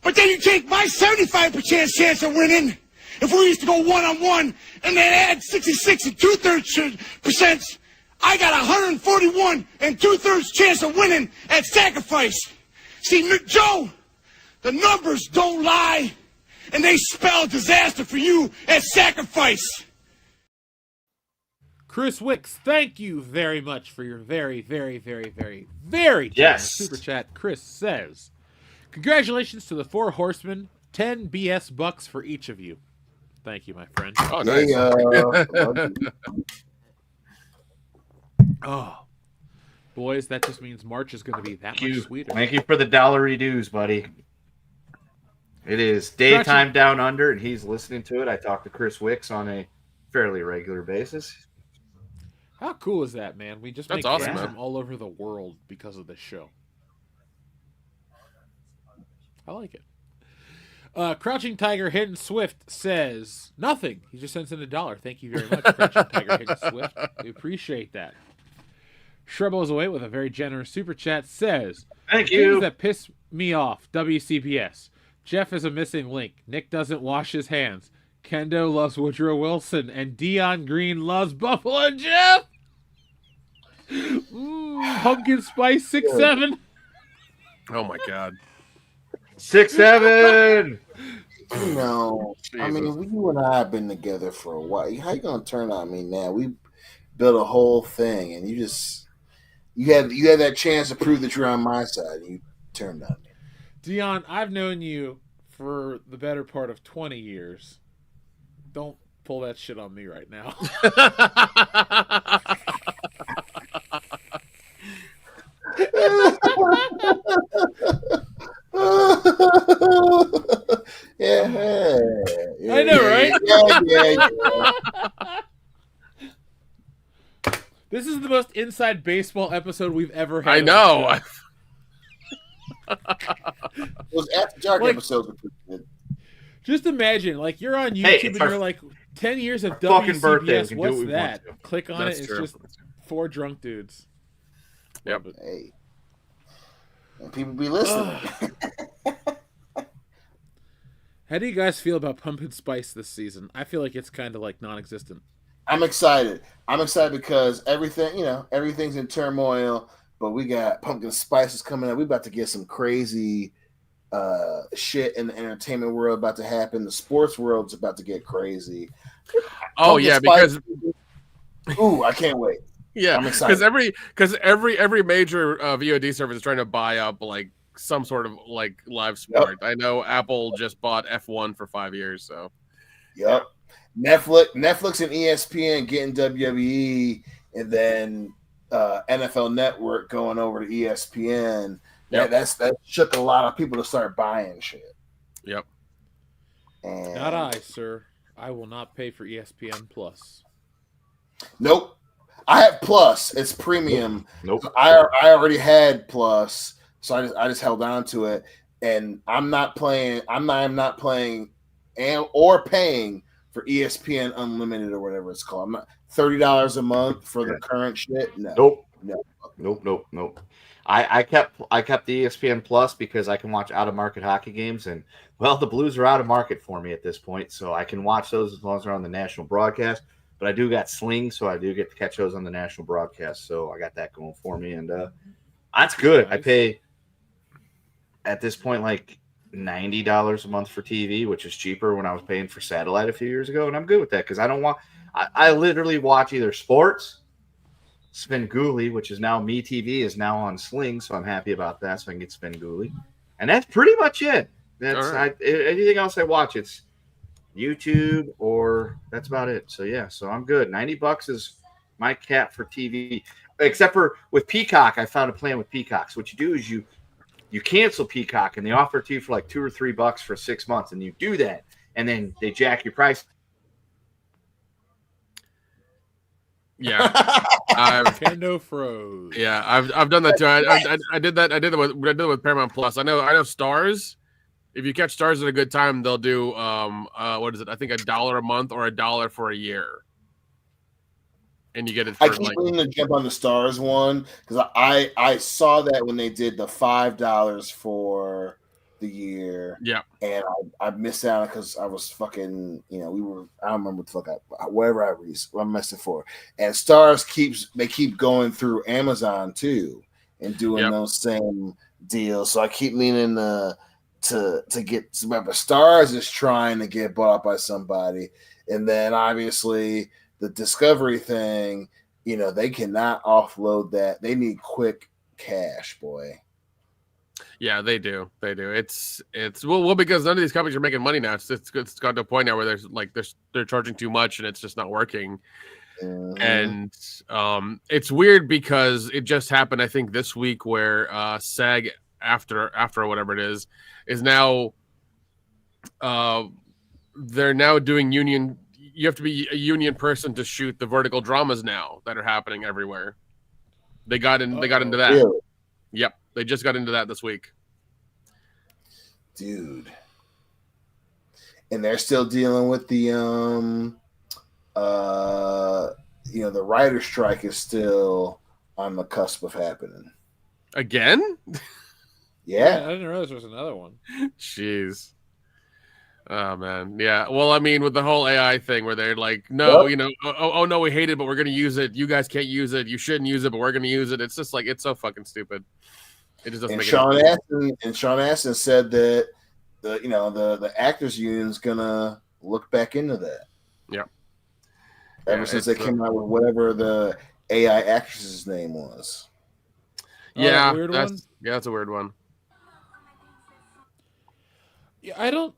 But then you take my 75% chance of winning, if we used to go one-on-one, and then add 66 2/3%, I got 141 2/3 chance of winning at Sacrifice. See, Joe, the numbers don't lie, and they spell disaster for you at Sacrifice. Chris Wicks, thank you very much for your very, very, very, very, very generous super chat. Chris says, congratulations to the 4 horsemen, 10 BS bucks for each of you. Thank you, my friend. Oh, nice. Oh, boys, that just means March is going to be that much sweeter. Thank you for the dollary dues, buddy. It is daytime down under, and he's listening to it. I talk to Chris Wicks on a fairly regular basis. How cool is that, man? We just make awesome, fans man. from all over the world because of this show. I like it. Crouching Tiger Hidden Swift says nothing. He just sends in $1. Thank you very much, Crouching Tiger Hidden Swift. We appreciate that. Shrubbles away with a very generous super chat says, Thank you. Things that piss me off, WCBs. Jeff is a missing link. Nick doesn't wash his hands. Kendo loves Woodrow Wilson, and Dion Green loves Buffalo Jeff. Pumpkin Spice 6'7". Oh my God. 6'7". You know, I mean, you and I have been together for a while. How you gonna turn on me now? We built a whole thing, and you had that chance to prove that you're on my side, and you turned on me. Dion, I've known you for the better part of 20 years. Don't pull that shit on me right now. Yeah, I know, right? Yeah. This is the most inside baseball episode we've ever had. I know. Those After Dark episodes were pretty good. Just imagine, like, you're on YouTube Hey, and it's you're like, 10 years of fucking birthday. We WCBS, can do what's what we that? want to. Click on That's it, true. it's just 4 drunk dudes. Yep. Hey, and people be listening. How do you guys feel about Pumpkin Spice this season? I feel like it's kind of like non-existent. I'm excited. I'm excited because everything's in turmoil. but we got pumpkin spices coming up. We about to get some crazy shit in the entertainment world about to happen. The sports world's about to get crazy. Oh Pumpkin yeah, spice, because ooh, I can't wait. yeah, I'm excited. because every major VOD service is trying to buy up like some sort of like live sport. I know Apple just bought F1 for 5 years, so Yep. Netflix and ESPN getting WWE, and then NFL Network going over to ESPN. That shook a lot of people to start buying shit. Yep. And Not I, sir. I will not pay for ESPN Plus. Nope. I have Plus. It's premium. Nope. I already had Plus, so I just held on to it, and I'm not playing or paying for ESPN Unlimited or whatever it's called. I'm not $30 a month for the current shit. No. Nope. I kept the ESPN Plus because I can watch out of market hockey games, and well, the Blues are out of market for me at this point, so I can watch those as long as they're on the national broadcast. But I do got Sling, so I do get to catch those on the national broadcast. So I got that going for me, and that's good. I pay at this point like $90 a month for TV, which is cheaper when I was paying for satellite a few years ago, and I'm good with that because I don't want. I literally watch either sports. Svengoolie, which is now MeTV, is now on Sling, so I'm happy about that. So I can get Svengoolie, and that's pretty much it. That's anything else I watch. It's YouTube, or that's about it. So yeah, so I'm good. $90 is my cap for TV, except for with Peacock. I found a plan with Peacock. So what you do is you cancel Peacock, and they offer it to you for like $2 or $3 for 6 months, and you do that, and then they jack your price. Yeah, Nintendo froze. Yeah, I've done that too. I did that. I did it with Paramount Plus. I know Stars. If you catch Stars at a good time, they'll do what is it? I think $1 a month or $1 for a year, and you get it. For I keep wanting to jump on the Stars one because I saw that when they did the $5 for the year. Yeah, and I missed out because I was fucking. I don't remember what the fuck whatever I messed it for. And Stars keep going through Amazon too and doing those same deals. So I keep meaning to get some. But Stars is trying to get bought by somebody, and then obviously the Discovery thing. They cannot offload that. They need quick cash, boy. Yeah, they do. It's well because none of these companies are making money now. It's got to a point now where they're charging too much and it's just not working. Mm-hmm. And it's weird because it just happened. I think this week where SAG after whatever it is now they're now doing union. You have to be a union person to shoot the vertical dramas now that are happening everywhere. They got into that. Really? Yep. They just got into that this week. Dude. And they're still dealing with the the writer's strike is still on the cusp of happening. Again? Yeah. I didn't realize there was another one. Jeez. Oh man. Yeah. Well, I mean, with the whole AI thing where they're like, no, oh no, we hate it, but we're gonna use it. You guys can't use it. You shouldn't use it, but we're gonna use it. It's just like it's so fucking stupid. It just doesn't make sense. Sean Astin said that the actors union is gonna look back into that. Yeah. Ever since they came out with whatever the AI actress's name was. Yeah, one? That's a weird one. Yeah, I don't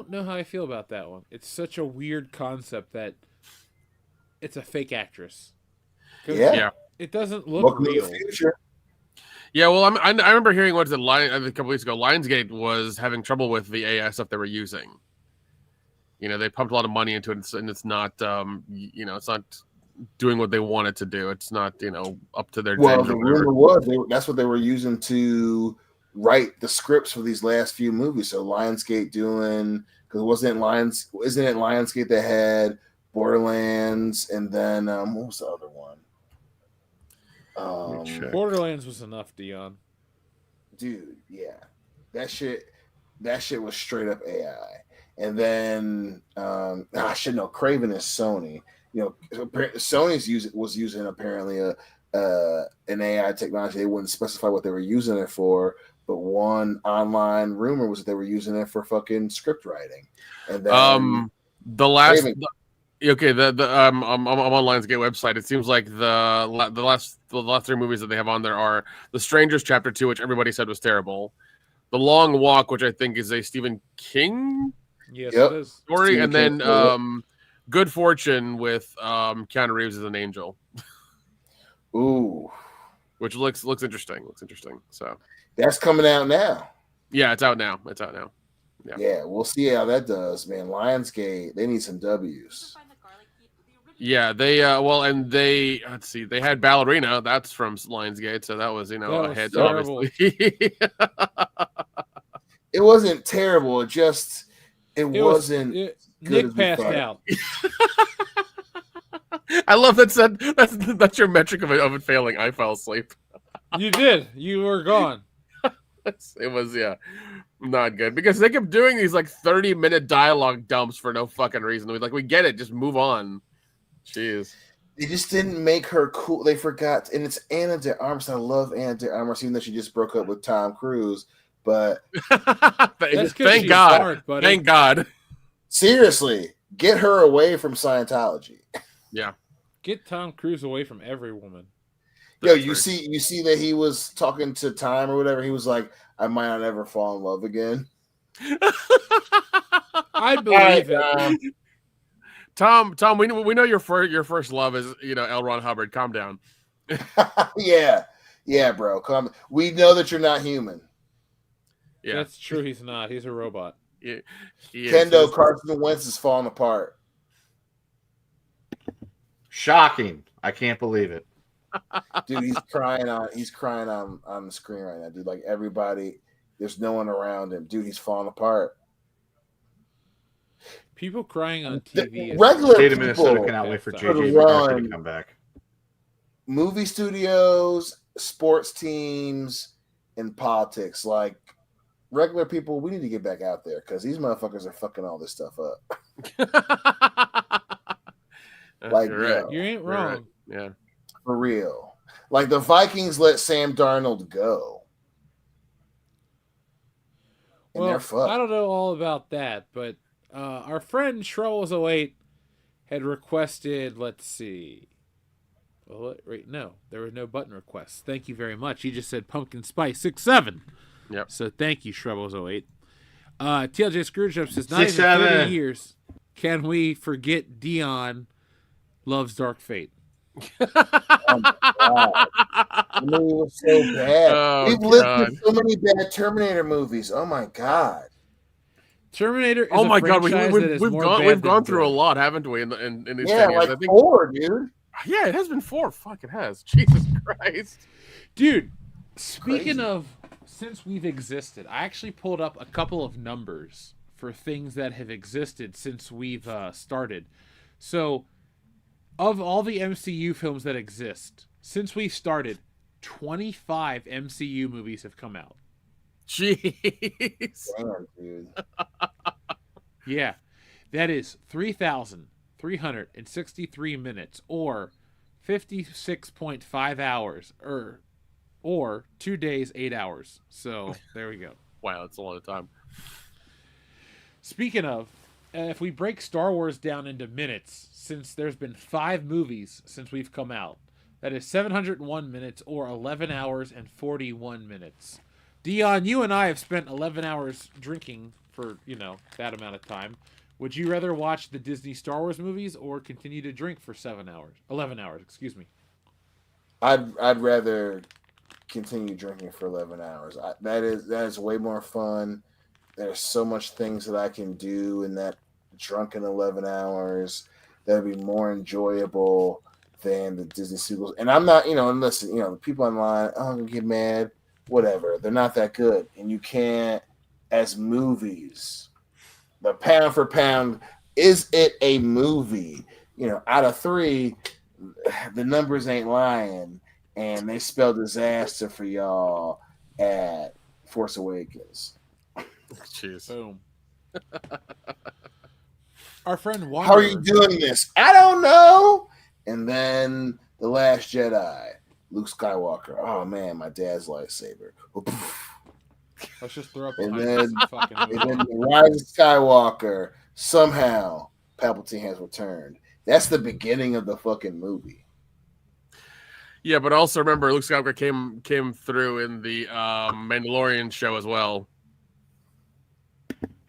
know how I feel about that one. It's such a weird concept that it's a fake actress. Yeah. It doesn't look real. Yeah, well, I remember hearing a couple weeks ago, Lionsgate was having trouble with the AI stuff they were using. They pumped a lot of money into it, and it's not, it's not doing what they want it to do. It's not, up to their. Well, the rumor was that's what they were using to write the scripts for these last few movies. So Lionsgate doing isn't it Lionsgate that had Borderlands and then what was the other one? Borderlands was enough, Dion. Dude, yeah, that shit was straight up AI. And then I should know Craven is Sony. Sony's was using apparently an AI technology. They wouldn't specify what they were using it for, but one online rumor was that they were using it for fucking script writing. And then the last. Okay, I'm on Lionsgate website. It seems like the last 3 movies that they have on there are The Strangers Chapter 2, which everybody said was terrible. The Long Walk, which I think is a Stephen King it is. story, Stephen and King, then Good Fortune with Keanu Reeves as an angel. Ooh, which looks interesting. So that's coming out now. Yeah, it's out now. Yeah, we'll see how that does, man. Lionsgate, they need some W's. Yeah, they let's see, they had Ballerina. That's from Lionsgate, so that was a hit, obviously. It wasn't terrible. It wasn't. Nick passed out. I love that. That's your metric of it failing. I fell asleep. You did. You were gone. It was not good because they kept doing these like 30-minute dialogue dumps for no fucking reason. We get it, just move on. Jeez. They just didn't make her cool. They forgot, and it's Ana de Armas. I love Ana de Armas, even though she just broke up with Tom Cruise. But thank God. Smart, thank God. Seriously, get her away from Scientology. Yeah. Get Tom Cruise away from every woman. Yo, you see that he was talking to Time or whatever. He was like, "I might not ever fall in love again." I believe it. Tom, we know your first love is L. Ron Hubbard. Calm down. yeah, bro. Come. We know that you're not human. Yeah, that's true. He's not. He's a robot. Yeah, Kendo Carson Wentz is falling apart. Shocking! I can't believe it. Dude, he's crying on the screen right now, dude. Like everybody, there's no one around him. Dude, he's falling apart. People crying on TV. Regular State of people Minnesota cannot wait for JJ McCarthy to come back. Movie studios, sports teams, and politics. Like regular people, we need to get back out there because these motherfuckers are fucking all this stuff up. Like, right. You ain't wrong. Right. Yeah. For real. Like the Vikings let Sam Darnold go. And Well, they're fucked. I don't know all about that, but our friend Troubles08 had requested, let's see. Well, no, there were no button requests. Thank you very much. He just said pumpkin spice 6-7. Yep. So thank you, Troubles08. TLJ Screwjob says, not 6-7. even 30 years can we forget Dion loves Dark Fate. Oh my God. I mean, it was so bad. We've lived through so many bad Terminator movies. Oh my God. Terminator is oh my a God, franchise we've gone through a lot, haven't we? In these 10 years? Like I think 4, dude. Yeah, it has been 4. Fuck, it has. Jesus Christ, dude. Speaking of, since we've existed, I actually pulled up a couple of numbers for things that have existed since we've started. So, of all the MCU films that exist since we started, 25 MCU movies have come out. Jeez. Damn, dude. Yeah, that is 3,363 minutes, or 56.5 hours, or 2 days, 8 hours. So there we go. Wow, that's a lot of time. Speaking of, if we break Star Wars down into minutes, since there's been 5 movies since we've come out, that is 701 minutes, or 11 hours and 41 minutes. Dion, you and I have spent 11 hours drinking for, that amount of time. Would you rather watch the Disney Star Wars movies or continue to drink for 11 hours, excuse me? I'd rather continue drinking for 11 hours. That is way more fun. There's so much things that I can do in that drunken 11 hours that would be more enjoyable than the Disney sequels. And I'm not, and listen, the people online, I'm going to get mad. Whatever. They're not that good. And you can't, as movies, the pound for pound, is it a movie? Out of 3, the numbers ain't lying. And they spell disaster for y'all at Force Awakens. Jeez. Boom. Our friend Wanderer. How are you doing this? I don't know. And then The Last Jedi, Luke Skywalker. Oh man, my dad's lightsaber. Let's just throw up And the fucking and then The Rise of Skywalker. Somehow, Palpatine has returned. That's the beginning of the fucking movie. Yeah, but also remember, Luke Skywalker came through in the Mandalorian show as well.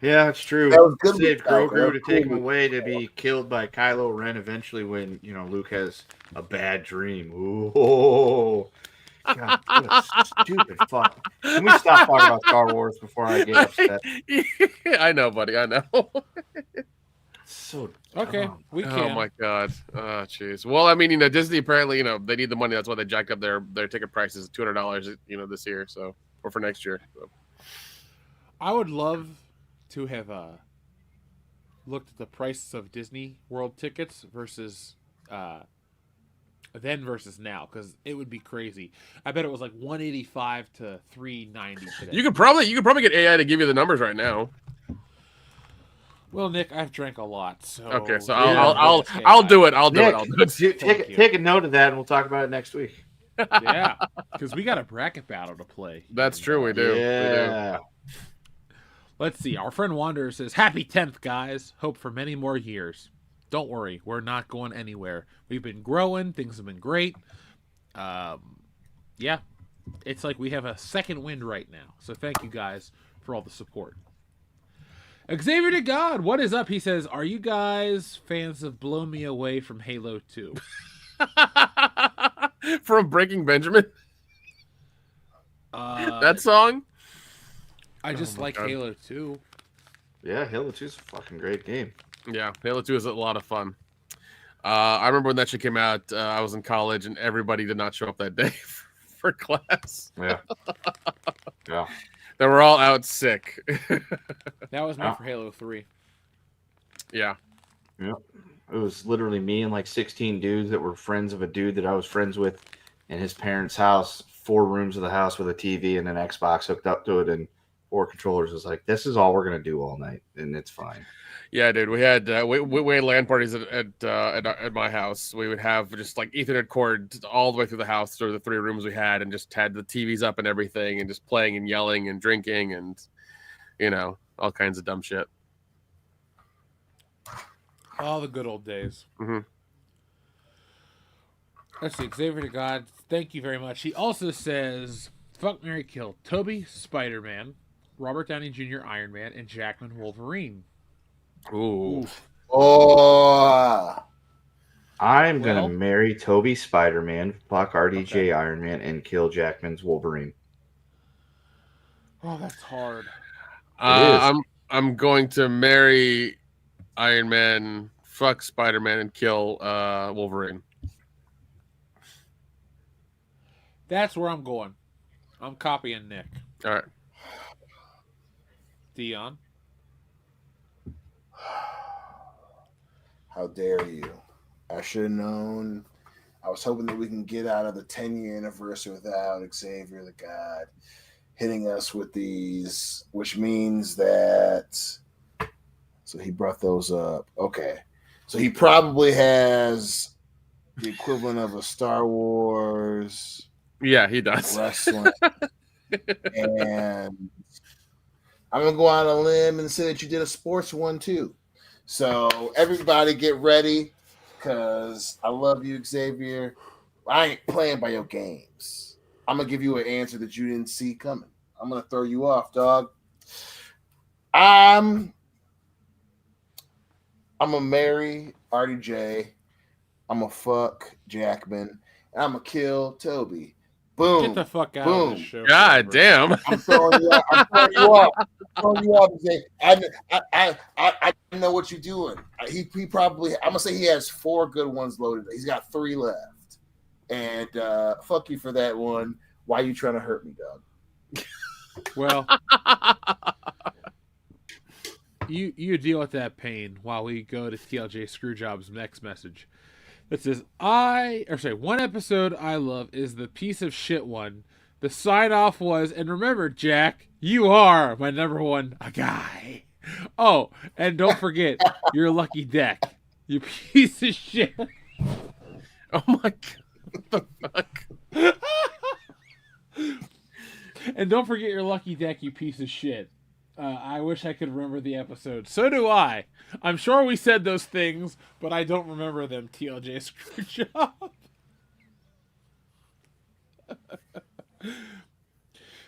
Yeah, it's true. That was good. Saved Grogu to take him away to be killed by Kylo Ren eventually when, Luke has a bad dream. Ooh. God, what a stupid fuck. Can we stop talking about Star Wars before I get upset? I know, buddy. I know. So okay, dumb. we can. Oh my god. Oh jeez. Well, I mean, Disney apparently, they need the money. That's why they jacked up their ticket prices $200, this year, so or for next year. So. I would love to have looked at the prices of Disney World tickets versus then versus now, because it would be crazy. I bet it was like $185 to $390 today. You could probably get AI to give you the numbers right now. Well, Nick, I've drank a lot, so okay. So I'll do it. I'll do it. Take a note of that, and we'll talk about it next week. Yeah, because we got a bracket battle to play. That's true. We do. Yeah. We do. Let's see. Our friend Wanderer says, "Happy 10th, guys. Hope for many more years. Don't worry, we're not going anywhere. We've been growing. Things have been great. Yeah, it's like we have a second wind right now. So thank you guys for all the support." Xavier to God, what is up? He says, "Are you guys fans of Blow Me Away from Halo 2? From Breaking Benjamin? That song? I just like God. Halo 2. Yeah, Halo 2 is a fucking great game. Yeah, Halo 2 is a lot of fun. I remember when that shit came out, I was in college, and everybody did not show up that day for class. Yeah. Yeah. They were all out sick. That was me for Halo 3. Yeah. Yeah. It was literally me and like 16 dudes that were friends of a dude that I was friends with in his parents' house, 4 rooms of the house with a TV and an Xbox hooked up to it and 4 controllers. It was like, this is all we're going to do all night, and it's fine. Yeah, dude. We had we had LAN parties at my house. We would have just like Ethernet cord all the way through the house, through the 3 rooms we had, and just had the TVs up and everything, and just playing and yelling and drinking and all kinds of dumb shit. All the good old days. Mm-hmm. Let's see. Xavier to God, thank you very much. He also says, "Fuck, marry, kill Toby, Spider-Man, Robert Downey Jr., Iron Man, and Jackman, Wolverine." Ooh. Oh. I'm going to marry Toby Spider-Man, fuck RDJ Iron Man, and kill Jackman's Wolverine. Oh, that's hard. I'm going to marry Iron Man, fuck Spider-Man, and kill Wolverine. That's where I'm going. I'm copying Nick. All right. Dion. How dare you? I should have known. I was hoping that we can get out of the 10-year anniversary without Xavier the God hitting us with these, which means that. So he brought those up. Okay. So he probably has the equivalent of a Star Wars. Yeah, he does. Wrestling. And I'm going to go out on a limb and say that you did a sports one too. So everybody get ready, because I love you, Xavier. I ain't playing by your games. I'm going to give you an answer that you didn't see coming. I'm going to throw you off, dog. I'm going to marry RDJ. I'm going to fuck Jackman. And I'm going to kill Toby. Boom. Get the fuck out Boom. of this show. God damn. I'm throwing you off. I'm throwing you off. I know what you're doing. He probably, I'm gonna say he has 4 good ones loaded. He's got 3 left. And fuck you for that one. Why are you trying to hurt me, dog? Well, you deal with that pain while we go to TLJ Screwjob's next message. That says, one episode I love is the piece of shit one. The sign off was, and remember, Jack, you are my number one guy. Oh, and don't forget your lucky deck. You piece of shit. Oh my god. What the fuck? And don't forget your lucky deck, you piece of shit. I wish I could remember the episode. So do I. I'm sure we said those things, but I don't remember them. TLJ Screwjob.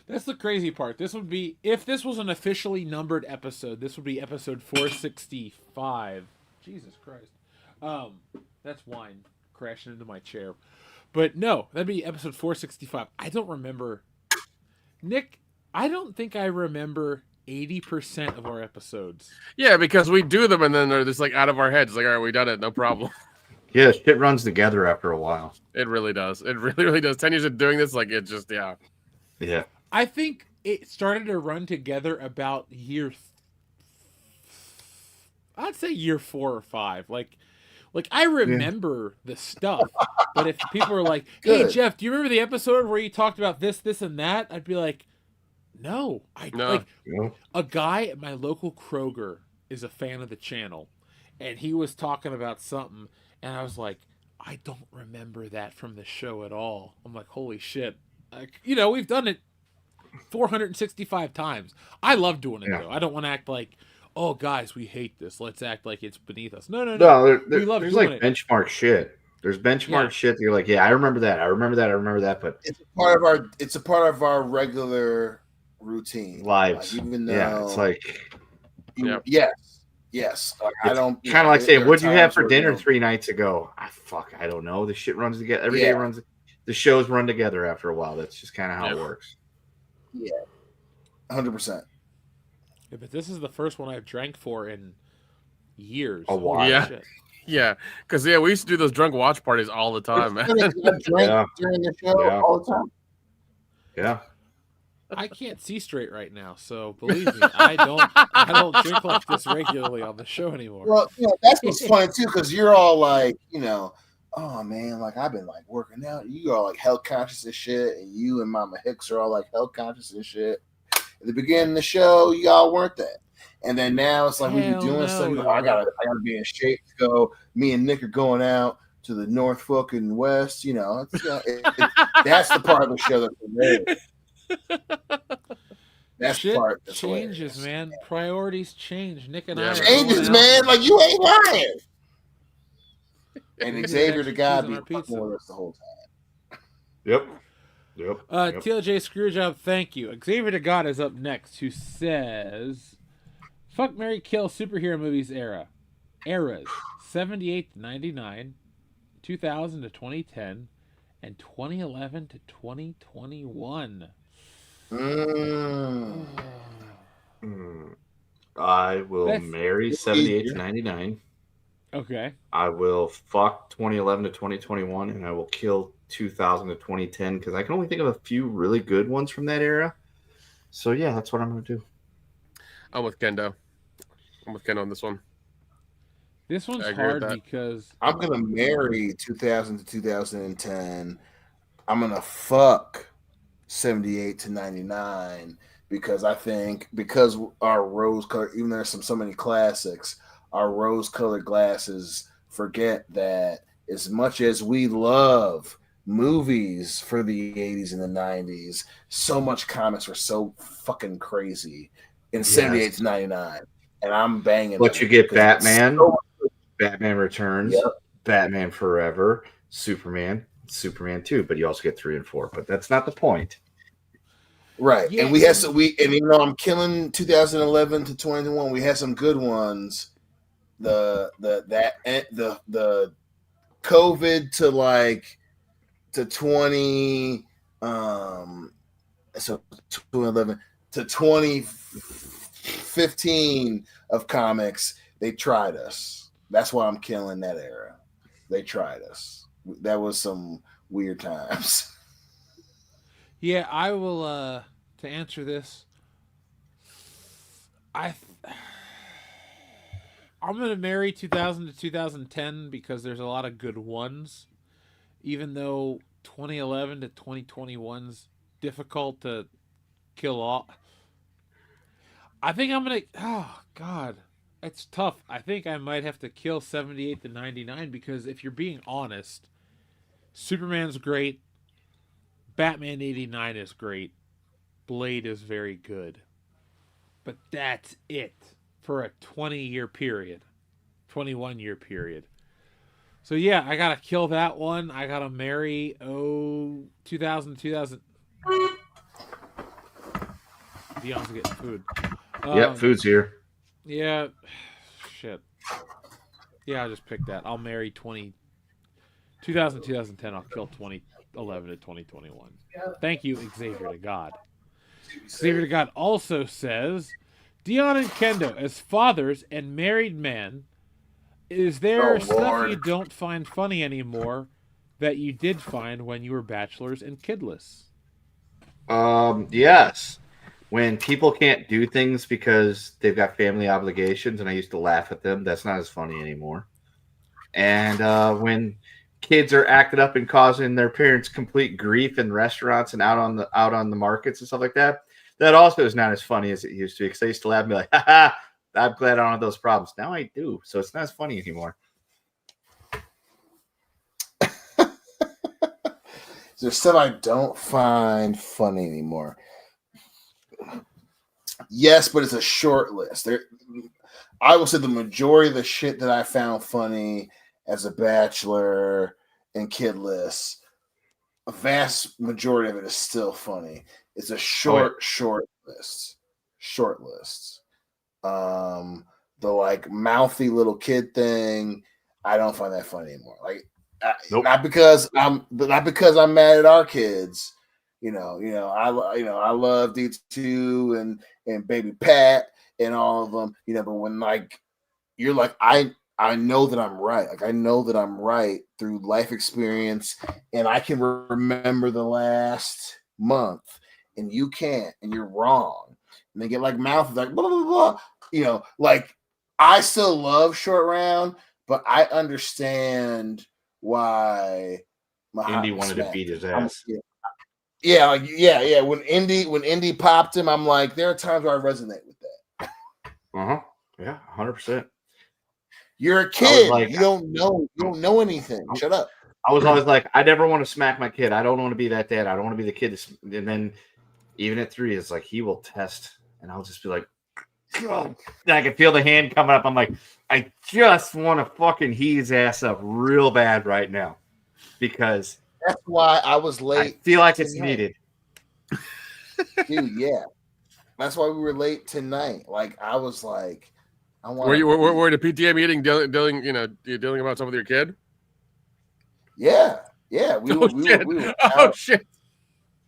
That's the crazy part. This would be, if this was an officially numbered episode, this would be episode 465. Jesus Christ. That's wine crashing into my chair. But no, that'd be episode 465. I don't remember. Nick, I don't think I remember 80% of our episodes. Yeah, because we do them and then they're just like out of our heads. Like, all right, we done it. No problem. Yeah, shit runs together after a while. It really does. It really, really does. 10 years of doing this, like, it just, yeah. Yeah. I think it started to run together about I'd say year 4 or 5. Like I remember the stuff, but if people are like, "Hey Jeff, do you remember the episode where you talked about this, this, and that?" I'd be like, "No." A guy at my local Kroger is a fan of the channel, and he was talking about something, and I was like, "I don't remember that from the show at all." I'm like, "Holy shit!" Like, we've done it 465 times. I love doing it though. I don't want to act like, "Oh, guys, we hate this. Let's act like it's beneath us." No. We love there's doing like it. benchmark shit. There's benchmark shit that you're like, yeah, I remember that. I remember that. But it's a part of our regular routine lives. Like, even though, yeah, it's like, yes. Like, I don't kind of like saying, "What'd you have for dinner 3 nights ago?" I don't know. The shit runs together. Every day runs. The shows run together after a while. That's just kind of how it works. Yeah, 100%. Yeah, but this is the first one I've drank for in years. A while. Yeah. Shit. Yeah, because we used to do those drunk watch parties all the time, man. I drank during the show all the time. Yeah. I can't see straight right now, so believe me, I don't drink like this regularly on the show anymore. Well, that's what's funny too, because you're all like, oh man, like I've been like working out. You are like health conscious and shit, and you and Mama Hicks are all like health conscious and shit. At the beginning of the show, y'all weren't that. And then now it's like we be doing something. I gotta be in shape to go. Me and Nick are going out to the north fucking west. That's the part of the show that's hilarious. That's Shit part that's changes, hilarious. man. Priorities change. Nick and I changes, man. Like you ain't lying. And Xavier the guy be fucking with us the whole time. Yep. TLJ Screwjob, thank you. Xavier the God is up next, who says, "Fuck, marry, kill superhero movies eras 78 to 99, 2000 to 2010, and 2011 to 2021." I will marry 78 to 99. Okay. I will fuck 2011 to 2021, and I will kill 2000 to 2010 because I can only think of a few really good ones from that era. So yeah, that's what I'm going to do. I'm with Kendo. On this one. This one's hard because I'm going to marry 2000 to 2010. I'm going to fuck 78 to 99 because I think because our rose color, even though there's so many classics, our rose colored glasses forget that as much as we love movies for the 80s and the 90s, so much comics were so fucking crazy in 78 to 99. And I'm banging. But you get Batman, Batman Returns, Batman Forever, Superman 2, but you also get 3 and 4. But that's not the point. Right. Yeah. And we had some I'm killing 2011 to 2021. We had some good ones. The COVID to 20 so 2011 to 2015 of comics, they tried us. That's why I'm killing that era. They tried us. That was some weird times. Yeah, I will to answer this. I'm going to marry 2000 to 2010 because there's a lot of good ones. Even though 2011 to 2021's difficult to kill off. I think I'm gonna. Oh God, it's tough. I think I might have to kill 78 to 99 because if you're being honest, Superman's great. Batman 89 is great. Blade is very good. But that's it for a 20-year period. 21-year period. So yeah, I gotta kill that one. I gotta marry 2000. Dion's getting food. Yep, food's here. Yeah, shit. Yeah, I'll just pick that. I'll marry 2010. I'll kill 2011 to 2021. Thank you, Xavier to God. Xavier to God also says, Dion and Kendo, as fathers and married men, is there stuff you don't find funny anymore that you did find when you were bachelors and kidless? Yes. When people can't do things because they've got family obligations, and I used to laugh at them, that's not as funny anymore. And when kids are acting up and causing their parents complete grief in restaurants and out on the markets and stuff like that, that also is not as funny as it used to be. Because I used to laugh and be like, "Ha ha! I'm glad I don't have those problems." Now I do, so it's not as funny anymore. There's stuff I don't find funny anymore. Yes, but it's a short list. I will say the majority of the shit that I found funny as a bachelor and kidless, a vast majority of it is still funny. It's a short list. Short list. The like mouthy little kid thing, I don't find that funny anymore. Like, nope. not because I'm mad at our kids. I love D2 and Baby Pat and all of them. But when like you're like I know that I'm right. Like I know that I'm right through life experience, and I can remember the last month, and you can't, and you're wrong. And they get like mouth like blah blah blah. Like I still love Short Round, but I understand why Indy wanted to beat his ass. Yeah. When Indy popped him, I'm like, there are times where I resonate with that. Yeah, 100%. You're a kid. Like, you don't know anything. Shut up. I was always like, I never want to smack my kid. I don't want to be that dad. I don't want to be the kid. And then even at 3, it's like he will test, and I'll just be like, oh. And I can feel the hand coming up. I'm like, I just want to fucking heat his ass up real bad right now, because that's why I was late. I feel like it's needed. Dude, yeah. That's why we were late tonight. Like I was like, I want. Were you at a PTA meeting dealing about something with your kid? Yeah. We were shit.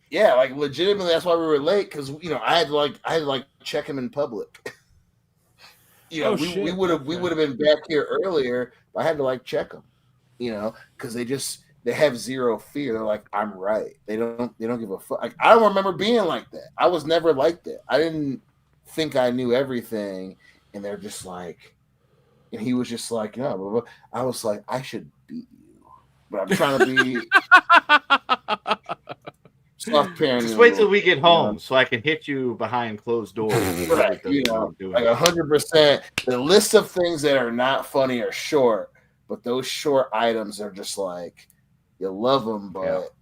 Yeah, like legitimately, that's why we were late, because I had to check him in public. We would have been back here earlier, but I had to check him. Because they have zero fear. They're like, I'm right. They don't give a fuck. Like, I don't remember being like that. I was never like that. I didn't think I knew everything, and they're just like, and he was just like, no. Blah, blah. I was like, I should beat you, but I'm trying to be soft parenting. Just wait till we get home so I can hit you behind closed doors. Right, like 100%. The list of things that are not funny are short, but those short items are just like, you love them, but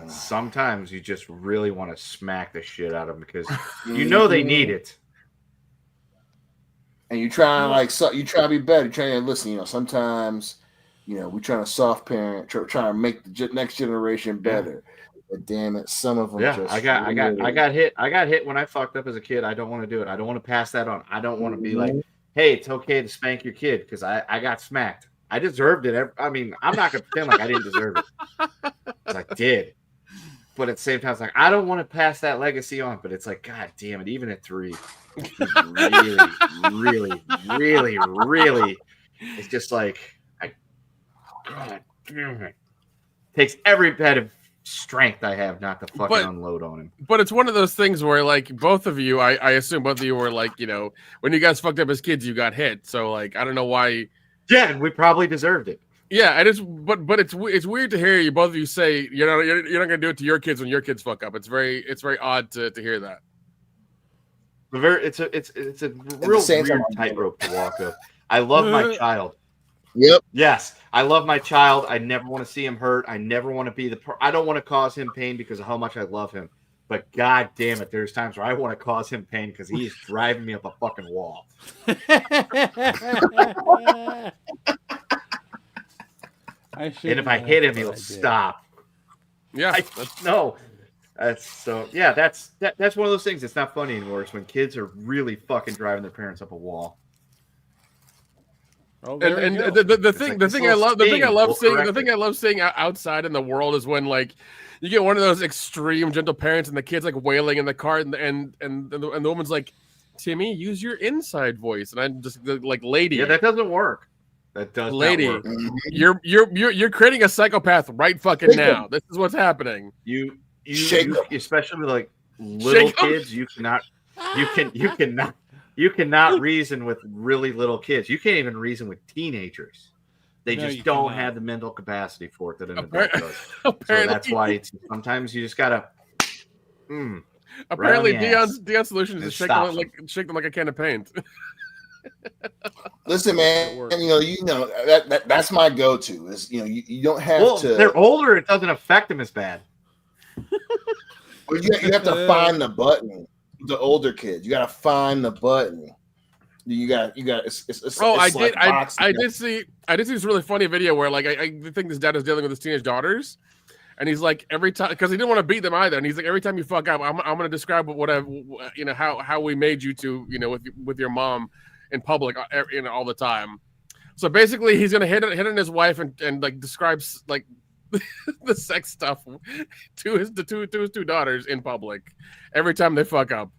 sometimes you just really want to smack the shit out of them because they need it. And you try you try to be better. You try to listen. Sometimes, we trying to soft parent, trying to make the next generation better. But damn it, some of them. Yeah, I got hit. I got hit when I fucked up as a kid. I don't want to do it. I don't want to pass that on. I don't want to be like, hey, it's okay to spank your kid because I got smacked. I deserved it. I mean, I'm not going to pretend like I didn't deserve it. I did. But at the same time, it's like, I don't want to pass that legacy on. But it's like, God damn it, even at 3, really, it's just like, God damn it. Takes every bit of strength I have not to fucking unload on him. But it's one of those things where, both of you, I assume both of you were when you guys fucked up as kids, you got hit. So, I don't know why. Yeah, we probably deserved it. Yeah, and it's weird to hear you both of you say you're not gonna do it to your kids when your kids fuck up. It's very odd to hear that. It's a real weird tightrope to walk up. I love my child. Yep. Yes, I love my child. I never want to see him hurt. I never want to be I don't want to cause him pain because of how much I love him. But god damn it, there's times where I want to cause him pain because he's driving me up a fucking wall. And if I hit him, he'll stop. Yeah, that's one of those things. It's not funny anymore. It's when kids are really fucking driving their parents up a wall. Oh, the thing I love seeing outside in the world is when like you get one of those extreme gentle parents and the kid's like wailing in the car and the woman's like, Timmy, use your inside voice, and I'm just like, lady, yeah, that doesn't work. That does lady, not work. You're creating a psychopath right fucking now. This is what's happening. You especially with like little kids, you cannot reason with really little kids. You can't even reason with teenagers. They just don't have the mental capacity for it that an adult does. So that's why sometimes you just gotta. Apparently, Dion's solution is to shake them like a can of paint. Listen, man. That's my go-to. Is you don't have to. They're older. It doesn't affect them as bad. Well, you have to find the button. The older kids, you got to find the button. You got. I did see this really funny video where like I think this dad is dealing with his teenage daughters, and he's like every time because he didn't want to beat them either, and he's like every time you fuck up, I'm going to describe how we made you to with your mom in public all the time. So basically, he's going to hit on his wife and like describes like the sex stuff to his two daughters in public every time they fuck up.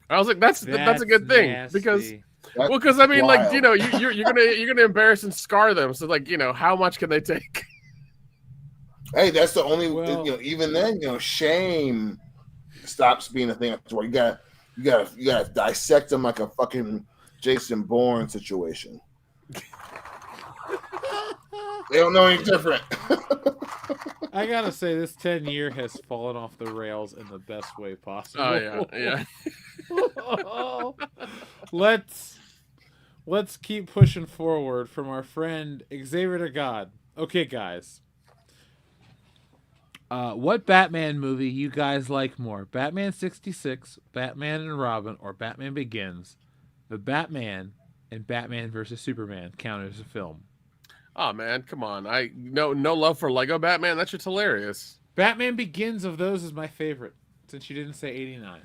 I was like, that's a good thing nasty. because I mean, wild. Like you're gonna embarrass and scar them. So like how much can they take? Hey, that's the only even then shame stops being a thing. Where you gotta dissect them like a fucking Jason Bourne situation. They don't know any different. I gotta say, this 10-year has fallen off the rails in the best way possible. Oh yeah. Let's keep pushing forward from our friend Xavier to God. Okay, guys. What Batman movie you guys like more? Batman 66, Batman and Robin, or Batman Begins? The Batman and Batman versus Superman count as a film. Oh man, come on! No love for Lego Batman. That shit's hilarious. Batman Begins of those is my favorite. Since you didn't say 89.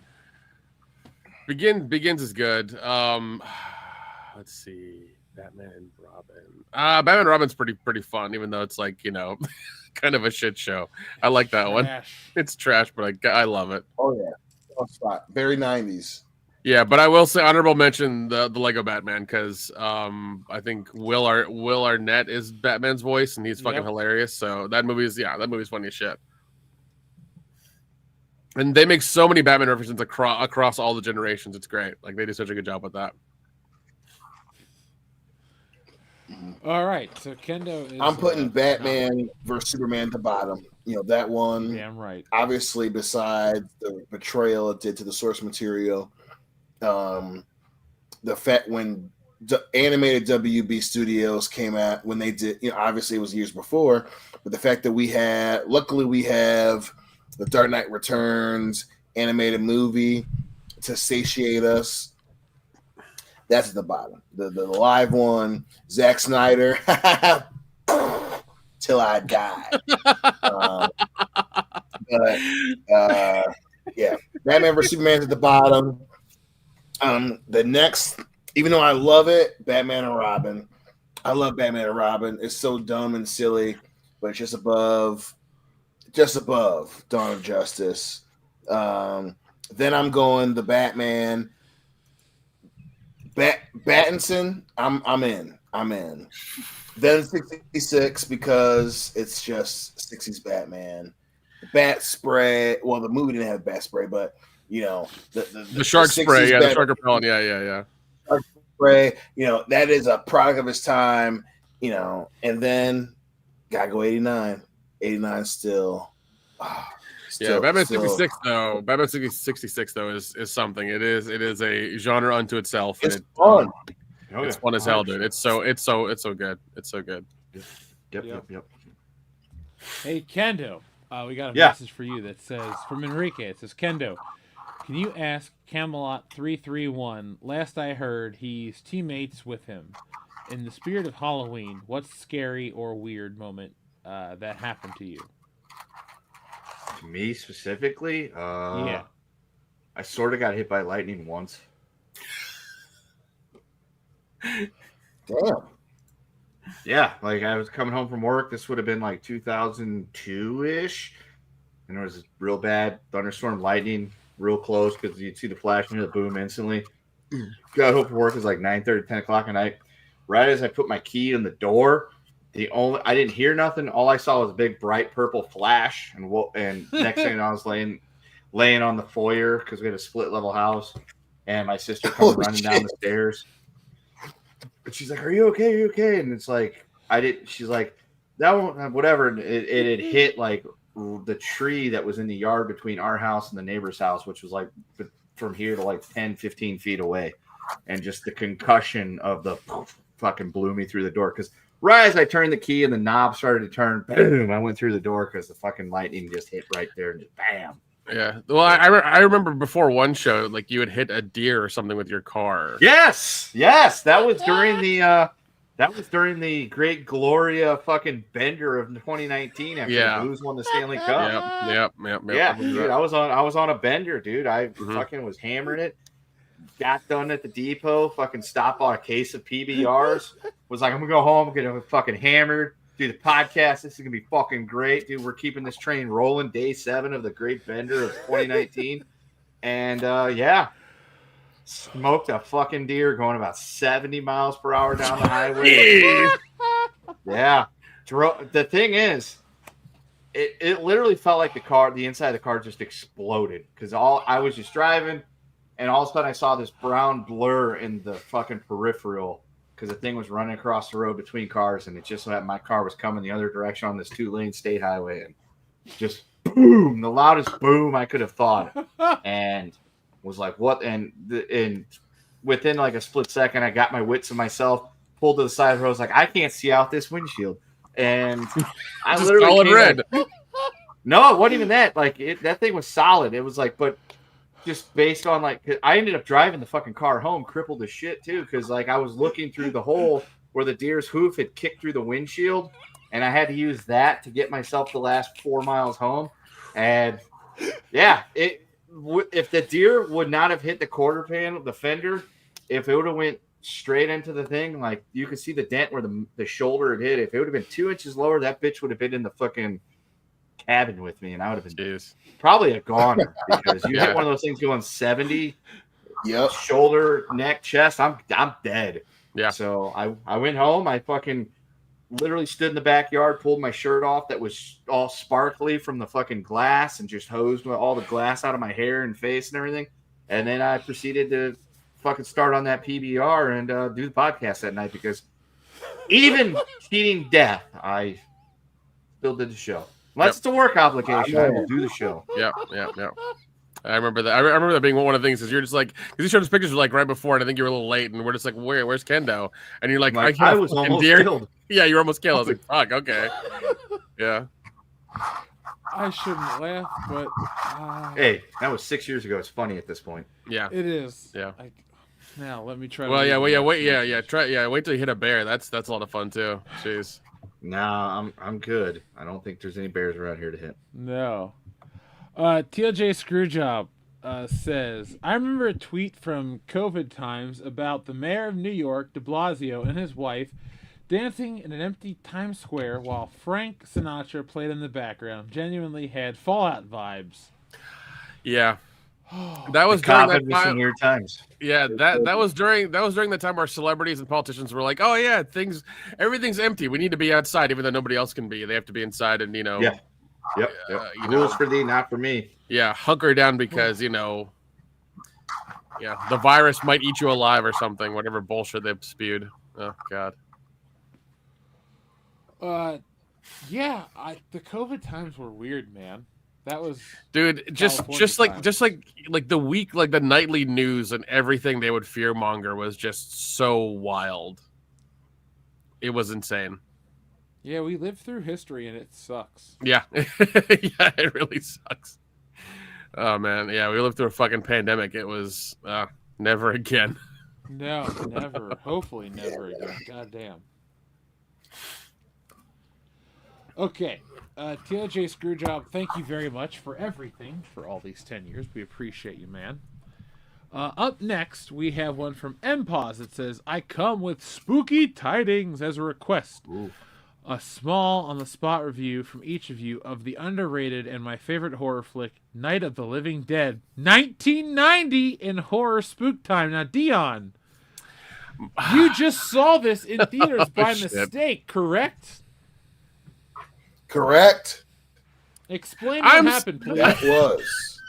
Begins is good. Let's see, Batman and Robin. Batman and Robin's pretty fun, even though it's like kind of a shit show. I like that one. It's trash, but I love it. Oh yeah, spot. Very 90s. Yeah, but I will say honorable mention the Lego Batman because I think Will Arnett is Batman's voice and he's fucking hilarious. So that movie's funny as shit. And they make so many Batman references across all the generations. It's great. Like they do such a good job with that. All right, so Kendo is. I'm putting Batman versus Superman at the bottom. That one. Damn right. Obviously, besides the betrayal it did to the source material. The fact when the animated WB Studios came out when they did, obviously it was years before, but the fact that luckily we have the Dark Knight Returns animated movie to satiate us. That's at the bottom. The live one, Zack Snyder, till I die. Yeah, Batman vs Superman's at the bottom. The next, even though I love it, Batman and Robin. I love Batman and Robin. It's so dumb and silly, but it's just above Dawn of Justice. Then I'm going the Batman. Battinson, I'm in. Then 66 because it's just 60s Batman. Bat spray. Well, the movie didn't have bat spray, but the shark spray, the shark repellent, yeah. Shark spray, that is a product of its time, and then gotta go 89. 89 still Yeah, Batman 66 though. Batman 66 though is something. It is a genre unto itself. It's and fun. It's fun as hell, dude. It's so good. It's so good. Yep. Hey, Kendo, we got a Yeah. message for you that says, from Enrique, it says, Kendo, can you ask Camelot 331, last I heard, he's teammates with him. In the spirit of Halloween, what's scary or weird moment that happened to you? To me specifically, Yeah. I sort of got hit by lightning once. Damn. Yeah, like I was coming home from work. This would have been like 2002-ish. And there was this real bad thunderstorm, lightning, real close because you'd see the flash and the boom instantly. Got home from work. It was like 9:30, 10 o'clock at night. Right as I put my key in the door, I didn't hear nothing. All I saw was a big bright purple flash, and next thing I was laying on the foyer because we had a split level house, and my sister comes running down the stairs. But she's like, "Are you okay? Are you okay?" And it's like she's like, "That won't whatever." And it had hit like the tree that was in the yard between our house and the neighbor's house, which was like from here to like 10, 15 feet away, and just the concussion of the fucking blew me through the door because right as I turned the key and the knob started to turn, boom, I went through the door because the fucking lightning just hit right there and just bam. Yeah. Well, I remember before one show, like you had hit a deer or something with your car. Yes. That was during the Great Gloria fucking bender of 2019 after the Blues won the Stanley Cup. Yep. Yeah, dude, I was on a bender, dude. I fucking was hammering it. Got done at the depot, fucking stopped on a case of PBRs. Was like, I'm gonna go home, get fucking hammered, do the podcast. This is gonna be fucking great, dude. We're keeping this train rolling. Day 7 of the Great Bender of 2019, and smoked a fucking deer going about 70 miles per hour down the highway. Yeah, the thing is, it literally felt like the inside of the car just exploded because I was just driving. And all of a sudden, I saw this brown blur in the fucking peripheral because the thing was running across the road between cars, and it just so happened my car was coming the other direction on this 2-lane state highway, and just boom, the loudest boom I could have thought, and was like, "What?" And within like a split second, I got my wits of myself, pulled to the side of the road, was like, "I can't see out this windshield," and I just literally solid red. No, it wasn't even that. Like that thing was solid. It was like, but. Just based on I ended up driving the fucking car home crippled as shit too because like I was looking through the hole where the deer's hoof had kicked through the windshield and I had to use that to get myself the last 4 miles home. And yeah, if the deer would not have hit the quarter panel, the fender, if it would have went straight into the thing, like you could see the dent where the shoulder had hit. If it would have been 2 inches lower, that bitch would have been in the fucking cabin with me, and I would have been probably a goner because you hit one of those things going 70, shoulder, neck, chest. I'm dead. Yeah. So I went home. I fucking literally stood in the backyard, pulled my shirt off that was all sparkly from the fucking glass, and just hosed all the glass out of my hair and face and everything. And then I proceeded to fucking start on that PBR and do the podcast that night because even cheating death, I still did the show. Unless it's a work obligation, I will do the show. Yeah. I remember that. I remember that being one of the things is you're just like, because you showed us pictures like right before, and I think you were a little late, and we're just like, where's Kendo? And you're like, I was almost killed. Yeah, you were almost killed. I was like, fuck, okay. Yeah. I shouldn't laugh, but hey, that was 6 years ago. It's funny at this point. Yeah, it is. Yeah. Now let me try. Well, wait till you hit a bear. That's a lot of fun too. Jeez. Nah, I'm good. I don't think there's any bears around here to hit. No. TLJ Screwjob says, I remember a tweet from COVID times about the mayor of New York, de Blasio, and his wife dancing in an empty Times Square while Frank Sinatra played in the background. Genuinely had Fallout vibes. Yeah. That was during that time. Weird times. Yeah, that was during the time where celebrities and politicians were like, "Oh yeah, everything's empty. We need to be outside, even though nobody else can be. They have to be inside." And yeah, yep. Rules for thee, not for me. Yeah, hunker down because the virus might eat you alive or something. Whatever bullshit they've spewed. Oh God. The COVID times were weird, man. That was dude. Just like the week, like the nightly news and everything they would fearmonger was just so wild. It was insane. Yeah, we lived through history and it sucks. Yeah, yeah, it really sucks. Oh man, yeah, we lived through a fucking pandemic. It was never again. No, never. Hopefully, never again. God damn. Okay. TLJ Screwjob, thank you very much for everything for all these 10 years. We appreciate you, man. Up next, we have one from MPause that says, I come with spooky tidings as a request. Ooh. A small on-the-spot review from each of you of the underrated and my favorite horror flick, Night of the Living Dead, 1990 in horror spook time. Now, Dion, you just saw this in theaters by mistake, correct? Correct. Explain what happened, please. That was.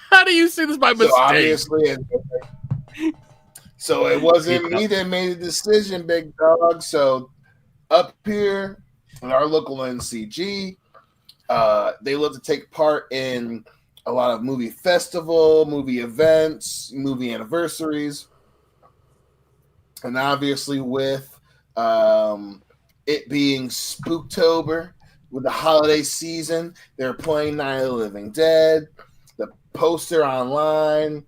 How do you see this by mistake? So obviously, so it wasn't me that made the decision, big dog. So up here in our local NCG, they love to take part in a lot of movie festival, movie events, movie anniversaries, and obviously with it being Spooktober, with the holiday season, they're playing Night of the Living Dead. The poster online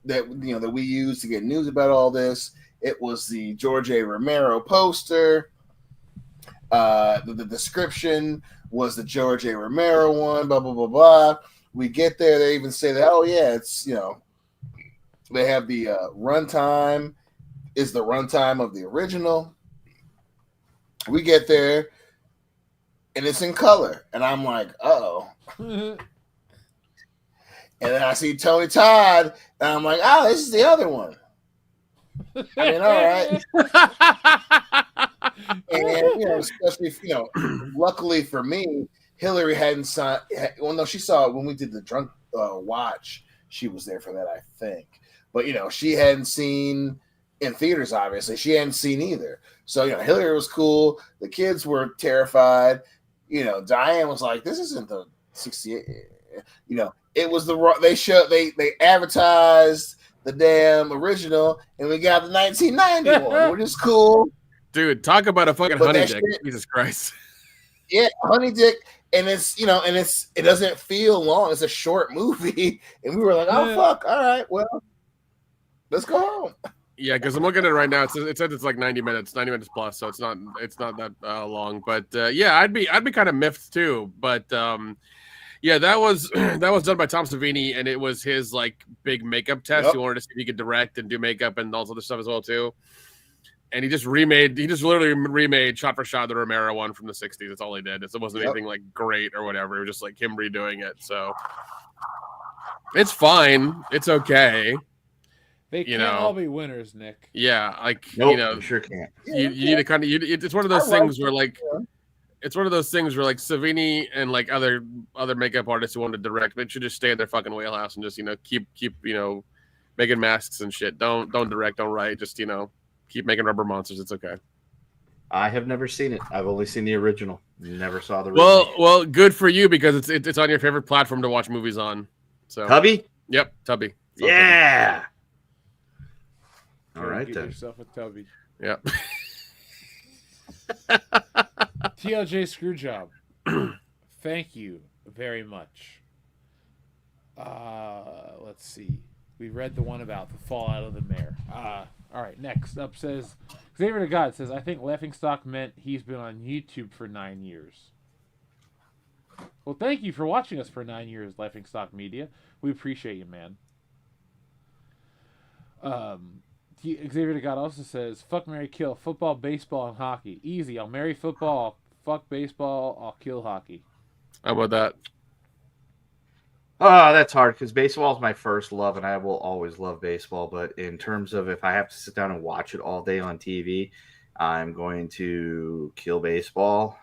that that we use to get news about all this, it was the George A. Romero poster. The description was the George A. Romero one. Blah blah blah blah. We get there, they even say that, oh yeah, it's they have the runtime is the runtime of the original. We get there, and it's in color, and I'm like, uh-oh. And then I see Tony Todd, and I'm like, oh, this is the other one. I mean, all right. And, especially, luckily for me, Hillary hadn't saw. Well, no, she saw it when we did the drunk watch. She was there for that, I think. But, she hadn't seen in theaters, obviously. She hadn't seen either. So, Hillary was cool. The kids were terrified. Diane was like, this isn't the 68. It was they advertised the damn original, and we got the 1991, which is cool. Dude, talk about a fucking honey dick. Jesus Christ. Yeah, honey dick. And it's, it doesn't feel long. It's a short movie. And we were like, oh, fuck. All right, well, let's go home. Yeah, because I'm looking at it right now. It says it's like 90 minutes plus, so it's not that long. But yeah, I'd be kind of miffed too. But yeah, that was done by Tom Savini, and it was his like big makeup test. Yep. He wanted to see if he could direct and do makeup and all this other stuff as well too. And he just literally remade shot for shot the Romero one from the 60s. That's all he did. It wasn't anything like great or whatever. It was just like him redoing it. So it's fine. It's okay. They can't all be winners, Nick. Yeah, like you sure can't. You need to kind of. It's one of those things where like, it's one of those things where like Savini and like other makeup artists who want to direct, they should just stay in their fucking wheelhouse and just keep making masks and shit. Don't direct, don't write. Just keep making rubber monsters. It's okay. I have never seen it. I've only seen the original. Never saw the well, good for you because it's on your favorite platform to watch movies on. So Tubby? Yep, Tubby. Yeah. All right, get then. yourself a Tubby. Yep. TLJ Screwjob, thank you very much. Let's see. We read the one about the fallout of the mayor. All right, next up says, Xavier to God says, I think Laughingstock meant he's been on YouTube for 9 years. Well, thank you for watching us for 9 years, Laughingstock Media. We appreciate you, man. Xavier to God also says, fuck, marry, kill, football, baseball, and hockey. Easy. I'll marry football, fuck baseball, I'll kill hockey. How about that? Oh, that's hard because baseball is my first love, and I will always love baseball. But in terms of if I have to sit down and watch it all day on TV, I'm going to kill baseball.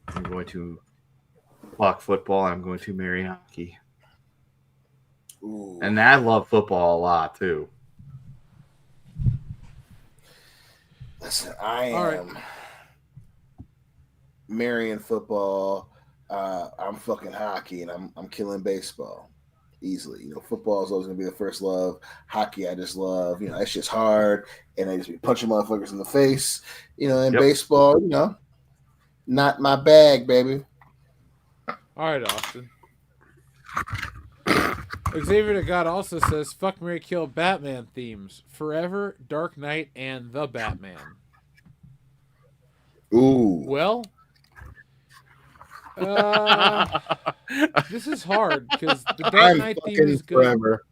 I'm going to fuck football. I'm going to marry hockey. Ooh. And I love football a lot, too. Listen, I am marrying football. I'm fucking hockey, and I'm killing baseball easily. Football is always gonna be the first love. Hockey, I just love. It's just hard, and I just be punching motherfuckers in the face. And baseball, not my bag, baby. All right, Austin. Xavier the God also says, "Fuck, Marry, Kill Batman themes: Forever, Dark Knight, and The Batman." Ooh. Well, this is hard because the Dark Knight theme is good. Forever.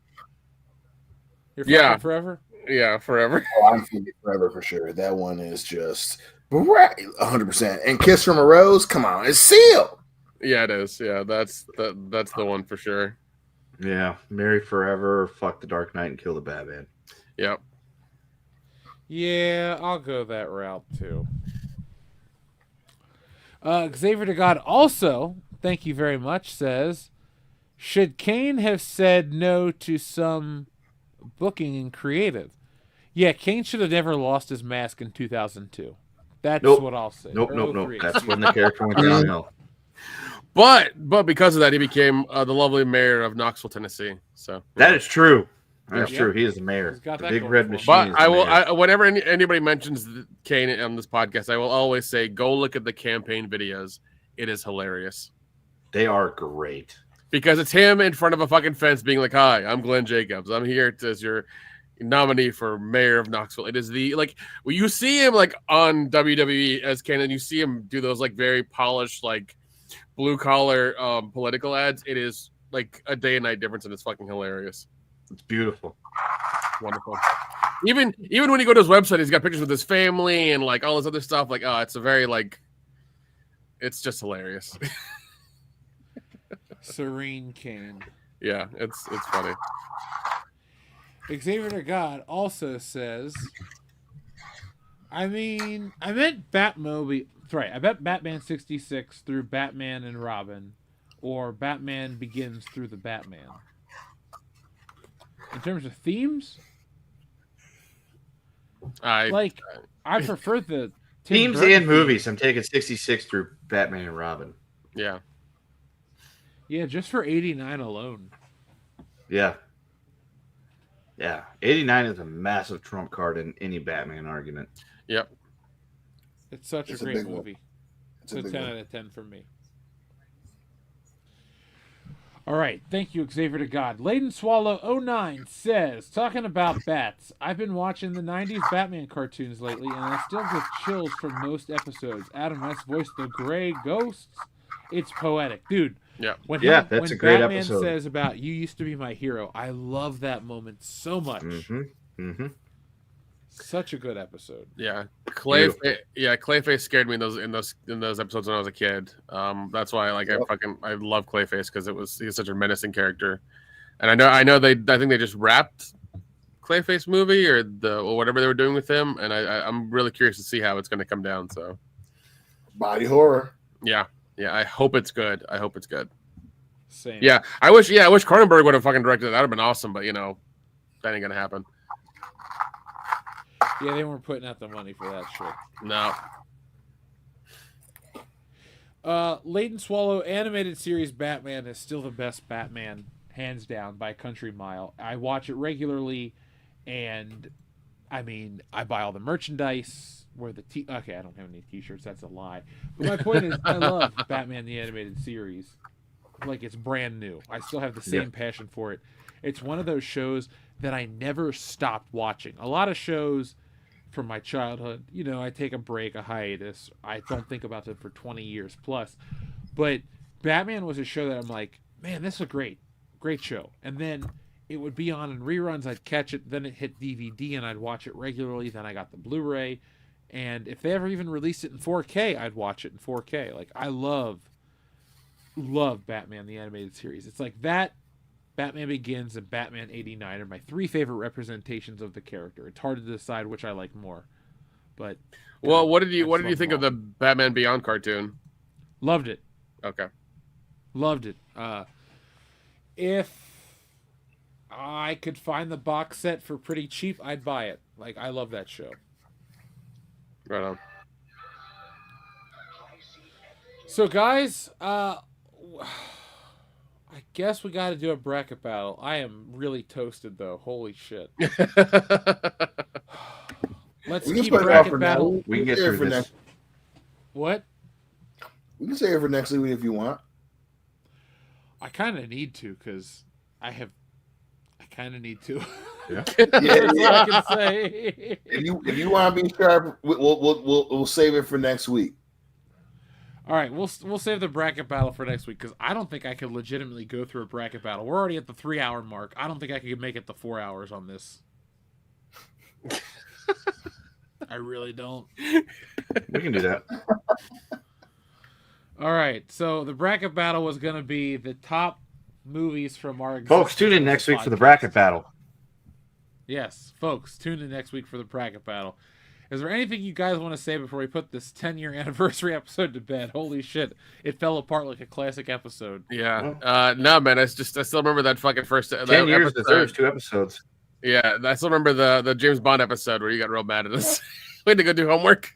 You're fucking forever? Yeah, forever. Oh, I'm fucking forever for sure. That one is just 100%. And Kiss from a Rose, come on, it's sealed. Yeah, it is. Yeah, that's the one for sure. Yeah, Marry Forever, fuck the Dark Knight, and kill the Batman. Yep. Yeah, I'll go that route too. Xavier the God also, thank you very much, says, should Kane have said no to some booking and creative? Yeah, Kane should have never lost his mask in 2002. That's what I'll say. Nope. That's when the character went downhill. But because of that, he became the lovely mayor of Knoxville, Tennessee. So that is true. That's true. He is the mayor. The big red machine. But whenever anybody mentions Kane on this podcast, I will always say, go look at the campaign videos. It is hilarious. They are great. Because it's him in front of a fucking fence being like, "Hi, I'm Glenn Jacobs. I'm here as your nominee for mayor of Knoxville." It is when you see him like on WWE as Kane, and you see him do those like very polished like blue collar political ads. It is like a day and night difference, and it's fucking hilarious. It's beautiful. Wonderful. Even when you go to his website, he's got pictures with his family and like all this other stuff. Like, it's a very it's just hilarious. Serene Kane. Yeah, it's funny. Xavier the God also says, I meant Batmobile. Right, I bet Batman 66 through Batman and Robin, or Batman Begins through the Batman. In terms of themes, I prefer the themes and movies. I'm taking 66 through Batman and Robin. Yeah. Yeah, just for 89 alone. Yeah. Yeah. 89 is a massive trump card in any Batman argument. Yep. It's a great movie. It's a 10 out of 10 for me. All right. Thank you, Xavier to God. Layden Swallow 09 says, talking about bats, I've been watching the 90s Batman cartoons lately, and I still get chills from most episodes. Adam West voiced the gray ghosts. It's poetic. Dude. Yeah. When that's a great Batman episode. says about "you used to be my hero," I love that moment so much. Mm-hmm. Such a good episode. Yeah, Clayface scared me in those episodes when I was a kid. That's why I love Clayface because he's such a menacing character. And I think they just wrapped Clayface movie or whatever they were doing with him, and I'm really curious to see how it's going to come down. So, body horror. Yeah. Yeah, I hope it's good. Same. Yeah, I wish Cronenberg would have fucking directed it. That would have been awesome, but that ain't gonna happen. Yeah, they weren't putting out the money for that shit. No. Layden Swallow animated series Batman is still the best Batman, hands down, by country mile. I watch it regularly, and I buy all the merchandise. Okay, I don't have any t-shirts, that's a lie. But my point is, I love Batman the Animated Series. Like, it's brand new. I still have the same passion for it. It's one of those shows that I never stopped watching. A lot of shows from my childhood, I take a break, a hiatus. I don't think about it for 20 years plus. But Batman was a show that I'm like, man, this is a great show. And then it would be on in reruns. I'd catch it. Then it hit DVD, and I'd watch it regularly. Then I got the Blu-ray. And if they ever even released it in 4K, I'd watch it in 4K. Like, I love Batman the Animated Series. It's like that, Batman Begins, and Batman 89 are my three favorite representations of the character. It's hard to decide which I like more. But what did you think of the Batman Beyond cartoon? Loved it. Okay. Loved it. If I could find the box set for pretty cheap, I'd buy it. Like, I love that show. Right on. So, guys, I guess we got to do a bracket battle. I am really toasted, though. Holy shit. Let's keep bracket battle. We can get through this. What? We can say it for next week if you want. I kind of need to, because I kind of need to. Yeah. That's all I can say. If you want to be sharp, we'll save it for next week. All right, we'll save the bracket battle for next week because I don't think I could legitimately go through a bracket battle. We're already at the 3-hour mark. I don't think I could make it the 4 hours on this. I really don't. We can do that. All right, so the bracket battle was going to be the top movies from our... Folks, tune in next week for the bracket battle. Yes, folks, tune in next week for the bracket battle. Is there anything you guys want to say before we put this 10-year anniversary episode to bed? Holy shit, it fell apart like a classic episode. Yeah. No, man, I still remember that fucking first 10 years deserves 2 episodes. Yeah, I still remember the James Bond episode where you got real mad at us. We had to go do homework.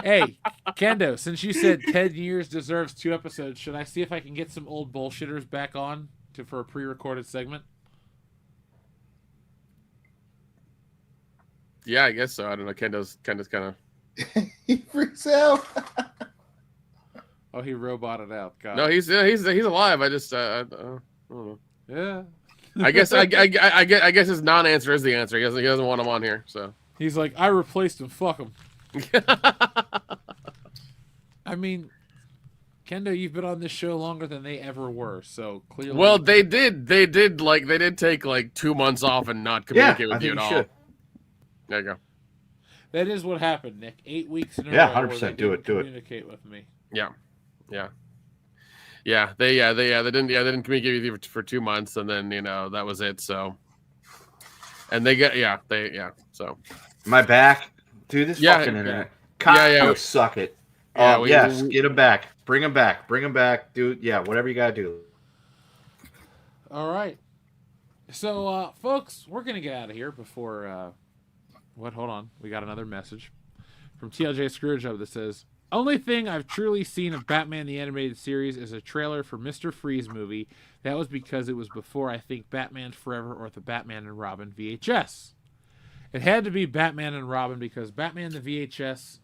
Hey, Kendo, since you said 10 years deserves 2 episodes, should I see if I can get some old bullshitters back on for a pre-recorded segment? Yeah, I guess so. I don't know. Kendo's kind of. He freaks out. Oh, he roboted out. God. No, he's alive. I just I don't know. Yeah. I guess guess his non-answer is the answer. He doesn't want him on here. So he's like, I replaced him. Fuck him. I mean, Kendo, you've been on this show longer than they ever were, so clearly. Well, they did take like 2 months off and not communicate with you at all. Should. There you go. That is what happened, Nick. 8 weeks in a row. Yeah, 100%. Do it. Communicate with me. Yeah. They didn't communicate with you for 2 months, and then that was it. So, and so. My back, dude. This fucking internet. Suck it. Yes, get him back. Bring him back, dude. Yeah, whatever you gotta do. All right. So, folks, we're gonna get out of here before. Hold on. We got another message from TLJ Screwjob that says, only thing I've truly seen of Batman the Animated Series is a trailer for Mr. Freeze movie. That was because it was before, I think, Batman Forever or the Batman and Robin VHS. It had to be Batman and Robin because Batman Forever VHS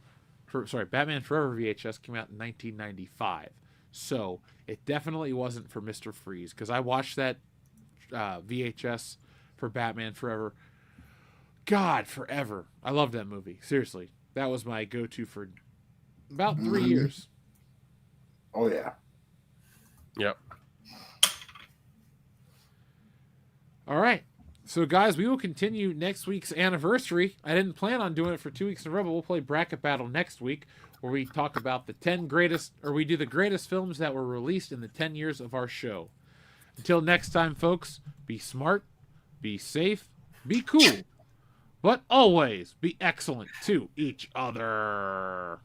came out in 1995. So it definitely wasn't for Mr. Freeze because I watched that VHS for Batman Forever. God, forever. I love that movie. Seriously. That was my go-to for about 3 years. Oh, yeah. Yep. All right. So, guys, we will continue next week's anniversary. I didn't plan on doing it for 2 weeks in a row, but we'll play Bracket Battle next week, where we talk about the 10 greatest, or we do the greatest films that were released in the 10 years of our show. Until next time, folks, be smart, be safe, be cool, but always be excellent to each other.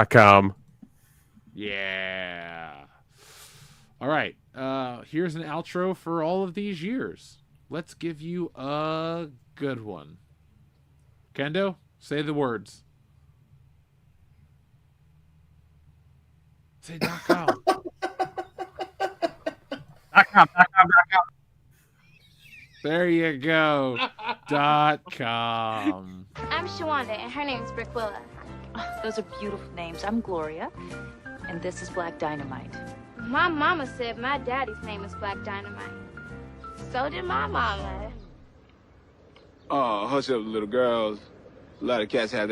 .com. Yeah. All right. Here's an outro for all of these years. Let's give you a good one. Kendo, say the words. Say .com. .com. There you go. .com. I'm Shawanda, and her name's Brickwilla. Oh, those are beautiful names. I'm Gloria, and this is Black Dynamite. My mama said my daddy's name is Black Dynamite. So did my mama. Oh, hush up, little girls. A lot of cats have that.